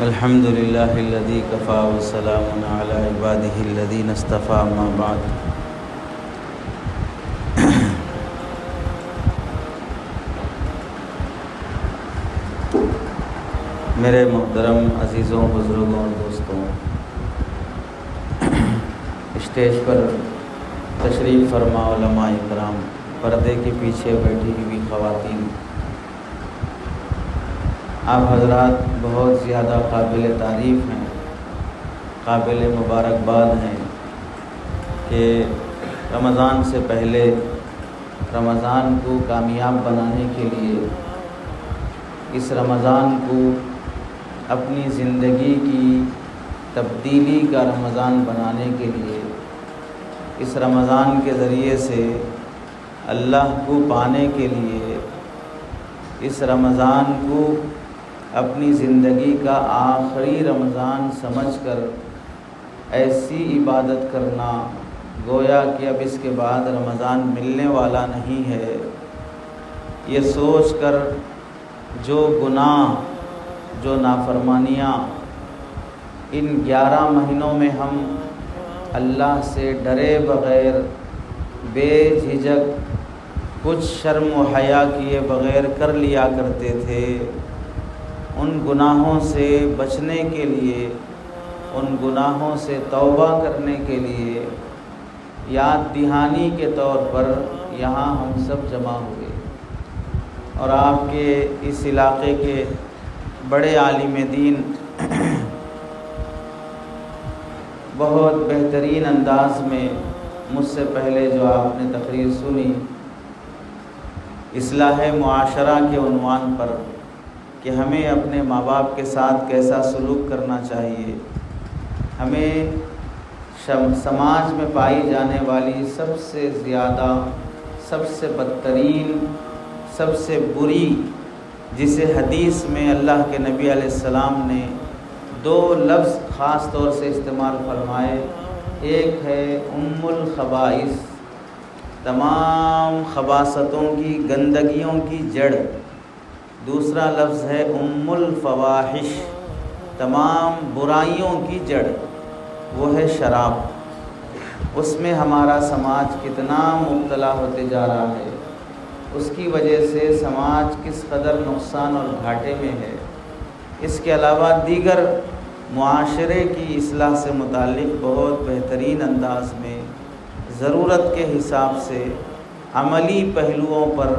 الحمد للہ الذی کفی وسلام علی عبادہ الذین اصطفی اما بعد۔ میرے محترم عزیزوں، بزرگوں اور دوستوں، اسٹیج پر تشریف فرما علماء کرام، پردے کے پیچھے بیٹھی ہوئی خواتین، آپ حضرات بہت زیادہ قابل تعریف ہیں، قابل مبارکباد ہیں کہ رمضان سے پہلے رمضان کو کامیاب بنانے کے لیے، اس رمضان کو اپنی زندگی کی تبدیلی کا رمضان بنانے کے لیے، اس رمضان کے ذریعے سے اللہ کو پانے کے لیے، اس رمضان کو اپنی زندگی کا آخری رمضان سمجھ کر ایسی عبادت کرنا گویا کہ اب اس کے بعد رمضان ملنے والا نہیں ہے، یہ سوچ کر جو گناہ، جو نافرمانیاں ان 11 مہینوں میں ہم اللہ سے ڈرے بغیر، بے جھجک، کچھ شرم و حیا کیے بغیر کر لیا کرتے تھے، ان گناہوں سے بچنے کے لیے، ان گناہوں سے توبہ کرنے کے لیے یاد دہانی کے طور پر یہاں ہم سب جمع ہوئے، اور آپ کے اس علاقے کے بڑے عالم دین بہت بہترین انداز میں مجھ سے پہلے جو آپ نے تقریر سنی اصلاح معاشرہ کے عنوان پر، کہ ہمیں اپنے ماں باپ کے ساتھ کیسا سلوک کرنا چاہیے، ہمیں سماج میں پائی جانے والی سب سے زیادہ، سب سے بدترین، سب سے بری، جسے حدیث میں اللہ کے نبی علیہ السلام نے 2 لفظ خاص طور سے استعمال فرمائے، ایک ہے ام الخبائث، تمام خباثتوں کی، گندگیوں کی جڑ، دوسرا لفظ ہے ام الفواحش، تمام برائیوں کی جڑ، وہ ہے شراب۔ اس میں ہمارا سماج کتنا مبتلا ہوتے جا رہا ہے، اس کی وجہ سے سماج کس قدر نقصان اور گھاٹے میں ہے۔ اس کے علاوہ دیگر معاشرے کی اصلاح سے متعلق بہت بہترین انداز میں، ضرورت کے حساب سے، عملی پہلوؤں پر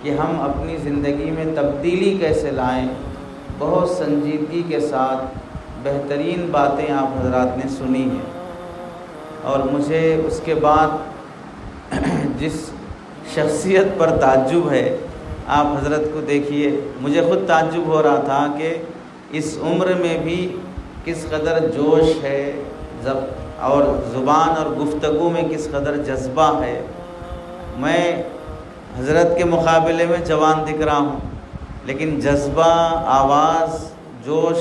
کہ ہم اپنی زندگی میں تبدیلی کیسے لائیں، بہت سنجیدگی کے ساتھ بہترین باتیں آپ حضرات نے سنی ہیں، اور مجھے اس کے بعد جس شخصیت پر تعجب ہے، آپ حضرت کو دیکھیے، مجھے خود تعجب ہو رہا تھا کہ اس عمر میں بھی کس قدر جوش ہے، اور زبان اور گفتگو میں کس قدر جذبہ ہے۔ میں حضرت کے مقابلے میں جوان دکھ رہا ہوں، لیکن جذبہ، آواز، جوش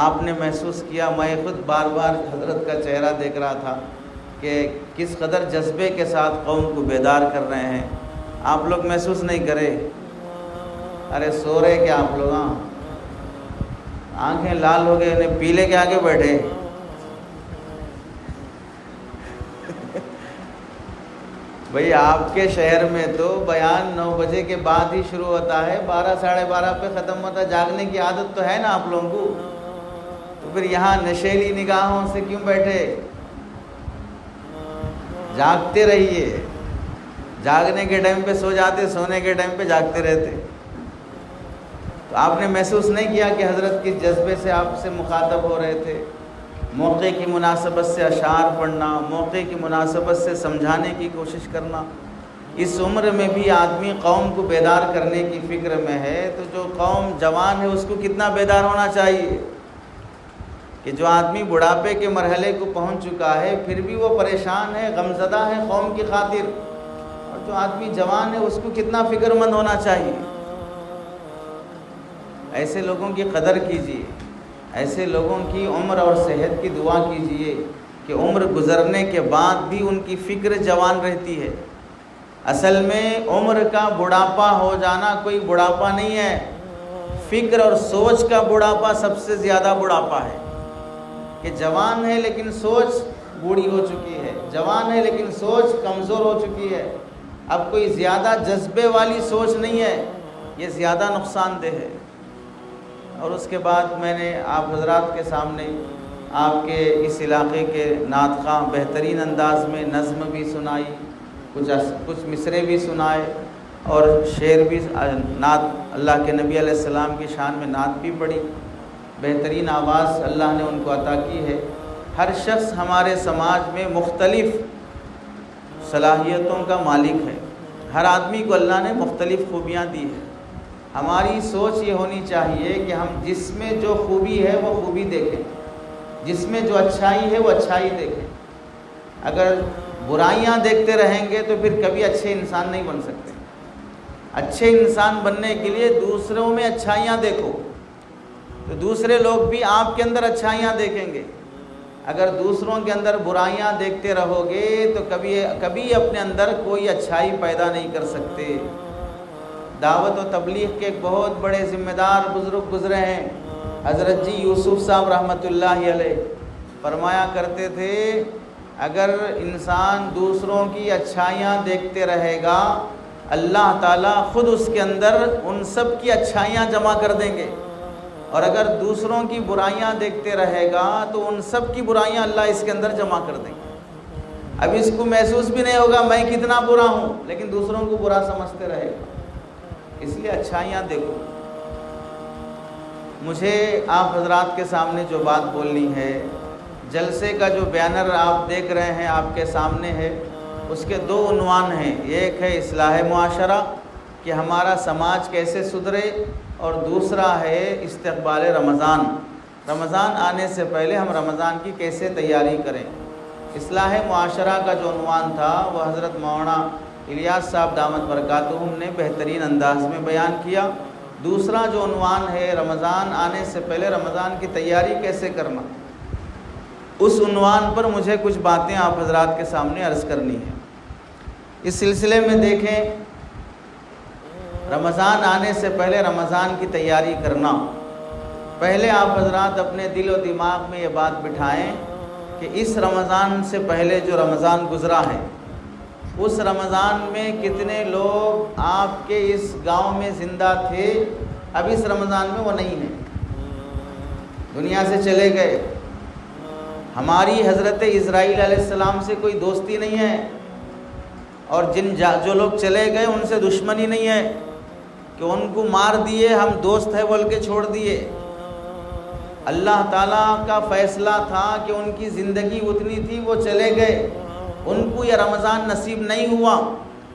آپ نے محسوس کیا۔ میں خود بار بار حضرت کا چہرہ دیکھ رہا تھا کہ کس قدر جذبے کے ساتھ قوم کو بیدار کر رہے ہیں۔ آپ لوگ محسوس نہیں کرے؟ ارے سو رہے کیا آپ لوگ؟ آنکھیں لال ہو گئے، انہیں پیلے کے آگے بیٹھے۔ بھئی آپ کے شہر میں تو بیان 9 بجے کے بعد ہی شروع ہوتا ہے، 12 ساڑھے 12 پہ ختم ہوتا ہے۔ جاگنے کی عادت تو ہے نا آپ لوگوں کو، تو پھر یہاں نشیلی نگاہوں سے کیوں بیٹھے؟ جاگتے رہیے، جاگنے کے ٹائم پہ سو جاتے، سونے کے ٹائم پہ جاگتے رہتے۔ تو آپ نے محسوس نہیں کیا کہ حضرت کس جذبے سے آپ سے مخاطب ہو رہے تھے؟ موقع کی مناسبت سے اشعار پڑھنا، موقع کی مناسبت سے سمجھانے کی کوشش کرنا۔ اس عمر میں بھی آدمی قوم کو بیدار کرنے کی فکر میں ہے، تو جو قوم جوان ہے اس کو کتنا بیدار ہونا چاہیے کہ جو آدمی بڑھاپے کے مرحلے کو پہنچ چکا ہے پھر بھی وہ پریشان ہے، غمزدہ ہے قوم کی خاطر، اور جو آدمی جوان ہے اس کو کتنا فکر مند ہونا چاہیے۔ ایسے لوگوں کی قدر کیجیے، ایسے لوگوں کی عمر اور صحت کی دعا کیجیے کہ عمر گزرنے کے بعد بھی ان کی فکر جوان رہتی ہے۔ اصل میں عمر کا بڑھاپا ہو جانا کوئی بڑھاپا نہیں ہے، فکر اور سوچ کا بڑھاپا سب سے زیادہ بڑھاپا ہے، کہ جوان ہے لیکن سوچ بوڑھی ہو چکی ہے، جوان ہے لیکن سوچ کمزور ہو چکی ہے، اب کوئی زیادہ جذبے والی سوچ نہیں ہے، یہ زیادہ نقصان دہ ہے۔ اور اس کے بعد میں نے آپ حضرات کے سامنے آپ کے اس علاقے کے نعت خواں بہترین انداز میں نظم بھی سنائی، کچھ مصرے بھی سنائے اور شعر بھی، نعت اللہ کے نبی علیہ السلام کی شان میں نعت بھی پڑھی۔ بہترین آواز اللہ نے ان کو عطا کی ہے۔ ہر شخص ہمارے سماج میں مختلف صلاحیتوں کا مالک ہے، ہر آدمی کو اللہ نے مختلف خوبیاں دی ہیں۔ ہماری سوچ یہ ہونی چاہیے کہ ہم جس میں جو خوبی ہے وہ خوبی دیکھیں، جس میں جو اچھائی ہے وہ اچھائی دیکھیں۔ اگر برائیاں دیکھتے رہیں گے تو پھر کبھی اچھے انسان نہیں بن سکتے۔ اچھے انسان بننے کے لیے دوسروں میں اچھائیاں دیکھو، تو دوسرے لوگ بھی آپ کے اندر اچھائیاں دیکھیں گے۔ اگر دوسروں کے اندر برائیاں دیکھتے رہو گے تو کبھی اپنے اندر کوئی اچھائی پیدا نہیں کر سکتے۔ دعوت و تبلیغ کے ایک بہت بڑے ذمہ دار بزرگ گزرے ہیں، حضرت جی یوسف صاحب رحمۃ اللہ علیہ، فرمایا کرتے تھے اگر انسان دوسروں کی اچھائیاں دیکھتے رہے گا، اللہ تعالیٰ خود اس کے اندر ان سب کی اچھائیاں جمع کر دیں گے، اور اگر دوسروں کی برائیاں دیکھتے رہے گا تو ان سب کی برائیاں اللہ اس کے اندر جمع کر دیں گے۔ اب اس کو محسوس بھی نہیں ہوگا میں کتنا برا ہوں، لیکن دوسروں کو برا سمجھتے رہے گا۔ اس لیے اچھائیاں دیکھو۔ مجھے آپ حضرات کے سامنے جو بات بولنی ہے، جلسے کا جو بینر آپ دیکھ رہے ہیں آپ کے سامنے ہے، اس کے دو عنوان ہیں، ایک ہے اصلاح معاشرہ کہ ہمارا سماج کیسے سدھرے، اور دوسرا ہے استقبال رمضان، رمضان آنے سے پہلے ہم رمضان کی کیسے تیاری کریں۔ اصلاح معاشرہ کا جو عنوان تھا وہ حضرت مولانا الیاس صاحب دامت برکاتہم نے بہترین انداز میں بیان کیا۔ دوسرا جو عنوان ہے رمضان آنے سے پہلے رمضان کی تیاری کیسے کرنا، اس عنوان پر مجھے کچھ باتیں آپ حضرات کے سامنے عرض کرنی ہے۔ اس سلسلے میں دیکھیں، رمضان آنے سے پہلے رمضان کی تیاری کرنا، پہلے آپ حضرات اپنے دل و دماغ میں یہ بات بٹھائیں کہ اس رمضان سے پہلے جو رمضان گزرا ہے، اس رمضان میں کتنے لوگ آپ کے اس گاؤں میں زندہ تھے، اب اس رمضان میں وہ نہیں ہیں، دنیا سے چلے گئے۔ ہماری حضرت اسرائیل علیہ السلام سے کوئی دوستی نہیں ہے، اور جو لوگ چلے گئے ان سے دشمنی نہیں ہے کہ ان کو مار دیے، ہم دوست ہے بول کے چھوڑ دیے۔ اللہ تعالیٰ کا فیصلہ تھا کہ ان کی زندگی اتنی تھی، وہ چلے گئے، ان کو یہ رمضان نصیب نہیں ہوا،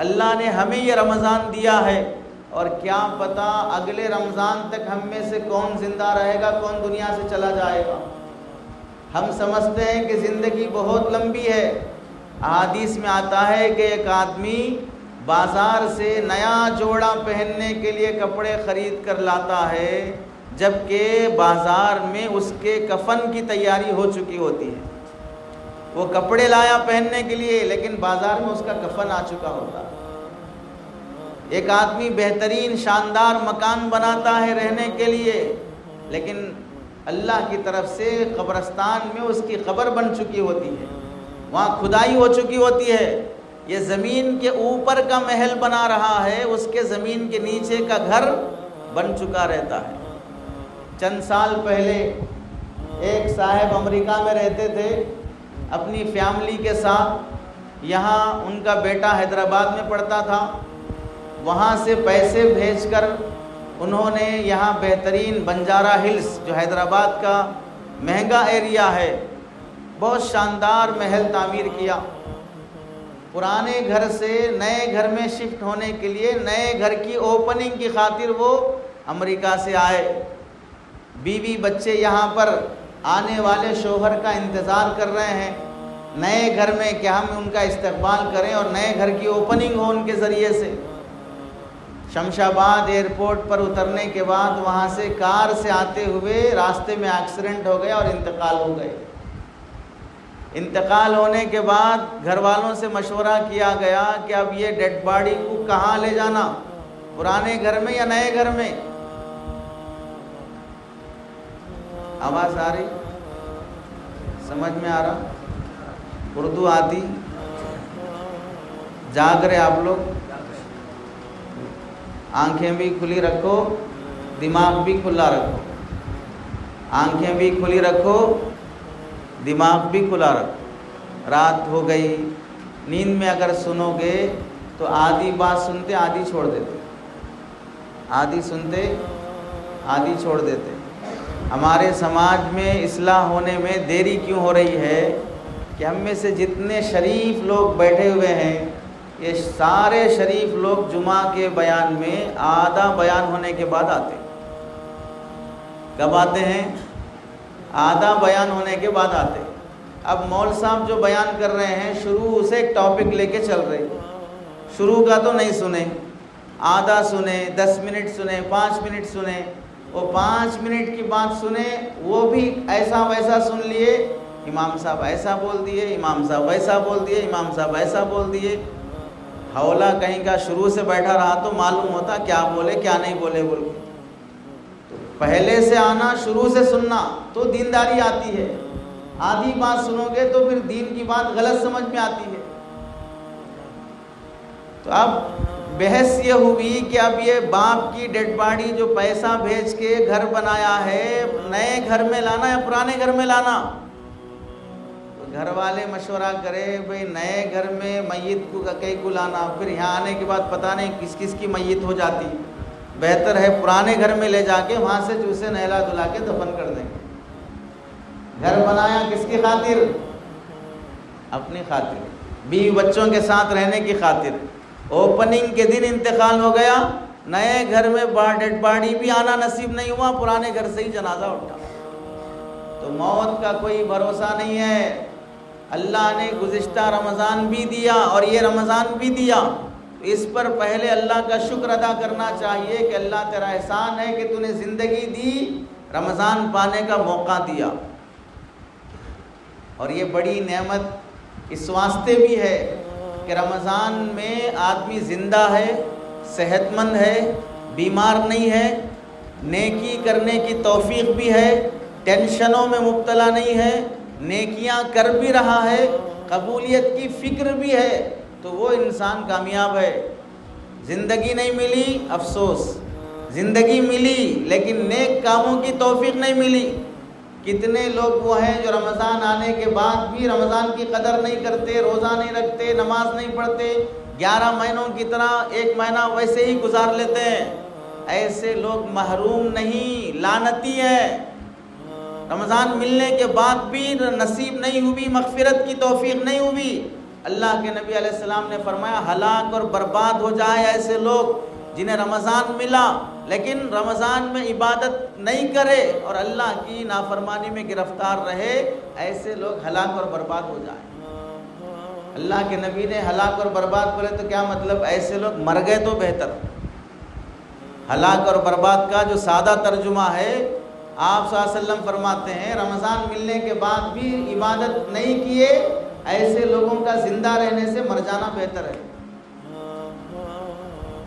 اللہ نے ہمیں یہ رمضان دیا ہے، اور کیا پتہ اگلے رمضان تک ہم میں سے کون زندہ رہے گا، کون دنیا سے چلا جائے گا۔ ہم سمجھتے ہیں کہ زندگی بہت لمبی ہے، احادیث میں آتا ہے کہ ایک آدمی بازار سے نیا جوڑا پہننے کے لیے کپڑے خرید کر لاتا ہے، جبکہ بازار میں اس کے کفن کی تیاری ہو چکی ہوتی ہے۔ وہ کپڑے لایا پہننے کے لیے، لیکن بازار میں اس کا کفن آ چکا ہوتا ہے۔ ایک آدمی بہترین شاندار مکان بناتا ہے رہنے کے لیے، لیکن اللہ کی طرف سے قبرستان میں اس کی قبر بن چکی ہوتی ہے، وہاں کھدائی ہو چکی ہوتی ہے۔ یہ زمین کے اوپر کا محل بنا رہا ہے، اس کے زمین کے نیچے کا گھر بن چکا رہتا ہے۔ چند سال پہلے ایک صاحب امریکہ میں رہتے تھے اپنی فیملی کے ساتھ، یہاں ان کا بیٹا حیدرآباد میں پڑھتا تھا، وہاں سے پیسے بھیج کر انہوں نے یہاں بہترین بنجارہ ہلز جو حیدرآباد کا مہنگا ایریا ہے، بہت شاندار محل تعمیر کیا۔ پرانے گھر سے نئے گھر میں شفٹ ہونے کے لیے نئے گھر کی اوپننگ کی خاطر وہ امریکہ سے آئے۔ بیوی بچے یہاں پر آنے والے شوہر کا انتظار کر رہے ہیں نئے گھر میں کہ ہم ان کا استقبال کریں اور نئے گھر کی اوپننگ ہو ان کے ذریعے سے۔ شمشاباد ایئرپورٹ پر اترنے کے بعد وہاں سے کار سے آتے ہوئے راستے میں ایکسیڈنٹ ہو گیا اور انتقال ہو گئے۔ انتقال ہونے کے بعد گھر والوں سے مشورہ کیا گیا کہ اب یہ ڈیڈ باڈی کو کہاں لے جانا، پرانے گھر میں یا نئے گھر میں؟ آواز آ رہی؟ سمجھ میں آ رہا؟ اردو آتی؟ جاگ رہے آپ لوگ؟ آنکھیں بھی کھلی رکھو، دماغ بھی کھلا رکھو. آنکھیں بھی کھلی رکھو، دماغ بھی کھلا رکھو. رات ہو گئی، نیند میں اگر سنو گے تو آدھی بات سنتے آدھی چھوڑ دیتے، آدھی سنتے آدھی چھوڑ دیتے. ہمارے سماج میں اصلاح ہونے میں دیری کیوں ہو رہی ہے کہ ہم میں سے جتنے شریف لوگ بیٹھے ہوئے ہیں، یہ سارے شریف لوگ جمعہ کے بیان میں آدھا بیان ہونے کے بعد آتے ہیں. کب آتے ہیں؟ آدھا بیان ہونے کے بعد آتے ہیں. اب مول صاحب جو بیان کر رہے ہیں شروع سے ایک ٹاپک لے کے چل رہے، شروع کا تو نہیں سنے، آدھا سنے، 10 منٹ سنے، 5 منٹ سنے. وہ 5 منٹ کی بات سنے وہ بھی ایسا ویسا سن لیے، امام صاحب ایسا بول دیے، امام صاحب ویسا بول دیے، امام صاحب ایسا بول دیے. حوالہ کہیں کا شروع سے بیٹھا رہا تو معلوم ہوتا کیا بولے کیا نہیں بولے بول کے. تو پہلے سے آنا، شروع سے سننا تو دینداری آتی ہے. آدھی بات سنو گے تو پھر دین کی بات غلط سمجھ میں آتی ہے. تو اب بحث یہ ہوئی کہ اب یہ باپ کی ڈیڈ باڈی جو پیسہ بھیج کے گھر بنایا ہے، نئے گھر میں لانا یا پرانے گھر میں لانا؟ تو گھر والے مشورہ کرے بھئی نئے گھر میں میت کو کئی کو لانا، پھر یہاں آنے کے بعد پتہ نہیں کس کس کی میت ہو جاتی، بہتر ہے پرانے گھر میں لے جا کے وہاں سے اسے نہلا دھلا کے دفن کر دیں گے. گھر بنایا کس کی خاطر؟ اپنی خاطر، بیوی بچوں کے ساتھ رہنے کی خاطر. اوپننگ کے دن انتقال ہو گیا، نئے گھر میں ڈیڈ باڈی بھی آنا نصیب نہیں ہوا، پرانے گھر سے ہی جنازہ اٹھا. تو موت کا کوئی بھروسہ نہیں ہے. اللہ نے گزشتہ رمضان بھی دیا اور یہ رمضان بھی دیا، اس پر پہلے اللہ کا شکر ادا کرنا چاہیے کہ اللہ تیرا احسان ہے کہ تو نے زندگی دی، رمضان پانے کا موقع دیا. اور یہ بڑی نعمت اس واسطے بھی ہے کہ رمضان میں آدمی زندہ ہے، صحت مند ہے، بیمار نہیں ہے، نیکی کرنے کی توفیق بھی ہے، ٹینشنوں میں مبتلا نہیں ہے، نیکیاں کر بھی رہا ہے، قبولیت کی فکر بھی ہے، تو وہ انسان کامیاب ہے. زندگی نہیں ملی افسوس، زندگی ملی لیکن نیک کاموں کی توفیق نہیں ملی. کتنے لوگ وہ ہیں جو رمضان آنے کے بعد بھی رمضان کی قدر نہیں کرتے، روزہ نہیں رکھتے، نماز نہیں پڑھتے، 11 مہینوں کی طرح ایک مہینہ ویسے ہی گزار لیتے ہیں. ایسے لوگ محروم نہیں، لعنتی ہیں. رمضان ملنے کے بعد بھی نصیب نہیں ہوئی، مغفرت کی توفیق نہیں ہوئی. اللہ کے نبی علیہ السلام نے فرمایا ہلاک اور برباد ہو جائے ایسے لوگ جنہیں رمضان ملا لیکن رمضان میں عبادت نہیں کرے اور اللہ کی نافرمانی میں گرفتار رہے، ایسے لوگ ہلاک اور برباد ہو جائیں. اللہ کے نبی نے ہلاک اور برباد بولے تو کیا مطلب؟ ایسے لوگ مر گئے تو بہتر. ہلاک اور برباد کا جو سادہ ترجمہ ہے، آپ صلی اللہ علیہ وسلم فرماتے ہیں رمضان ملنے کے بعد بھی عبادت نہیں کیے، ایسے لوگوں کا زندہ رہنے سے مر جانا بہتر ہے.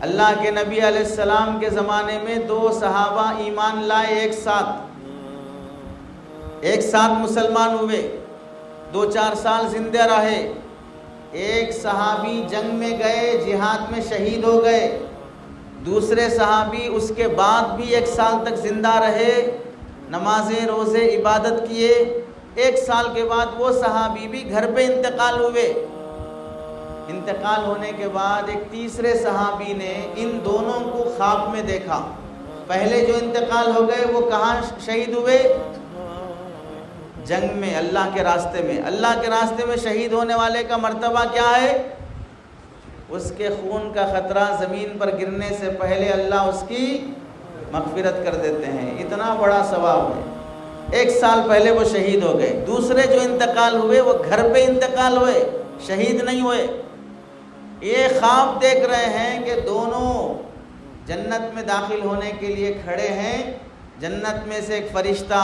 اللہ کے نبی علیہ السلام کے زمانے میں 2 صحابہ ایمان لائے، ایک ساتھ مسلمان ہوئے، 2-4 سال زندہ رہے. ایک صحابی جنگ میں گئے، جہاد میں شہید ہو گئے. دوسرے صحابی اس کے بعد بھی 1 سال تک زندہ رہے، نمازیں روزے عبادت کیے. 1 سال کے بعد وہ صحابی بھی گھر پہ انتقال ہوئے. انتقال ہونے کے بعد ایک تیسرے صحابی نے ان دونوں کو خواب میں دیکھا. پہلے جو انتقال ہو گئے وہ کہاں شہید ہوئے؟ جنگ میں، اللہ کے راستے میں. اللہ کے راستے میں شہید ہونے والے کا مرتبہ کیا ہے؟ اس کے خون کا خطرہ زمین پر گرنے سے پہلے اللہ اس کی مغفرت کر دیتے ہیں. اتنا بڑا ثواب ہے. 1 سال پہلے وہ شہید ہو گئے. دوسرے جو انتقال ہوئے وہ گھر پہ انتقال ہوئے، شہید نہیں ہوئے. یہ خواب دیکھ رہے ہیں کہ دونوں جنت میں داخل ہونے کے لیے کھڑے ہیں. جنت میں سے ایک فرشتہ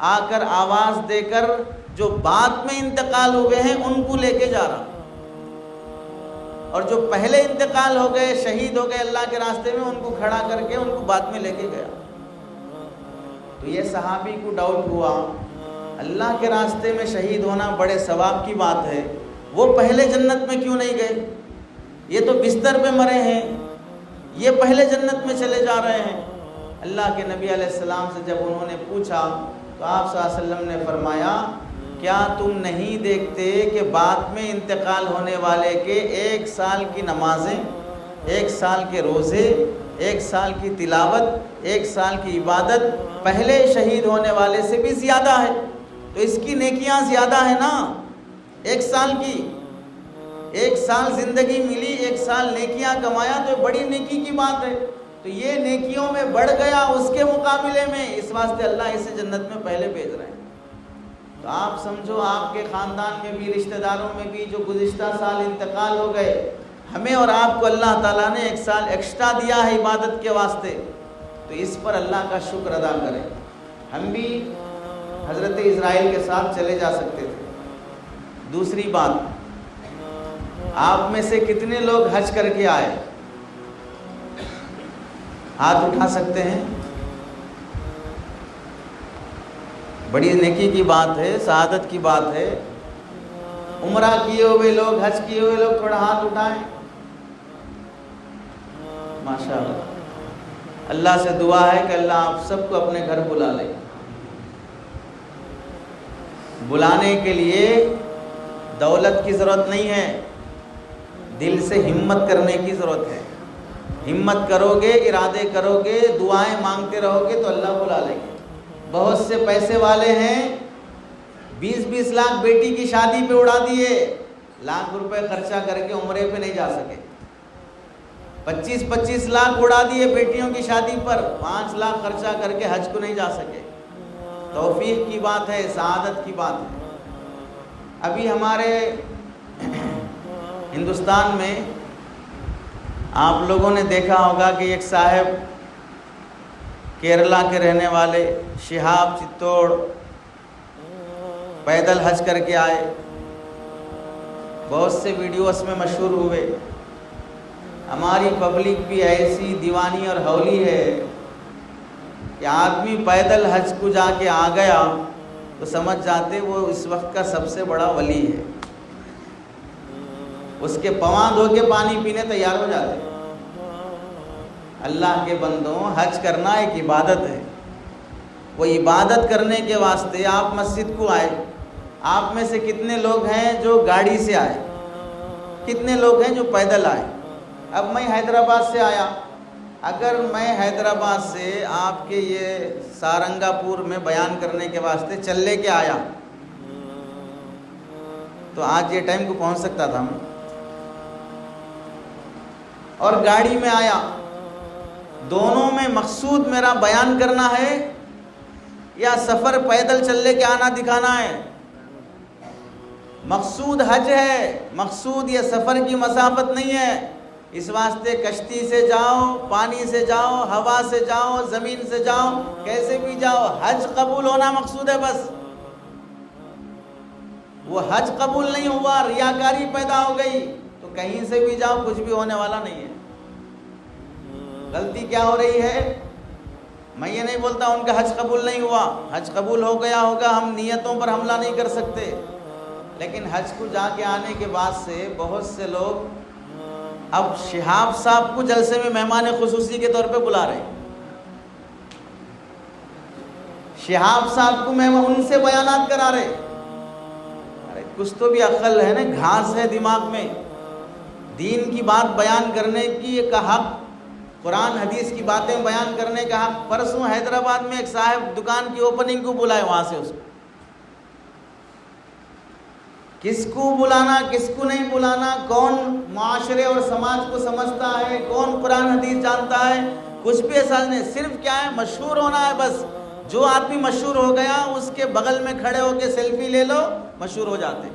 آ کر آواز دے کر جو بعد میں انتقال ہوئے ہیں ان کو لے کے جا رہا، اور جو پہلے انتقال ہو گئے، شہید ہو گئے اللہ کے راستے میں، ان کو کھڑا کر کے ان کو بعد میں لے کے گیا. تو یہ صحابی کو ڈاؤٹ ہوا، اللہ کے راستے میں شہید ہونا بڑے ثواب کی بات ہے، وہ پہلے جنت میں کیوں نہیں گئے؟ یہ تو بستر پہ مرے ہیں، یہ پہلے جنت میں چلے جا رہے ہیں۔ اللہ کے نبی علیہ السلام سے جب انہوں نے پوچھا تو آپ صلی اللہ علیہ وسلم نے فرمایا، کیا تم نہیں دیکھتے کہ بعد میں انتقال ہونے والے کے 1 سال کی نمازیں، 1 سال کے روزے، 1 سال کی تلاوت، 1 سال کی عبادت پہلے شہید ہونے والے سے بھی زیادہ ہے؟ تو اس کی نیکیاں زیادہ ہیں نا 1 سال کی۔ 1 سال زندگی ملی، 1 سال نیکیاں کمایا تو بڑی نیکی کی بات ہے، تو یہ نیکیوں میں بڑھ گیا اس کے مقابلے میں، اس واسطے اللہ اسے جنت میں پہلے بھیج رہے ہیں۔ تو آپ سمجھو آپ کے خاندان میں بھی، رشتہ داروں میں بھی جو گزشتہ سال انتقال ہو گئے، ہمیں اور آپ کو اللہ تعالیٰ نے 1 سال ایکسٹرا دیا ہے عبادت کے واسطے، تو اس پر اللہ کا شکر ادا کریں۔ ہم بھی حضرت اسرائیل کے ساتھ چلے جا سکتے تھے۔ دوسری بات، آپ میں سے کتنے لوگ حج کر کے آئے؟ ہاتھ اٹھا سکتے ہیں؟ بڑی نیکی کی بات ہے، سعادت کی بات ہے۔ عمرہ کیے ہوئے لوگ، حج کیے ہوئے لوگ تھوڑا ہاتھ اٹھائیں۔ ماشاءاللہ، اللہ سے دعا ہے کہ اللہ آپ سب کو اپنے گھر بلا لے۔ بلانے کے لیے دولت کی ضرورت نہیں ہے، دل سے ہمت کرنے کی ضرورت ہے۔ ہمت کرو گے، ارادے کرو گے، دعائیں مانگتے رہو گے تو اللہ بلا لیں گے۔ بہت سے پیسے والے ہیں 20-20 لاکھ بیٹی کی شادی پہ اڑا دیے، لاکھ روپے خرچہ کر کے عمرے پہ نہیں جا سکے۔ 25-25 لاکھ اڑا دیے بیٹیوں کی شادی پر، 5 لاکھ خرچہ کر کے حج کو نہیں جا سکے۔ توفیق کی بات ہے، سعادت کی بات ہے۔ ابھی ہمارے ہندوستان میں آپ لوگوں نے دیکھا ہوگا کہ ایک صاحب کیرلا کے رہنے والے شہاب چتوڑ پیدل حج کر کے آئے، بہت سے ویڈیوز میں مشہور ہوئے۔ ہماری پبلک بھی ایسی دیوانی اور ہولی ہے کہ آدمی پیدل حج کو جا کے آ گیا تو سمجھ جاتے وہ اس وقت کا سب سے بڑا ولی ہے، اس کے پاؤں دھو کے پانی پینے تیار ہو جاتے۔ اللہ کے بندوں، حج کرنا ایک عبادت ہے، وہ عبادت کرنے کے واسطے آپ مسجد کو آئے۔ آپ میں سے کتنے لوگ ہیں جو گاڑی سے آئے، کتنے لوگ ہیں جو پیدل آئے؟ اب میں حیدرآباد سے آیا، اگر میں حیدرآباد سے آپ کے یہ سارنگا پور میں بیان کرنے کے واسطے چل لے کے آیا تو آج یہ ٹائم کو پہنچ سکتا تھا میں، اور گاڑی میں آیا، دونوں میں مقصود میرا بیان کرنا ہے یا سفر پیدل چل لے کے آنا دکھانا ہے؟ مقصود حج ہے، مقصود یہ سفر کی مسافت نہیں ہے۔ اس واسطے کشتی سے جاؤ، پانی سے جاؤ، ہوا سے جاؤ، زمین سے جاؤ، کیسے بھی جاؤ، حج قبول ہونا مقصود ہے بس۔ وہ حج قبول نہیں ہوا، ریاکاری پیدا ہو گئی تو کہیں سے بھی جاؤ کچھ بھی ہونے والا نہیں ہے۔ غلطی کیا ہو رہی ہے؟ میں یہ نہیں بولتا ان کا حج قبول نہیں ہوا، حج قبول ہو گیا ہوگا، ہم نیتوں پر حملہ نہیں کر سکتے، لیکن حج کو جا کے آنے کے بعد سے بہت سے لوگ اب شہاب صاحب کو جلسے میں مہمان خصوصی کے طور پہ بلا رہے ہیں۔ شہاب صاحب کو مہمان ان سے بیانات کرا رہے۔ ارے کچھ تو بھی عقل ہے نا، گھاس ہے دماغ میں۔ دین کی بات بیان کرنے کی ایک حق، قرآن حدیث کی باتیں بیان کرنے کا حق۔ پرسوں حیدرآباد میں ایک صاحب دکان کی اوپننگ کو بلائے، وہاں سے اس کو کس کو بلانا کس کو نہیں بلانا، کون معاشرے اور سماج کو سمجھتا ہے، کون قرآن حدیث جانتا ہے، کچھ بھی احساس نہیں۔ صرف کیا ہے، مشہور ہونا ہے بس۔ جو آدمی مشہور ہو گیا اس کے بغل میں کھڑے ہو کے سیلفی لے لو، مشہور ہو جاتے۔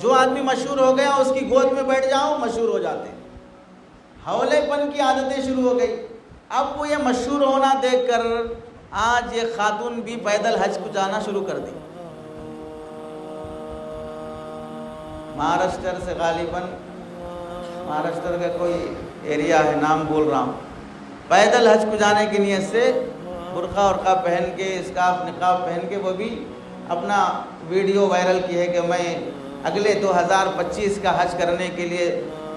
جو آدمی مشہور ہو گیا اس کی گود میں بیٹھ جاؤ، مشہور ہو جاتے۔ ہولے پن کی عادتیں شروع ہو گئی۔ اب وہ یہ مشہور ہونا دیکھ کر آج یہ خاتون بھی پیدل حج کو جانا شروع کر دی۔ مہاراشٹر سے، غالباً مہاراشٹر کا کوئی ایریا ہے، نام بول رہا ہوں، پیدل حج کو جانے کی نیت سے برقع ورقع پہن کے اسکارف نقاب پہن کے وہ بھی اپنا ویڈیو وائرل کی ہے کہ میں اگلے 2025 کا حج کرنے کے لیے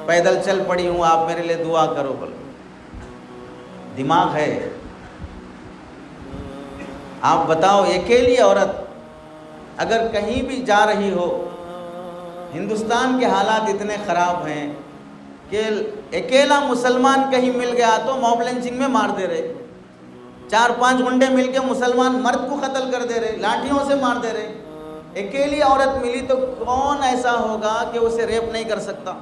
پیدل چل پڑی ہوں، آپ میرے لیے دعا کرو۔ بول دماغ ہے؟ آپ بتاؤ، اکیلی عورت اگر کہیں بھی جا رہی ہو، ہندوستان کے حالات اتنے خراب ہیں کہ اکیلا مسلمان کہیں مل گیا تو موب لنچنگ میں مار دے رہے، 4-5 گنڈے مل کے مسلمان مرد کو قتل کر دے رہے، لاٹھیوں سے مار دے رہے۔ اکیلی عورت ملی تو کون ایسا ہوگا کہ اسے ریپ نہیں کر سکتا؟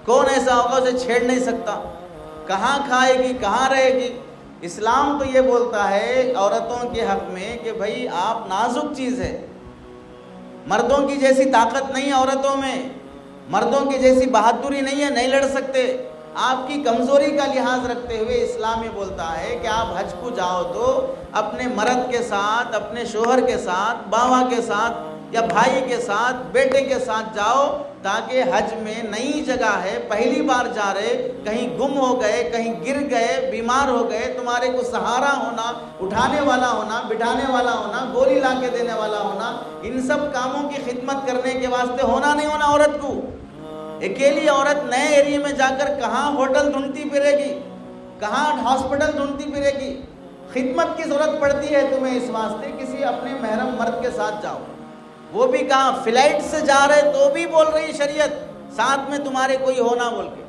کون ایسا ہوگا اسے چھیڑ نہیں سکتا؟ کہاں کھائے گی، کہاں رہے گی؟ اسلام تو یہ بولتا ہے عورتوں کے حق میں کہ بھائی آپ نازک چیز ہے، مردوں کی جیسی طاقت نہیں ہے عورتوں میں، مردوں کی جیسی بہادری نہیں ہے، نہیں لڑ سکتے۔ آپ کی کمزوری کا لحاظ رکھتے ہوئے اسلام یہ بولتا ہے کہ آپ حج کو جاؤ تو اپنے مرد کے ساتھ، اپنے شوہر کے ساتھ، باوا کے ساتھ یا بھائی کے ساتھ، بیٹے کے ساتھ جاؤ، تاکہ حج میں نئی جگہ ہے، پہلی بار جا رہے، کہیں گم ہو گئے، کہیں گر گئے، بیمار ہو گئے، تمہارے کو سہارا ہونا، اٹھانے والا ہونا، بٹھانے والا ہونا، گولی لا کے دینے والا ہونا، ان سب کاموں کی خدمت کرنے کے واسطے ہونا نہیں ہونا عورت کو۔ اکیلی عورت نئے ایریے میں جا کر کہاں ہوٹل ڈھونڈتی پھرے گی، کہاں ہاسپٹل ڈھونڈتی پھرے گی؟ خدمت کی ضرورت پڑتی ہے تمہیں، اس واسطے کسی اپنے محرم مرد کے ساتھ جاؤ۔ وہ بھی کہاں فلائٹ سے جا رہے تو بھی بول رہی شریعت ساتھ میں تمہارے کوئی ہونا بول کے۔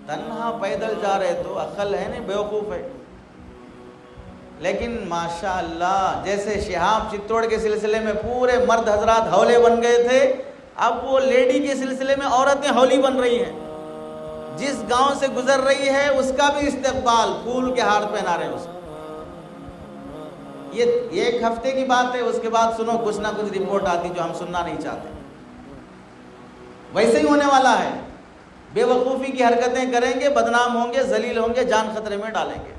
تنہا پیدل جا رہے تو عقل ہے نہیں، بیوقوف ہے۔ لیکن ماشاءاللہ جیسے شہاب چتوڑ کے سلسلے میں پورے مرد حضرات ہولے بن گئے تھے، اب وہ لیڈی کے سلسلے میں عورتیں ہولی بن رہی ہیں۔ جس گاؤں سے گزر رہی ہے اس کا بھی استقبال، پھول کے ہار پہنا رہے ہیں اس کو۔ یہ 1 ہفتے کی بات ہے، اس کے بعد سنو کچھ نہ کچھ رپورٹ آتی جو ہم سننا نہیں چاہتے۔ ویسے ہی ہونے والا ہے، بے وقوفی کی حرکتیں کریں گے، بدنام ہوں گے، ذلیل ہوں گے، جان خطرے میں ڈالیں گے۔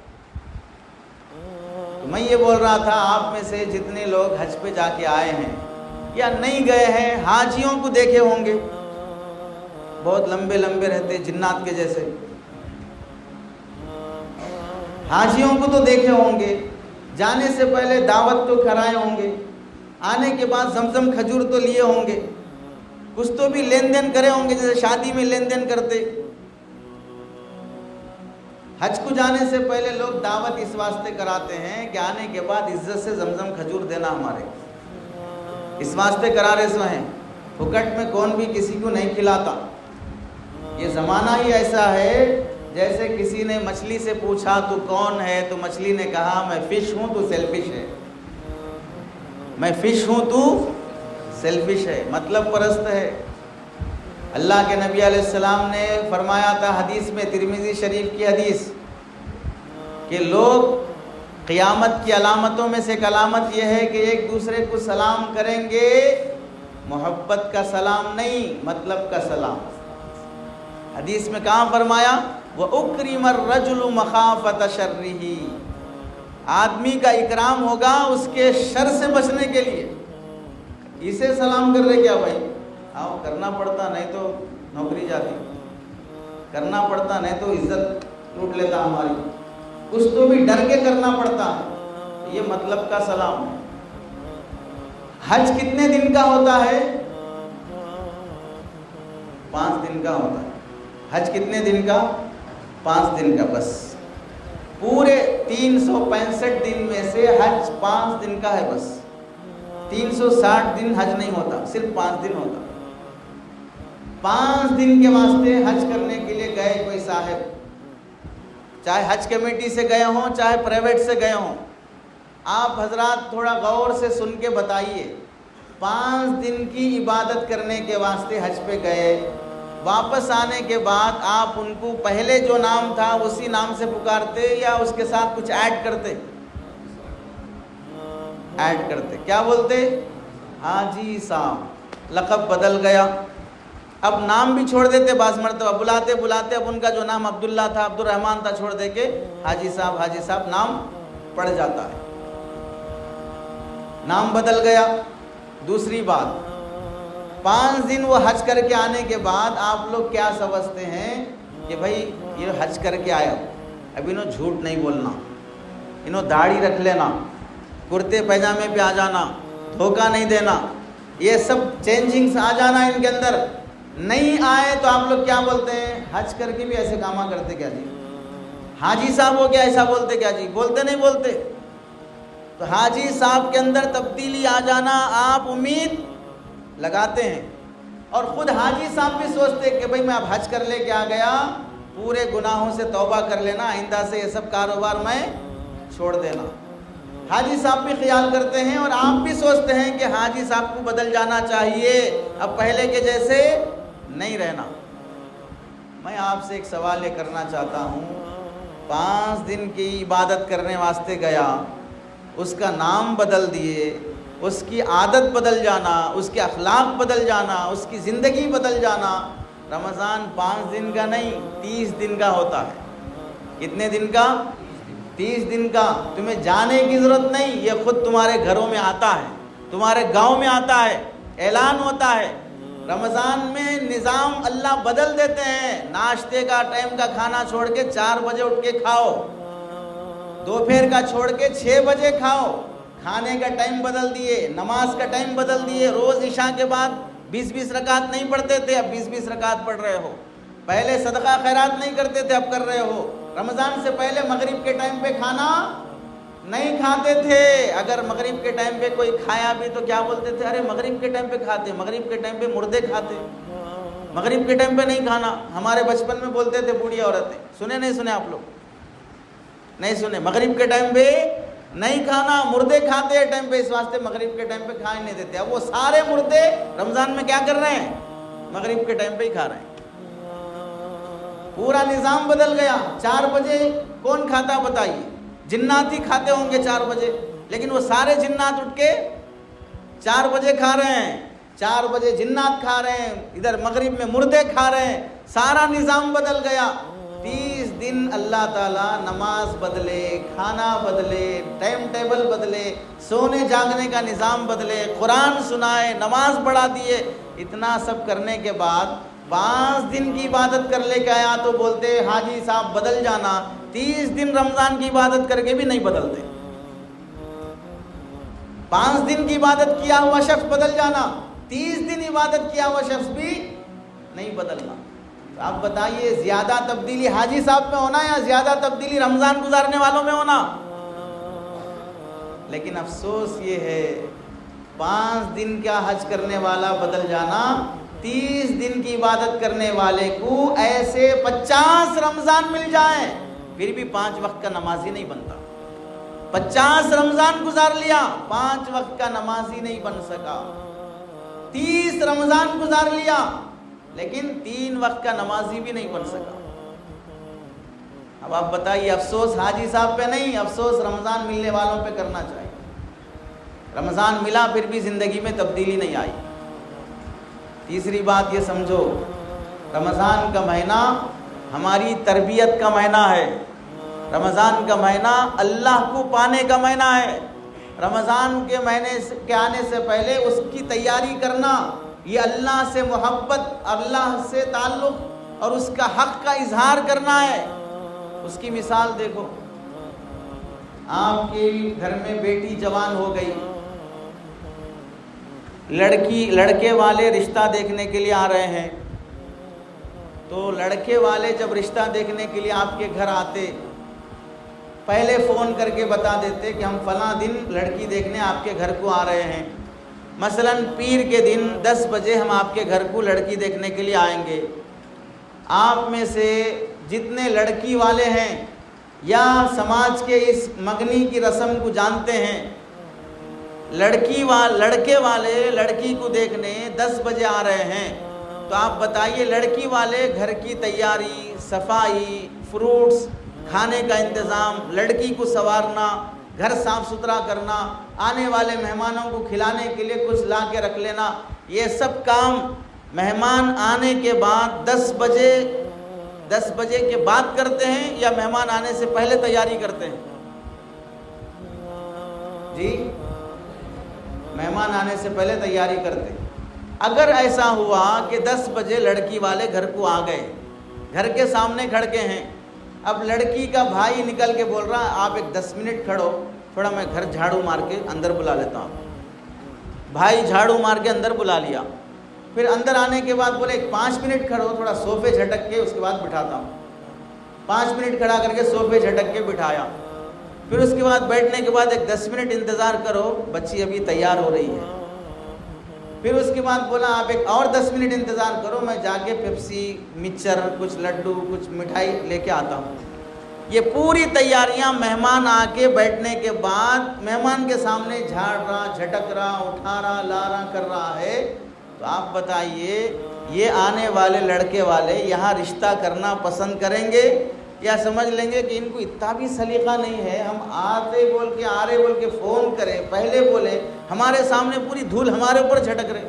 تو میں یہ بول رہا تھا، آپ میں سے جتنے لوگ حج پہ جا کے آئے ہیں یا نہیں گئے ہیں، حاجیوں کو دیکھے ہوں گے، بہت لمبے لمبے رہتے جنات کے جیسے، حاجیوں کو تو دیکھے ہوں گے۔ جانے سے پہلے دعوت تو کرائے ہوں گے، آنے کے بعد زمزم کھجور تو لیے ہوں گے، کچھ تو بھی لین دین کرے ہوں گے جیسے شادی میں لین دین کرتے۔ حج کو جانے سے پہلے لوگ دعوت اس واسطے کراتے ہیں کہ آنے کے بعد عزت سے زمزم کھجور دینا ہمارے، اس واسطے کرارے سو ہیں۔ پھکٹ میں کون بھی کسی کو نہیں کھلاتا۔ یہ زمانہ ہی ایسا ہے جیسے کسی نے مچھلی سے پوچھا تو کون ہے، تو مچھلی نے کہا میں فش ہوں تو سیلفش ہے، میں فش ہوں تو سیلفش ہے، مطلب پرست ہے۔ اللہ کے نبی علیہ السلام نے فرمایا تھا حدیث میں، ترمذی شریف کی حدیث، کہ لوگ قیامت کی علامتوں میں سے ایک علامت یہ ہے کہ ایک دوسرے کو سلام کریں گے، محبت کا سلام نہیں، مطلب کا سلام۔ حدیث میں کہاں فرمایا؟ وَأُكْرِمَ الرَّجُلُ مَخَافَةَ شَرِّهِ، آدمی کا اکرام ہوگا اس کے شر سے بچنے کے لیے۔ اسے سلام کر رہے کیا بھائی؟ آؤ، کرنا پڑتا، نہیں تو نوکری جاتی، کرنا پڑتا نہیں تو عزت لوٹ لیتا ہماری، کچھ تو بھی ڈر کے کرنا پڑتا ہے۔ یہ مطلب کا سلام ہے۔ حج کتنے دن کا ہوتا ہے؟ 5 دن کا ہوتا ہے۔ حج کتنے دن کا؟ 5 دن کا بس۔ پورے 365 دن میں سے حج 5 دن کا ہے بس۔ 360 دن حج نہیں ہوتا، صرف 5 دن ہوتا۔ 5 دن کے واسطے حج کرنے کے لیے گئے کوئی صاحب، چاہے حج کمیٹی سے گئے ہوں چاہے پرائیویٹ سے گئے ہوں، آپ حضرات تھوڑا غور سے سن کے بتائیے، 5 دن کی عبادت کرنے کے واسطے حج پہ گئے، واپس آنے کے بعد آپ ان کو پہلے جو نام تھا اسی نام سے پکارتے یا اس کے ساتھ کچھ ایڈ کرتے؟ ایڈ کرتے، کیا بولتے؟ حاجی صاحب، لقب بدل گیا، اب نام بھی چھوڑ دیتے، بعض مرتبہ بلاتے بلاتے اب ان کا جو نام عبداللہ تھا، عبد الرحمن تھا، چھوڑ دے کے حاجی صاحب نام پڑ جاتا ہے، نام بدل گیا۔ دوسری بات، 5 دن وہ حج کر کے آنے کے بعد آپ لوگ کیا سمجھتے ہیں کہ بھائی یہ حج کر کے آیا، اب انہوں جھوٹ نہیں بولنا، انہوں داڑھی رکھ لینا، کرتے پیجامے پہ آ جانا، دھوکہ نہیں دینا، یہ سب چینجنگز آ جانا ان کے اندر۔ نہیں آئے تو آپ لوگ کیا بولتے ہیں؟ حج کر کے بھی ایسے کاما کرتے کیا جی؟ حاجی صاحب ہو کیا ایسا بولتے کیا جی؟ بولتے نہیں بولتے؟ تو حاجی صاحب کے اندر تبدیلی آ جانا آپ امید لگاتے ہیں، اور خود حاجی صاحب بھی سوچتے کہ بھئی میں اب حج کر لے کے آ گیا، پورے گناہوں سے توبہ کر لینا، آئندہ سے یہ سب کاروبار میں چھوڑ دینا۔ حاجی صاحب بھی خیال کرتے ہیں، اور آپ بھی سوچتے ہیں کہ حاجی صاحب کو بدل جانا چاہیے، اب پہلے کے جیسے نہیں رہنا۔ میں آپ سے ایک سوال یہ کرنا چاہتا ہوں، 5 دن کی عبادت کرنے واسطے گیا، اس کا نام بدل دیے، اس کی عادت بدل جانا، اس کے اخلاق بدل جانا، اس کی زندگی بدل جانا۔ رمضان 5 دن کا نہیں 30 دن کا ہوتا ہے۔ کتنے دن کا؟ 30 دن کا۔ تمہیں جانے کی ضرورت نہیں، یہ خود تمہارے گھروں میں آتا ہے، تمہارے گاؤں میں آتا ہے، اعلان ہوتا ہے۔ رمضان میں نظام اللہ بدل دیتے ہیں، ناشتے کا ٹائم کا کھانا چھوڑ کے 4 بجے اٹھ کے کھاؤ، دوپہر کا چھوڑ کے 6 بجے کھاؤ، کھانے کا ٹائم بدل دیے، نماز کا ٹائم بدل دیے۔ روز عشاء کے بعد 20-20 رکعت نہیں پڑھتے تھے، اب 20-20 رکعت پڑھ رہے ہو۔ پہلے صدقہ خیرات نہیں کرتے تھے، اب کر رہے ہو۔ رمضان سے پہلے مغرب کے ٹائم پہ کھانا نہیں کھاتے تھے، اگر مغرب کے ٹائم پہ کوئی کھایا بھی تو کیا بولتے تھے؟ ارے مغرب کے ٹائم پہ کھاتے، مغرب کے ٹائم پہ مردے کھاتے، مغرب کے ٹائم پہ نہیں کھانا۔ ہمارے بچپن میں بولتے تھے بوڑھی عورتیں، سنے نہیں سنے آپ لوگ؟ نہیں سنے؟ مغرب کے ٹائم پہ نہیں کھانا، مردے کھاتے ہیں ٹائم پہ، اس واسطے مغرب کے ٹائم پہ کھانے نہیں دیتے۔ اب وہ سارے مردے رمضان میں کیا کر رہے ہیں؟ مغرب کے ٹائم پہ ہی کھا رہے ہیں۔ پورا نظام بدل گیا۔ 4 بجے کون کھاتا بتائیے؟ جنات ہی کھاتے ہوں گے 4 بجے، لیکن وہ سارے جنات اٹھ کے 4 بجے کھا رہے ہیں۔ 4 بجے جنات کھا رہے ہیں، ادھر مغرب میں مردے کھا رہے ہیں، سارا نظام بدل گیا۔ 30 دن اللہ تعالیٰ نماز بدلے، کھانا بدلے، ٹائم ٹیبل بدلے، سونے جاگنے کا نظام بدلے، قرآن سنائے، نماز پڑھا دیے۔ اتنا سب کرنے کے بعد 5 دن کی عبادت کر لے کے آیا تو بولتے حاجی صاحب بدل جانا۔ 30 دن رمضان کی عبادت کر کے بھی نہیں بدلتے۔ 5 دن کی عبادت کیا ہوا شخص بدل جانا، 30 دن عبادت کیا ہوا شخص بھی نہیں بدلنا۔ تو آپ بتائیے زیادہ تبدیلی حاجی صاحب میں ہونا یا زیادہ تبدیلی رمضان گزارنے والوں میں ہونا؟ لیکن افسوس یہ ہے 5 دن کا حج کرنے والا بدل جانا، 30 دن کی عبادت کرنے والے کو ایسے 50 رمضان مل جائیں پھر بھی 5 وقت کا نمازی نہیں بنتا۔ 50 رمضان گزار لیا، 5 وقت کا نمازی نہیں بن سکا۔ 30 رمضان گزار لیا لیکن 3 وقت کا نمازی بھی نہیں بن سکا۔ اب آپ بتائیے، افسوس حاجی صاحب پہ نہیں، افسوس رمضان ملنے والوں پہ کرنا چاہیے۔ رمضان ملا پھر بھی زندگی میں تبدیلی نہیں آئی۔ تیسری بات یہ سمجھو، رمضان کا مہینہ ہماری تربیت کا مہینہ ہے، رمضان کا مہینہ اللہ کو پانے کا مہینہ ہے۔ رمضان کے مہینے کے آنے سے پہلے اس کی تیاری کرنا، یہ اللہ سے محبت، اللہ سے تعلق اور اس کا حق کا اظہار کرنا ہے۔ اس کی مثال دیکھو، آپ کے گھر میں بیٹی جوان ہو گئی، لڑکے والے رشتہ دیکھنے کے لیے آ رہے ہیں، تو لڑکے والے جب رشتہ دیکھنے کے لیے آپ کے گھر آتے، پہلے فون کر کے بتا دیتے کہ ہم فلاں دن لڑکی دیکھنے آپ کے گھر کو آ رہے ہیں، مثلا پیر کے دن 10 بجے ہم آپ کے گھر کو لڑکی دیکھنے کے لیے آئیں گے۔ آپ میں سے جتنے لڑکی والے ہیں یا سماج کے اس منگنی کی رسم کو جانتے ہیں، لڑکے والے لڑکی کو دیکھنے 10 بجے آ رہے ہیں، تو آپ بتائیے لڑکی والے گھر کی تیاری، صفائی، فروٹس، کھانے کا انتظام، لڑکی کو سنوارنا، گھر صاف ستھرا کرنا، آنے والے مہمانوں کو کھلانے کے لیے کچھ لا کے رکھ لینا، یہ سب کام مہمان آنے کے بعد 10 بجے کے بعد کرتے ہیں یا مہمان آنے سے پہلے تیاری کرتے ہیں؟ جی، مہمان آنے سے پہلے تیاری کرتے۔ اگر ایسا ہوا کہ 10 بجے لڑکی والے گھر کو آ گئے، گھر کے سامنے کھڑ کے ہیں، اب لڑکی کا بھائی نکل کے بول رہا آپ ایک 10 منٹ کھڑو، تھوڑا میں گھر جھاڑو مار کے اندر بلا لیتا ہوں۔ بھائی جھاڑو مار کے اندر بلا لیا، پھر اندر آنے کے بعد بولے 5 منٹ کھڑو، تھوڑا صوفے جھٹک کے اس کے بعد بٹھاتا ہوں۔ 5 منٹ کھڑا کر کے صوفے جھٹک کے بٹھایا، پھر اس کے بعد بیٹھنے کے بعد ایک 10 منٹ انتظار کرو، بچی ابھی تیار ہو رہی ہے۔ پھر اس کے بعد بولا آپ ایک اور 10 منٹ انتظار کرو، میں جا کے پیپسی، مکسچر، کچھ لڈو، کچھ مٹھائی لے کے آتا ہوں۔ یہ پوری تیاریاں مہمان آ کے بیٹھنے کے بعد مہمان کے سامنے جھاڑ رہا، جھٹک رہا، اٹھا رہا، لا رہا کر رہا ہے، تو آپ بتائیے یہ آنے والے لڑکے والے یہاں رشتہ کرنا پسند کریں گے یا سمجھ لیں گے کہ ان کو اتنا بھی سلیقہ نہیں ہے، ہم آتے بول کے آ رہے بول کے فون کریں، پہلے بولے، ہمارے سامنے پوری دھول ہمارے اوپر جھٹک رہے۔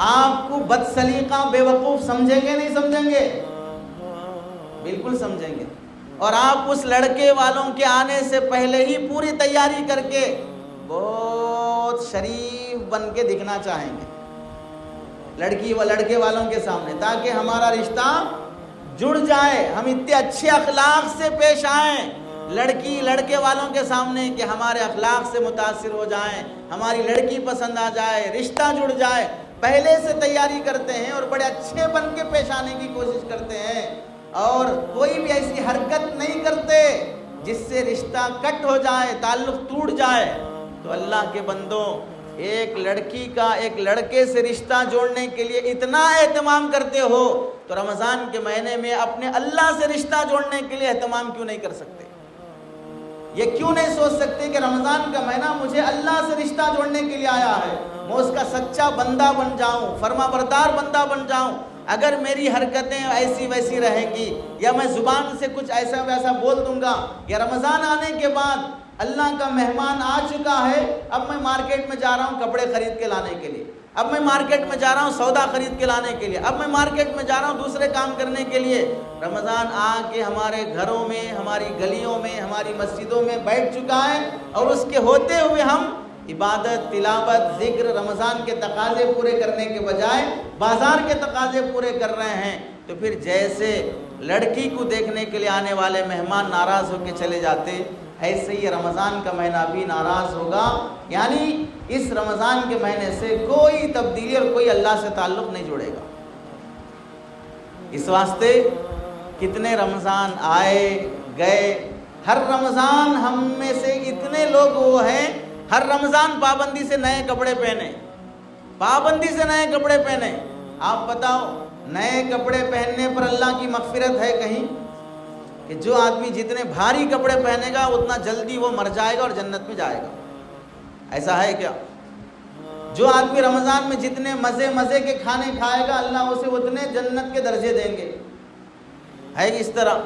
آپ کو بد سلیقہ بے وقوف سمجھیں گے نہیں سمجھیں گے؟ بالکل سمجھیں گے۔ اور آپ اس لڑکے والوں کے آنے سے پہلے ہی پوری تیاری کر کے بہت شریف بن کے دکھنا چاہیں گے لڑکی و لڑکے والوں کے سامنے، تاکہ ہمارا رشتہ جڑ جائے، ہم اتنے اچھے اخلاق سے پیش آئیں لڑکی لڑکے والوں کے سامنے کہ ہمارے اخلاق سے متاثر ہو جائیں، ہماری لڑکی پسند آ جائے، رشتہ جڑ جائے۔ پہلے سے تیاری کرتے ہیں اور بڑے اچھے بن کے پیش آنے کی کوشش کرتے ہیں، اور کوئی بھی ایسی حرکت نہیں کرتے جس سے رشتہ کٹ ہو جائے، تعلق ٹوٹ جائے۔ تو اللہ کے بندوں، ایک لڑکی کا ایک لڑکے سے رشتہ جوڑنے کے لیے اتنا اہتمام کرتے ہو تو رمضان کے مہینے میں اپنے اللہ سے رشتہ جوڑنے کے لیے اہتمام کیوں نہیں کر سکتے؟ یہ کیوں نہیں سوچ سکتے کہ رمضان کا مہینہ مجھے اللہ سے رشتہ جوڑنے کے لیے آیا ہے، میں اس کا سچا بندہ بن جاؤں، فرما بردار بندہ بن جاؤں۔ اگر میری حرکتیں ایسی ویسی رہیں گی یا میں زبان سے کچھ ایسا ویسا بول دوں گا، یا رمضان آنے کے بعد اللہ کا مہمان آ چکا ہے، اب میں مارکیٹ میں جا رہا ہوں کپڑے خرید کے لانے کے لیے، اب میں مارکیٹ میں جا رہا ہوں سودا خرید کے لانے کے لیے، اب میں مارکیٹ میں جا رہا ہوں دوسرے کام کرنے کے لیے، رمضان آ کے ہمارے گھروں میں، ہماری گلیوں میں، ہماری مسجدوں میں بیٹھ چکا ہے، اور اس کے ہوتے ہوئے ہم عبادت، تلاوت، ذکر، رمضان کے تقاضے پورے کرنے کے بجائے بازار کے تقاضے پورے کر رہے ہیں، تو پھر جیسے لڑکی کو دیکھنے کے لیے آنے والے مہمان ناراض ہو کے چلے جاتے، ایسے ہی رمضان کا مہینہ بھی ناراض ہوگا۔ یعنی اس رمضان کے مہینے سے کوئی تبدیلی اور کوئی اللہ سے تعلق نہیں جڑے گا۔ اس واسطے کتنے رمضان آئے گئے، ہر رمضان ہم میں سے اتنے لوگ وہ ہیں ہر رمضان پابندی سے نئے کپڑے پہنے، پابندی سے نئے کپڑے پہنے۔ آپ بتاؤ نئے کپڑے پہننے پر اللہ کی مغفرت ہے کہیں؟ کہ جو آدمی جتنے بھاری کپڑے پہنے گا اتنا جلدی وہ مر جائے گا اور جنت میں جائے گا، ایسا ہے کیا؟ جو آدمی رمضان میں جتنے مزے کے کھانے کھائے گا اللہ اسے اتنے جنت کے درجے دیں گے، ہے اس طرح؟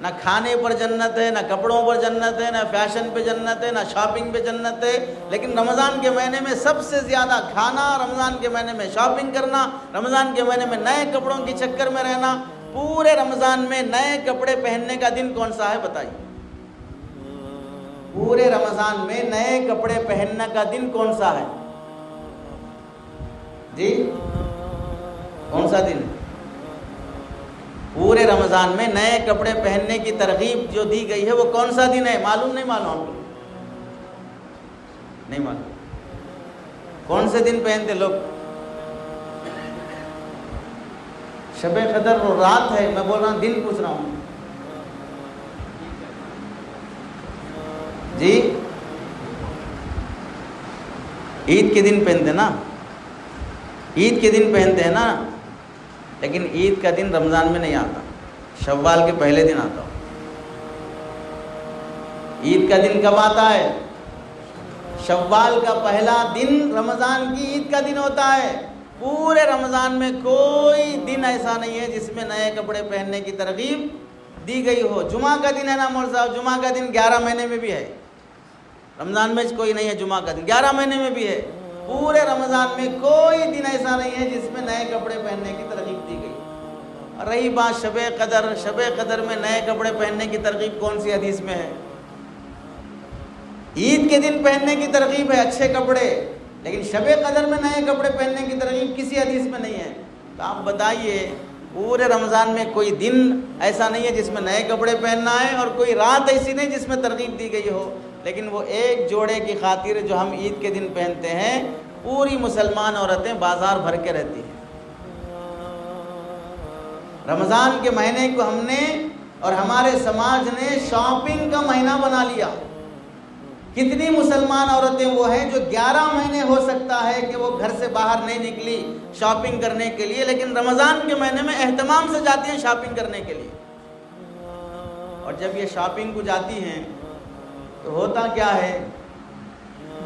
نہ کھانے پر جنت ہے، نہ کپڑوں پر جنت ہے، نہ فیشن پہ جنت ہے، نہ شاپنگ پہ جنت ہے، لیکن رمضان کے مہینے میں سب سے زیادہ کھانا، رمضان کے مہینے میں شاپنگ کرنا، رمضان کے مہینے میں نئے کپڑوں کی چکر میں رہنا۔ پورے رمضان میں نئے کپڑے پہننے کا دن کون سا ہے بتائیے؟ پورے رمضان میں نئے کپڑے پہننے کا دن کون سا ہے جی؟ کون سا دن؟ پورے رمضان میں نئے کپڑے پہننے کی ترغیب جو دی گئی ہے وہ کون سا دن ہے؟ معلوم نہیں؟ معلوم نہیں معلوم؟ کون سے دن پہنتے لوگ؟ شب قدر وہ رات ہے، میں بول رہا ہوں دن پوچھ رہا ہوں جی۔ عید کے دن پہنتے نا، عید کے دن پہنتے ہیں نا، لیکن عید کا دن رمضان میں نہیں آتا، شوال کے پہلے دن آتا۔ عید کا دن کب آتا ہے؟ شوال کا پہلا دن رمضان کی عید کا دن ہوتا ہے۔ پورے رمضان میں کوئی دن ایسا نہیں ہے جس میں نئے کپڑے پہننے کی ترغیب دی گئی ہو۔ جمعہ کا دن ہے نا مول صاحب، جمعہ کا دن 11 مہینے میں بھی ہے، رمضان میں کوئی نہیں ہے، جمعہ کا دن 11 مہینے میں بھی ہے۔ پورے رمضان میں کوئی دن ایسا نہیں ہے جس میں نئے کپڑے پہننے کی ترغیب دی گئی۔ رہی بات شب قدر، شب قدر میں نئے کپڑے پہننے کی ترغیب کون سی حدیث میں ہے؟ عید کے دن پہننے کی ترغیب ہے اچھے کپڑے، لیکن شب قدر میں نئے کپڑے پہننے کی ترغیب کسی حدیث میں نہیں ہے۔ تو آپ بتائیے پورے رمضان میں کوئی دن ایسا نہیں ہے جس میں نئے کپڑے پہننا ہے، اور کوئی رات ایسی نہیں جس میں ترغیب دی گئی ہو، لیکن وہ ایک جوڑے کی خاطر جو ہم عید کے دن پہنتے ہیں، پوری مسلمان عورتیں بازار بھر کے رہتی ہیں۔ رمضان کے مہینے کو ہم نے اور ہمارے سماج نے شاپنگ کا مہینہ بنا لیا۔ کتنی مسلمان عورتیں وہ ہیں جو 11 مہینے ہو سکتا ہے کہ وہ گھر سے باہر نہیں نکلی شاپنگ کرنے کے لیے، لیکن رمضان کے مہینے میں اہتمام سے جاتی ہیں شاپنگ کرنے کے لیے۔ اور جب یہ شاپنگ کو جاتی ہیں تو ہوتا کیا ہے،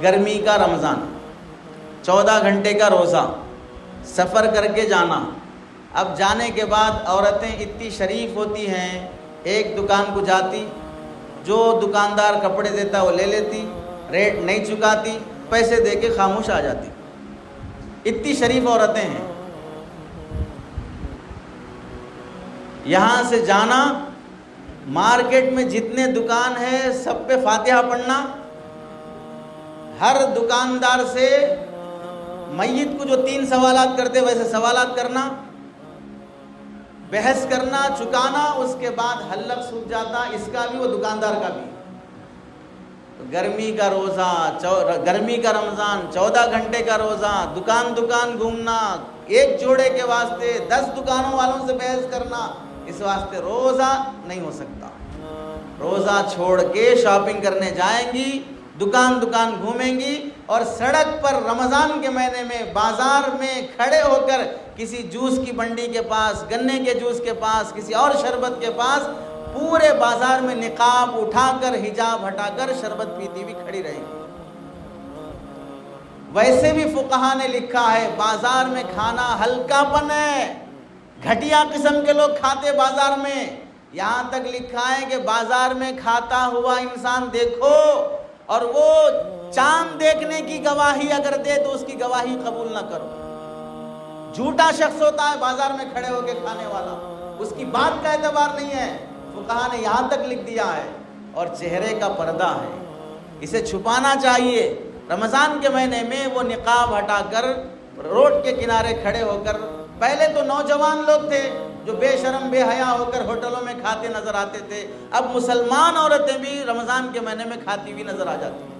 گرمی کا رمضان، 14 گھنٹے کا روزہ، سفر کر کے جانا۔ اب جانے کے بعد عورتیں اتنی شریف ہوتی ہیں، ایک دکان کو جاتی، جو دکاندار کپڑے دیتا وہ لے لیتی، ریٹ نہیں چکاتی، پیسے دے کے خاموش آ جاتی۔ اتنی شریف عورتیں ہیں۔ یہاں سے جانا، مارکیٹ میں جتنے دکان ہیں سب پہ فاتحہ پڑھنا، ہر دکاندار سے میت کو جو 3 سوالات کرتے ویسے سوالات کرنا، بحث کرنا، چکانا، اس کے بعد حلق سوکھ جاتا، اس کا بھی وہ دکاندار کا بھی۔ گرمی کا روزہ، گرمی کا رمضان، 14 گھنٹے کا روزہ، دکان دکان گھومنا، ایک جوڑے کے واسطے 10 دکانوں والوں سے بحث کرنا، اس واسطے روزہ نہیں ہو سکتا۔ روزہ چھوڑ کے شاپنگ کرنے جائیں گی، دکان دکان گھومیں گی، اور سڑک پر رمضان کے مہینے میں بازار میں کھڑے ہو کر کسی جوس کی بنڈی کے پاس، گنے کے جوس کے پاس، کسی اور شربت کے پاس، پورے بازار میں نقاب اٹھا کر، حجاب ہٹا کر شربت پیتی ہوئی کھڑی رہے گی۔ ویسے بھی فقہا نے لکھا ہے بازار میں کھانا ہلکا پن ہے، گھٹیا قسم کے لوگ کھاتے بازار میں، یہاں تک لکھا ہے کہ بازار میں کھاتا ہوا انسان دیکھو اور وہ چاند دیکھنے کی گواہی اگر دے تو اس کی گواہی قبول نہ کرو۔ جھوٹا شخص ہوتا ہے بازار میں کھڑے ہو کے کھانے والا، اس کی بات کا اعتبار نہیں ہے، فقہا نے یہاں تک لکھ دیا ہے۔ اور چہرے کا پردہ ہے، اسے چھپانا چاہیے۔ رمضان کے مہینے میں وہ نقاب ہٹا کر روڈ کے کنارے کھڑے ہو کر، پہلے تو نوجوان لوگ تھے جو بے شرم بے حیا ہو کر ہوٹلوں میں کھاتے نظر آتے تھے، اب مسلمان عورتیں بھی رمضان کے مہینے میں کھاتی ہوئی نظر آ جاتی ہیں۔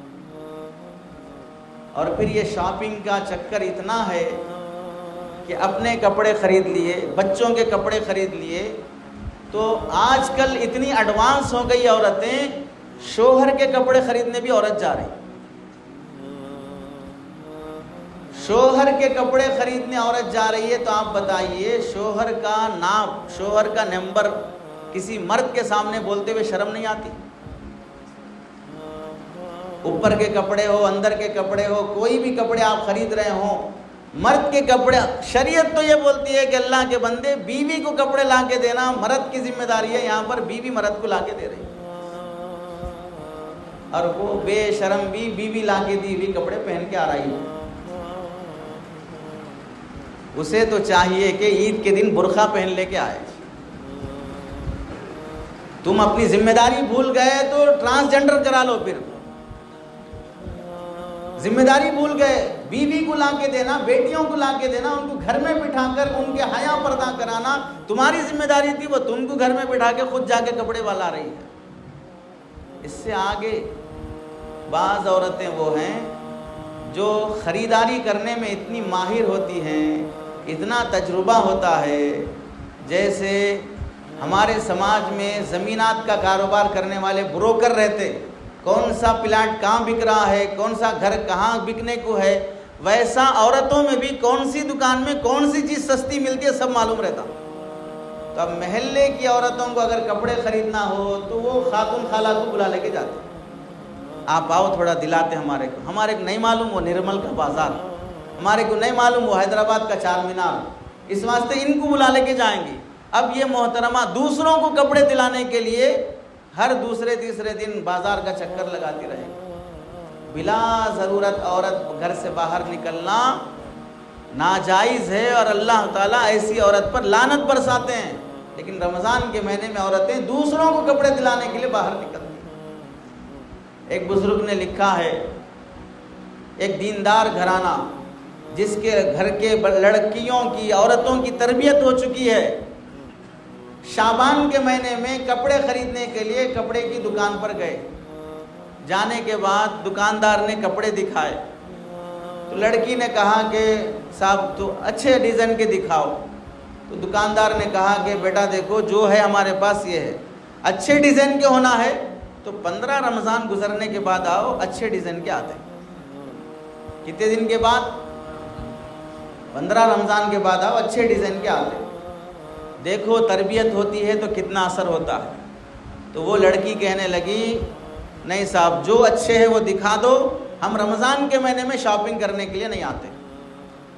اور پھر یہ شاپنگ کا چکر اتنا ہے کہ اپنے کپڑے خرید لیے، بچوں کے کپڑے خرید لیے، تو آج کل اتنی ایڈوانس ہو گئی عورتیں، شوہر کے کپڑے خریدنے بھی عورت جا رہی، شوہر کے کپڑے خریدنے عورت جا رہی ہے۔ تو آپ بتائیے، شوہر کا نام، شوہر کا نمبر کسی مرد کے سامنے بولتے ہوئے شرم نہیں آتی؟ اوپر کے کپڑے ہو، اندر کے کپڑے ہو، کوئی بھی کپڑے آپ خرید رہے ہوں، مرد کے کپڑے، شریعت تو یہ بولتی ہے کہ اللہ کے بندے بیوی کو کپڑے لا کے دینا مرد کی ذمہ داری ہے، یہاں پر بیوی مرد کو لا کے دے رہی ہے، اور وہ بے شرم بھی بیوی لا کے دی ہوئی کپڑے پہن کے آ رہی ہے۔ اسے تو چاہیے کہ عید کے دن برقع پہن لے کے آئے۔ تم اپنی ذمہ داری بھول گئے تو ٹرانسجنڈر کرا لو، پھر ذمہ داری بھول گئے، بیوی کو لا کے دینا، بیٹیوں کو لا کے دینا، ان کو گھر میں بٹھا کر ان کے حیا پردہ کرانا تمہاری ذمہ داری تھی، وہ تم کو گھر میں بٹھا کے خود جا کے کپڑے والا رہی ہے۔ اس سے آگے بعض عورتیں وہ ہیں جو خریداری کرنے میں اتنی ماہر ہوتی ہیں، اتنا تجربہ ہوتا ہے، جیسے ہمارے سماج میں زمینات کا کاروبار کرنے والے بروکر رہتے، کون سا پلاٹ کہاں بک رہا ہے، کون سا گھر کہاں بکنے کو ہے، ویسا عورتوں میں بھی کون سی دکان میں کون سی چیز سستی ملتی ہے سب معلوم رہتا۔ تو اب محلے کی عورتوں کو اگر کپڑے خریدنا ہو تو وہ خاتون خالہ کو بلا لے کے جاتے، آپ آؤ تھوڑا دلاتے ہمارے کو نہیں معلوم وہ نرمل کا بازار، ہمارے کو نہیں معلوم وہ حیدرآباد کا چار مینار، اس واسطے ان کو بلا لے کے جائیں گی۔ اب یہ محترمہ دوسروں کو کپڑے دلانے کے لیے ہر دوسرے تیسرے دن بازار کا چکر لگاتی رہے گی۔ بلا ضرورت عورت گھر سے باہر نکلنا ناجائز ہے، اور اللہ تعالیٰ ایسی عورت پر لعنت برساتے ہیں۔ لیکن رمضان کے مہینے میں عورتیں دوسروں کو کپڑے دلانے کے لیے باہر نکلتی ہیں۔ ایک بزرگ نے لکھا ہے، ایک دیندار گھرانہ جس کے گھر کے لڑکیوں کی، عورتوں کی تربیت ہو چکی ہے، شعبان کے مہینے میں کپڑے خریدنے کے لیے کپڑے کی دکان پر گئے. جانے کے بعد دکاندار نے کپڑے دکھائے تو لڑکی نے کہا کہ صاحب تو اچھے ڈیزائن کے دکھاؤ. تو دکاندار نے کہا کہ بیٹا دیکھو جو ہے ہمارے پاس یہ ہے, اچھے ڈیزائن کے ہونا ہے تو 15 رمضان گزرنے کے بعد آؤ, اچھے ڈیزائن کے آتے. کتنے دن کے بعد؟ 15 رمضان کے بعد آؤ, اچھے ڈیزائن کے آتے. دیکھو تربیت ہوتی ہے تو کتنا اثر ہوتا ہے. تو وہ لڑکی کہنے لگی نہیں صاحب جو اچھے ہیں وہ دکھا دو, ہم رمضان کے مہینے میں شاپنگ کرنے کے لیے نہیں آتے.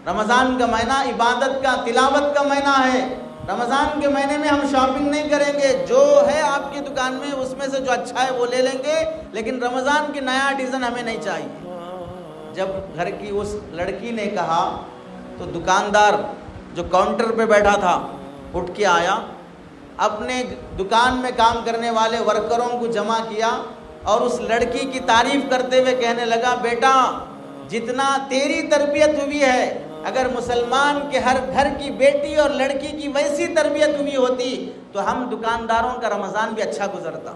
رمضان کا مہینہ عبادت کا, تلاوت کا مہینہ ہے. رمضان کے مہینے میں ہم شاپنگ نہیں کریں گے, جو ہے آپ کی دکان میں اس میں سے جو اچھا ہے وہ لے لیں گے, لیکن رمضان کی نیا ڈیزائن ہمیں نہیں چاہیے. جب گھر کی اس لڑکی نے کہا تو دکاندار جو کاؤنٹر پہ بیٹھا تھا اٹھ کے آیا, اپنے دکان میں کام کرنے والے ورکروں کو جمع کیا اور اس لڑکی کی تعریف کرتے ہوئے کہنے لگا بیٹا جتنا تیری تربیت ہوئی ہے, اگر مسلمان کے ہر گھر کی بیٹی اور لڑکی کی ویسی تربیت ہوئی ہوتی تو ہم دکانداروں کا رمضان بھی اچھا گزرتا.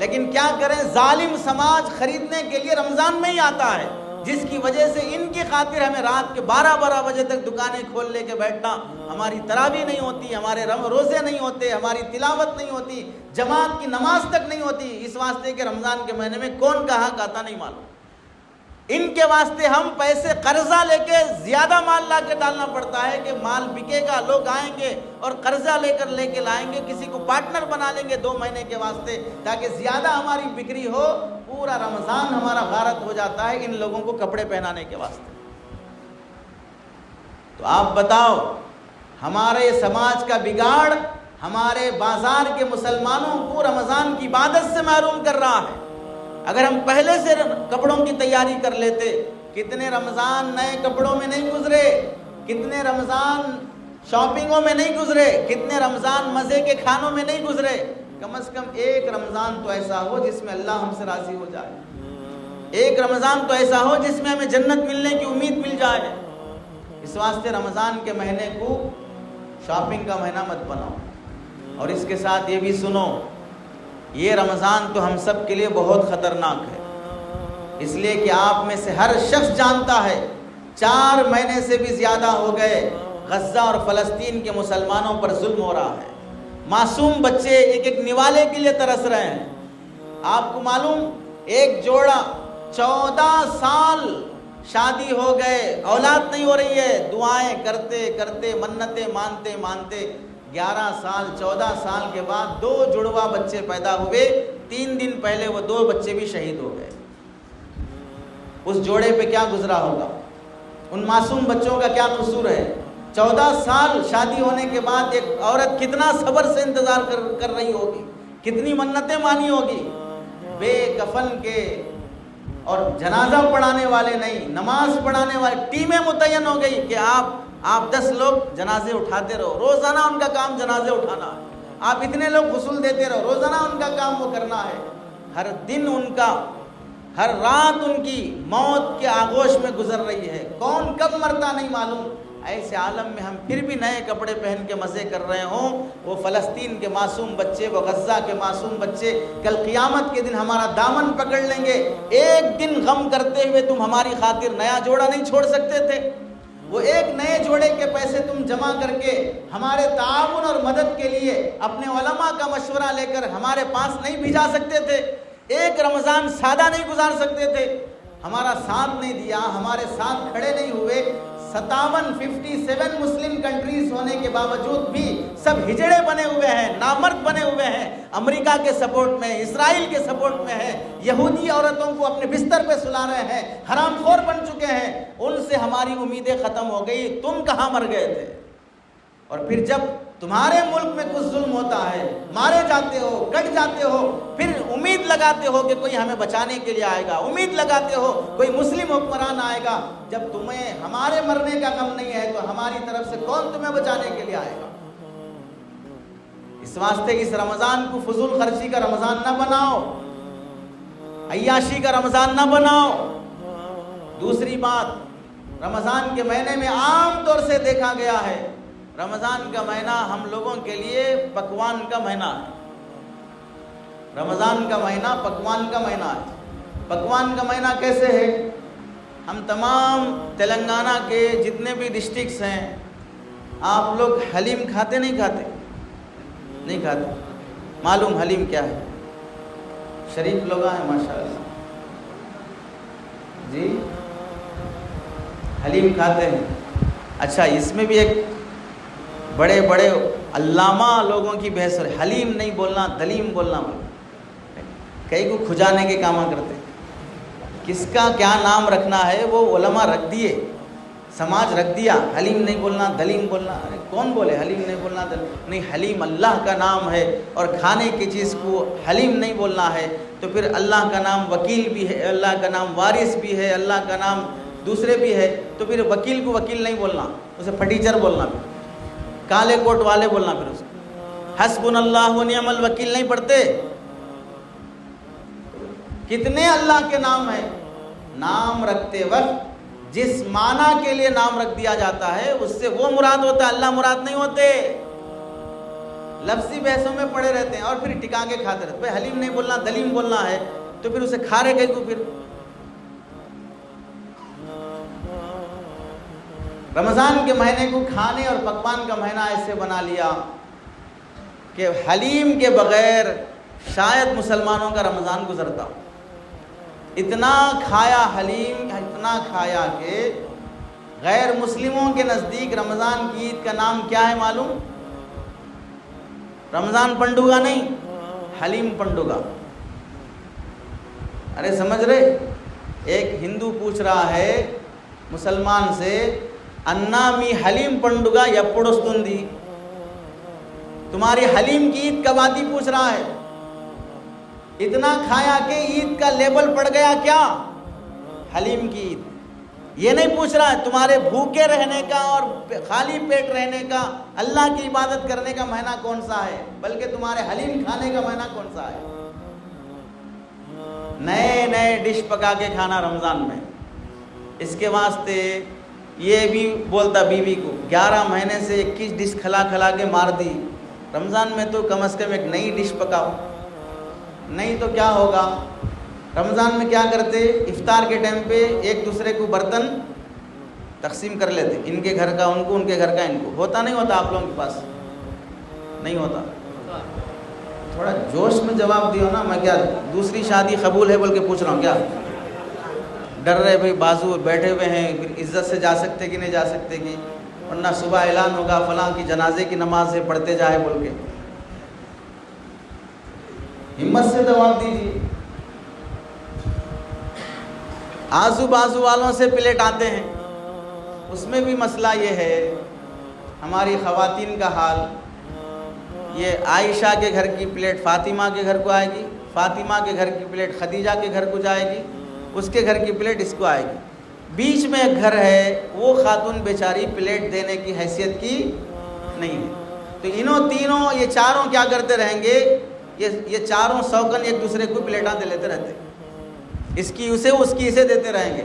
لیکن کیا کریں, ظالم سماج خریدنے کے لیے رمضان میں ہی آتا ہے, جس کی وجہ سے ان کی خاطر ہمیں رات کے 12 بجے تک دکانیں کھول لے کے بیٹھنا, ہماری تراویح نہیں ہوتی, ہمارے روزے نہیں ہوتے, ہماری تلاوت نہیں ہوتی, جماعت کی نماز تک نہیں ہوتی. اس واسطے کہ رمضان کے مہینے میں کون کا حق آتا نہیں معلوم. ان کے واسطے ہم پیسے قرضہ لے کے زیادہ مال لا کے ڈالنا پڑتا ہے کہ مال بکے گا, لوگ آئیں گے اور قرضہ لے کے لائیں گے, کسی کو پارٹنر بنا لیں گے 2 مہینے کے واسطے تاکہ زیادہ ہماری بکری ہو. پورا رمضان ہمارا غارت ہو جاتا ہے ان لوگوں کو کپڑے پہنانے کے واسطے. تو آپ بتاؤ, ہمارے سماج کا بگاڑ ہمارے بازار کے مسلمانوں کو رمضان کی عبادت سے محروم کر رہا ہے. اگر ہم پہلے سے کپڑوں کی تیاری کر لیتے, کتنے رمضان نئے کپڑوں میں نہیں گزرے, کتنے رمضان شاپنگوں میں نہیں گزرے, کتنے رمضان مزے کے کھانوں میں نہیں گزرے. کم از کم ایک رمضان تو ایسا ہو جس میں اللہ ہم سے راضی ہو جائے, ایک رمضان تو ایسا ہو جس میں ہمیں جنت ملنے کی امید مل جائے. اس واسطے رمضان کے مہینے کو شاپنگ کا مہینہ مت بناؤ. اور اس کے ساتھ یہ بھی سنو, یہ رمضان تو ہم سب کے لیے بہت خطرناک ہے, اس لیے کہ آپ میں سے ہر شخص جانتا ہے 4 مہینے سے بھی زیادہ ہو گئے غزہ اور فلسطین کے مسلمانوں پر ظلم ہو رہا ہے. معصوم بچے ایک نوالے کے لیے ترس رہے ہیں. آپ کو معلوم, ایک جوڑا 14 سال شادی ہو گئے, اولاد نہیں ہو رہی ہے, دعائیں کرتے کرتے منتیں مانتے 11 سال 14 سال کے بعد 2 جڑواں بچے پیدا ہوئے. 3 دن پہلے وہ 2 بچے بھی شہید ہو گئے. اس جوڑے پہ کیا گزرا ہوگا, ان معصوم بچوں کا کیا قصور ہے. 14 سال شادی ہونے کے بعد ایک عورت کتنا صبر سے انتظار کر رہی ہوگی, کتنی منتیں مانی ہوگی. بے کفن کے اور جنازہ پڑھانے والے نہیں, نماز پڑھانے والے ٹیمیں متعین ہو گئی کہ آپ 10 لوگ جنازے اٹھاتے رہو, روزانہ ان کا کام جنازے اٹھانا ہے. آپ اتنے لوگ غسل دیتے رہو, روزانہ ان کا کام وہ کرنا ہے. ہر دن ان کا, ہر رات ان کی موت کے آغوش میں گزر رہی ہے. کون کب مرتا نہیں معلوم. ایسے عالم میں ہم پھر بھی نئے کپڑے پہن کے مزے کر رہے ہوں. وہ فلسطین کے معصوم بچے, وہ غزہ کے معصوم بچے کل قیامت کے دن ہمارا دامن پکڑ لیں گے. ایک دن غم کرتے ہوئے تم ہماری خاطر نیا جوڑا نہیں چھوڑ سکتے تھے؟ وہ ایک نئے جوڑے کے پیسے تم جمع کر کے ہمارے تعاون اور مدد کے لیے اپنے علماء کا مشورہ لے کر ہمارے پاس نہیں بھیجا سکتے تھے؟ ایک رمضان سادہ نہیں گزار سکتے تھے؟ ہمارا ساتھ نہیں دیا, ہمارے ساتھ کھڑے نہیں ہوئے. 57 مسلم کنٹریز ہونے کے باوجود بھی سب ہجڑے بنے ہوئے ہیں, نامرد بنے ہوئے ہیں. امریکہ کے سپورٹ میں, اسرائیل کے سپورٹ میں ہے, یہودی عورتوں کو اپنے بستر پہ سلا رہے ہیں, حرام خور بن چکے ہیں. ان سے ہماری امیدیں ختم ہو گئی. تم کہاں مر گئے تھے؟ اور پھر جب تمہارے ملک میں کچھ ظلم ہوتا ہے, مارے جاتے ہو, کٹ جاتے ہو, پھر امید لگاتے ہو کہ کوئی ہمیں بچانے کے لیے آئے گا, امید لگاتے ہو کوئی مسلم حکمران آئے گا. جب تمہیں ہمارے مرنے کا غم نہیں ہے تو ہماری طرف سے کون تمہیں بچانے کے لیے آئے گا؟ اس واسطے اس رمضان کو فضول خرچی کا رمضان نہ بناؤ, عیاشی کا رمضان نہ بناؤ. دوسری بات, رمضان کے مہینے میں عام طور سے دیکھا گیا ہے رمضان کا مہینہ ہم لوگوں کے لیے پکوان کا مہینہ ہے. رمضان کا مہینہ پکوان کا مہینہ ہے. پکوان کا مہینہ کیسے ہے؟ ہم تمام تلنگانہ کے جتنے بھی ڈسٹرکٹس ہیں، آپ لوگ حلیم کھاتے نہیں کھاتے؟ نہیں کھاتے. معلوم حلیم کیا ہے؟ شریف لوگ ہیں ماشاءاللہ جی، حلیم کھاتے ہیں. اچھا، اس میں بھی ایک بڑے بڑے علامہ لوگوں کی بحث ہے. حلیم نہیں بولنا، دلیم بولنا. کئی کو کھجانے کے کام کرتے. کس کا کیا نام رکھنا ہے وہ علماء رکھ دیے، سماج رکھ دیا. حلیم نہیں بولنا، دلیم بولنا. ارے کون بولے حلیم نہیں بولنا نہیں، حلیم اللہ کا نام ہے. اور کھانے کی چیز کو حلیم نہیں بولنا ہے تو پھر اللہ کا نام وکیل بھی ہے، اللہ کا نام وارث بھی ہے، اللہ کا نام دوسرے بھی ہے. تو پھر وکیل کو وکیل نہیں بولنا، اسے پھٹیچر بولنا، پھر کالے کوٹ والے بولنا. پھر اسے حسبنا اللہ و نعم الوکیل نہیں پڑھتے. کتنے اللہ کے نام ہیں. نام رکھتے وقت جس معنی کے لیے نام رکھ دیا جاتا ہے اس سے وہ مراد ہوتا ہے، اللہ مراد نہیں ہوتے. لفظی بحثوں میں پڑے رہتے ہیں اور پھر ٹکا کے کھاتے رہتے. بھائی حلیم نہیں بولنا، دلیم بولنا ہے تو پھر اسے کھا رہے کہیں کو. پھر رمضان کے مہینے کو کھانے اور پکوان کا مہینہ ایسے بنا لیا کہ حلیم کے بغیر شاید مسلمانوں کا رمضان گزرتا. اتنا کھایا حلیم، اتنا کھایا کہ غیر مسلموں کے نزدیک رمضان کی عید کا نام کیا ہے معلوم؟ رمضان پنڈوگا نہیں، حلیم پنڈوگا. ارے سمجھ رہے؟ ایک ہندو پوچھ رہا ہے مسلمان سے، انا می حلیم پنڈوگا یپڑوستندی، تمہاری حلیم کی عید کب آتی پوچھ رہا ہے. اتنا کھایا کہ عید کا لیبل پڑ گیا کیا؟ حلیم کی عید. یہ نہیں پوچھ رہا ہے تمہارے بھوکے رہنے کا اور خالی پیٹ رہنے کا، اللہ کی عبادت کرنے کا مہینہ کون سا ہے، بلکہ تمہارے حلیم کھانے کا مہینہ کون سا ہے. نئے نئے ڈش پکا کے کھانا رمضان میں. اس کے واسطے یہ بھی بولتا بیوی کو 11 مہینے سے 21 ڈش کھلا کھلا کے مار دی. رمضان میں تو کم از کم ایک نئی ڈش پکاؤ. نہیں تو کیا ہوگا؟ رمضان میں کیا کرتے؟ افطار کے ٹائم پہ ایک دوسرے کو برتن تقسیم کر لیتے. ان کے گھر کا ان کو، ان کے گھر کا ان کو. ہوتا نہیں ہوتا آپ لوگوں کے پاس؟ نہیں ہوتا. تھوڑا جوش میں جواب دیو نا. میں کیا دوسری شادی قبول ہے بول کے پوچھ رہا ہوں کیا؟ ڈر رہے بھائی بازو بیٹھے ہوئے ہیں، پھر عزت سے جا سکتے کہ نہیں جا سکتے کہ، ورنہ صبح اعلان ہوگا فلاں کی جنازے کی نماز ہے پڑھتے جائے بول کے. ہمت سے جواب دیجیے. آزو بازو والوں سے پلیٹ آتے ہیں، اس میں بھی مسئلہ یہ ہے ہماری خواتین کا حال. یہ عائشہ کے گھر کی پلیٹ فاطمہ کے گھر کو آئے گی، فاطمہ کے گھر کی پلیٹ خدیجہ کے گھر کو جائے گی، اس کے گھر کی پلیٹ اس کو آئے گی. بیچ میں ایک گھر ہے، وہ خاتون بیچاری پلیٹ دینے کی حیثیت کی نہیں ہے. تو انہوں تینوں یہ چاروں کیا کرتے رہیں گے؟ یہ چاروں سوکن ایک دوسرے کو پلیٹاں دے لیتے رہتے. اس کی اسے، اس کی اسے دیتے رہیں گے.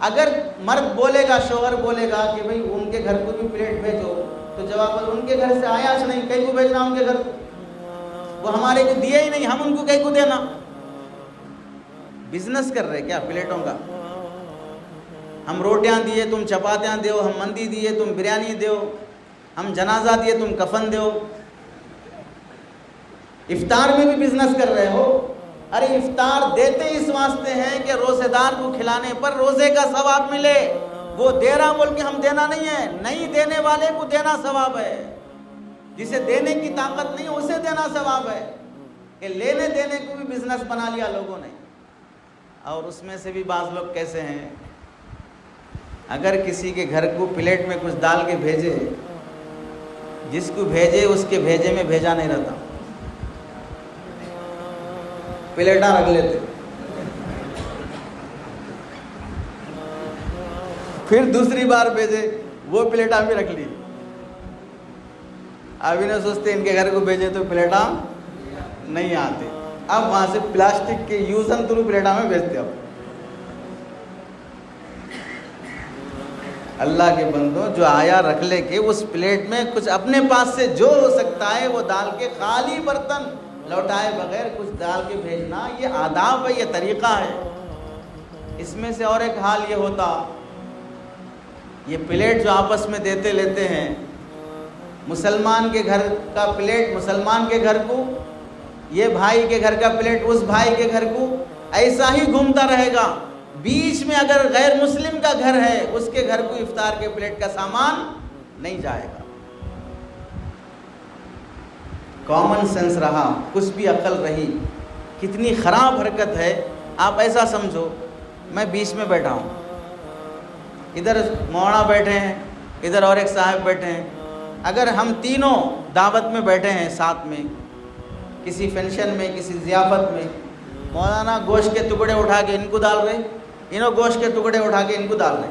اگر مرد بولے گا، شوہر بولے گا کہ بھئی ان کے گھر کو بھی پلیٹ بھیجو، تو جواب ان کے گھر سے آیا نہیں، کہیں کو بھیجنا ان کے گھر کو، وہ ہمارے کو دیے ہی نہیں، ہم ان کو کہیں کو دینا. بزنس کر رہے کیا پلیٹوں کا؟ ہم روٹیاں دیے تم چپاتیاں دیو، ہم مندی دیے تم بریانی دیو، ہم جنازہ دیے تم کفن دیو. افطار میں بھی بزنس کر رہے ہو. ارے افطار دیتے اس واسطے ہیں کہ روزے دار کو کھلانے پر روزے کا ثواب ملے. وہ دے رہا بول کے ہم دینا نہیں ہے، نہیں دینے والے کو دینا ثواب ہے. جسے دینے کی طاقت نہیں اسے دینا ثواب ہے. کہ لینے دینے کو بھی بزنس بنا لیا لوگوں نے. اور اس میں سے بھی بعض لوگ کیسے ہیں، اگر کسی کے گھر کو پلیٹ میں کچھ ڈال کے بھیجے، جس کو بھیجے اس کے بھیجے میں بھیجا نہیں رہتا، پلیٹاں رکھ لیتے. پھر دوسری بار بھیجے، وہ پلیٹاں بھی رکھ لی. اب انہیں سوچتے ان کے گھر کو بھیجے تو پلیٹاں نہیں آتے، اب وہاں سے پلاسٹک کے یوز اینڈ تھرو پلیٹاں میں بھیجتے. اب اللہ کے بندوں، جو آیا رکھ لے کے اس پلیٹ میں کچھ اپنے پاس سے جو ہو سکتا ہے وہ ڈال کے، خالی برتن لوٹائے بغیر کچھ ڈال کے بھیجنا، یہ آداب ہے، یہ طریقہ ہے۔ اس میں سے اور ایک حال یہ ہوتا، یہ پلیٹ جو آپس میں دیتے لیتے ہیں، مسلمان کے گھر کا پلیٹ مسلمان کے گھر کو، یہ بھائی کے گھر کا پلیٹ اس بھائی کے گھر کو، ایسا ہی گھومتا رہے گا۔ بیچ میں اگر غیر مسلم کا گھر ہے، اس کے گھر کو افطار کے پلیٹ کا سامان نہیں جائے گا۔ کامن سینس رہا، کچھ بھی عقل رہی۔ کتنی خراب حرکت ہے، آپ ایسا سمجھو میں بیچ میں بیٹھا ہوں، ادھر مولانا بیٹھے ہیں، ادھر اور ایک صاحب بیٹھے ہیں، اگر ہم تینوں دعوت میں بیٹھے ہیں ساتھ میں، کسی فنکشن میں، کسی ضیافت میں، مولانا گوشت کے ٹکڑے اٹھا کے ان کو ڈال رہے، انہوں گوشت کے ٹکڑے اٹھا کے ان کو ڈال رہے،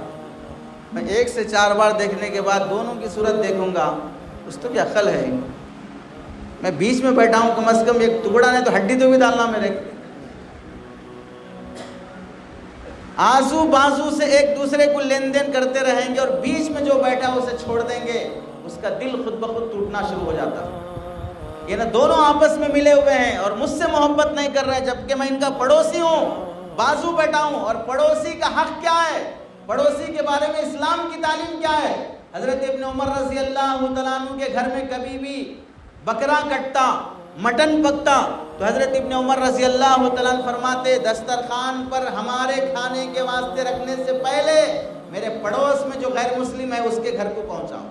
میں 1 سے 4 بار دیکھنے کے بعد دونوں کی صورت دیکھوں گا، اس تو کیا عقل ہے؟ میں بیچ میں بیٹھا ہوں، کم از کم ایک ٹکڑا نہیں تو ہڈی تو بھی ڈالنا میرے۔ آزو بازو سے ایک دوسرے کو لین دین کرتے رہیں گے اور بیچ میں جو بیٹھا اسے چھوڑ دیں گے، اس کا دل خود بخود ٹوٹنا شروع ہو جاتا ہے۔ یہ نا دونوں آپس میں ملے ہوئے ہیں اور مجھ سے محبت نہیں کر رہے، جبکہ میں ان کا پڑوسی ہوں، بازو بیٹھا ہوں، اور پڑوسی کا حق کیا ہے، پڑوسی کے بارے میں اسلام کی تعلیم کیا ہے۔ حضرت ابن عمر رضی اللہ تعالیٰ عنہ کے گھر میں کبھی بھی بکرا کٹتا، مٹن پکتا تو حضرت ابن عمر رضی اللہ تعالیٰ عنہ فرماتے، دسترخوان پر ہمارے کھانے کے واسطے رکھنے سے پہلے میرے پڑوس میں جو غیر مسلم ہے اس کے گھر کو پہنچاؤ،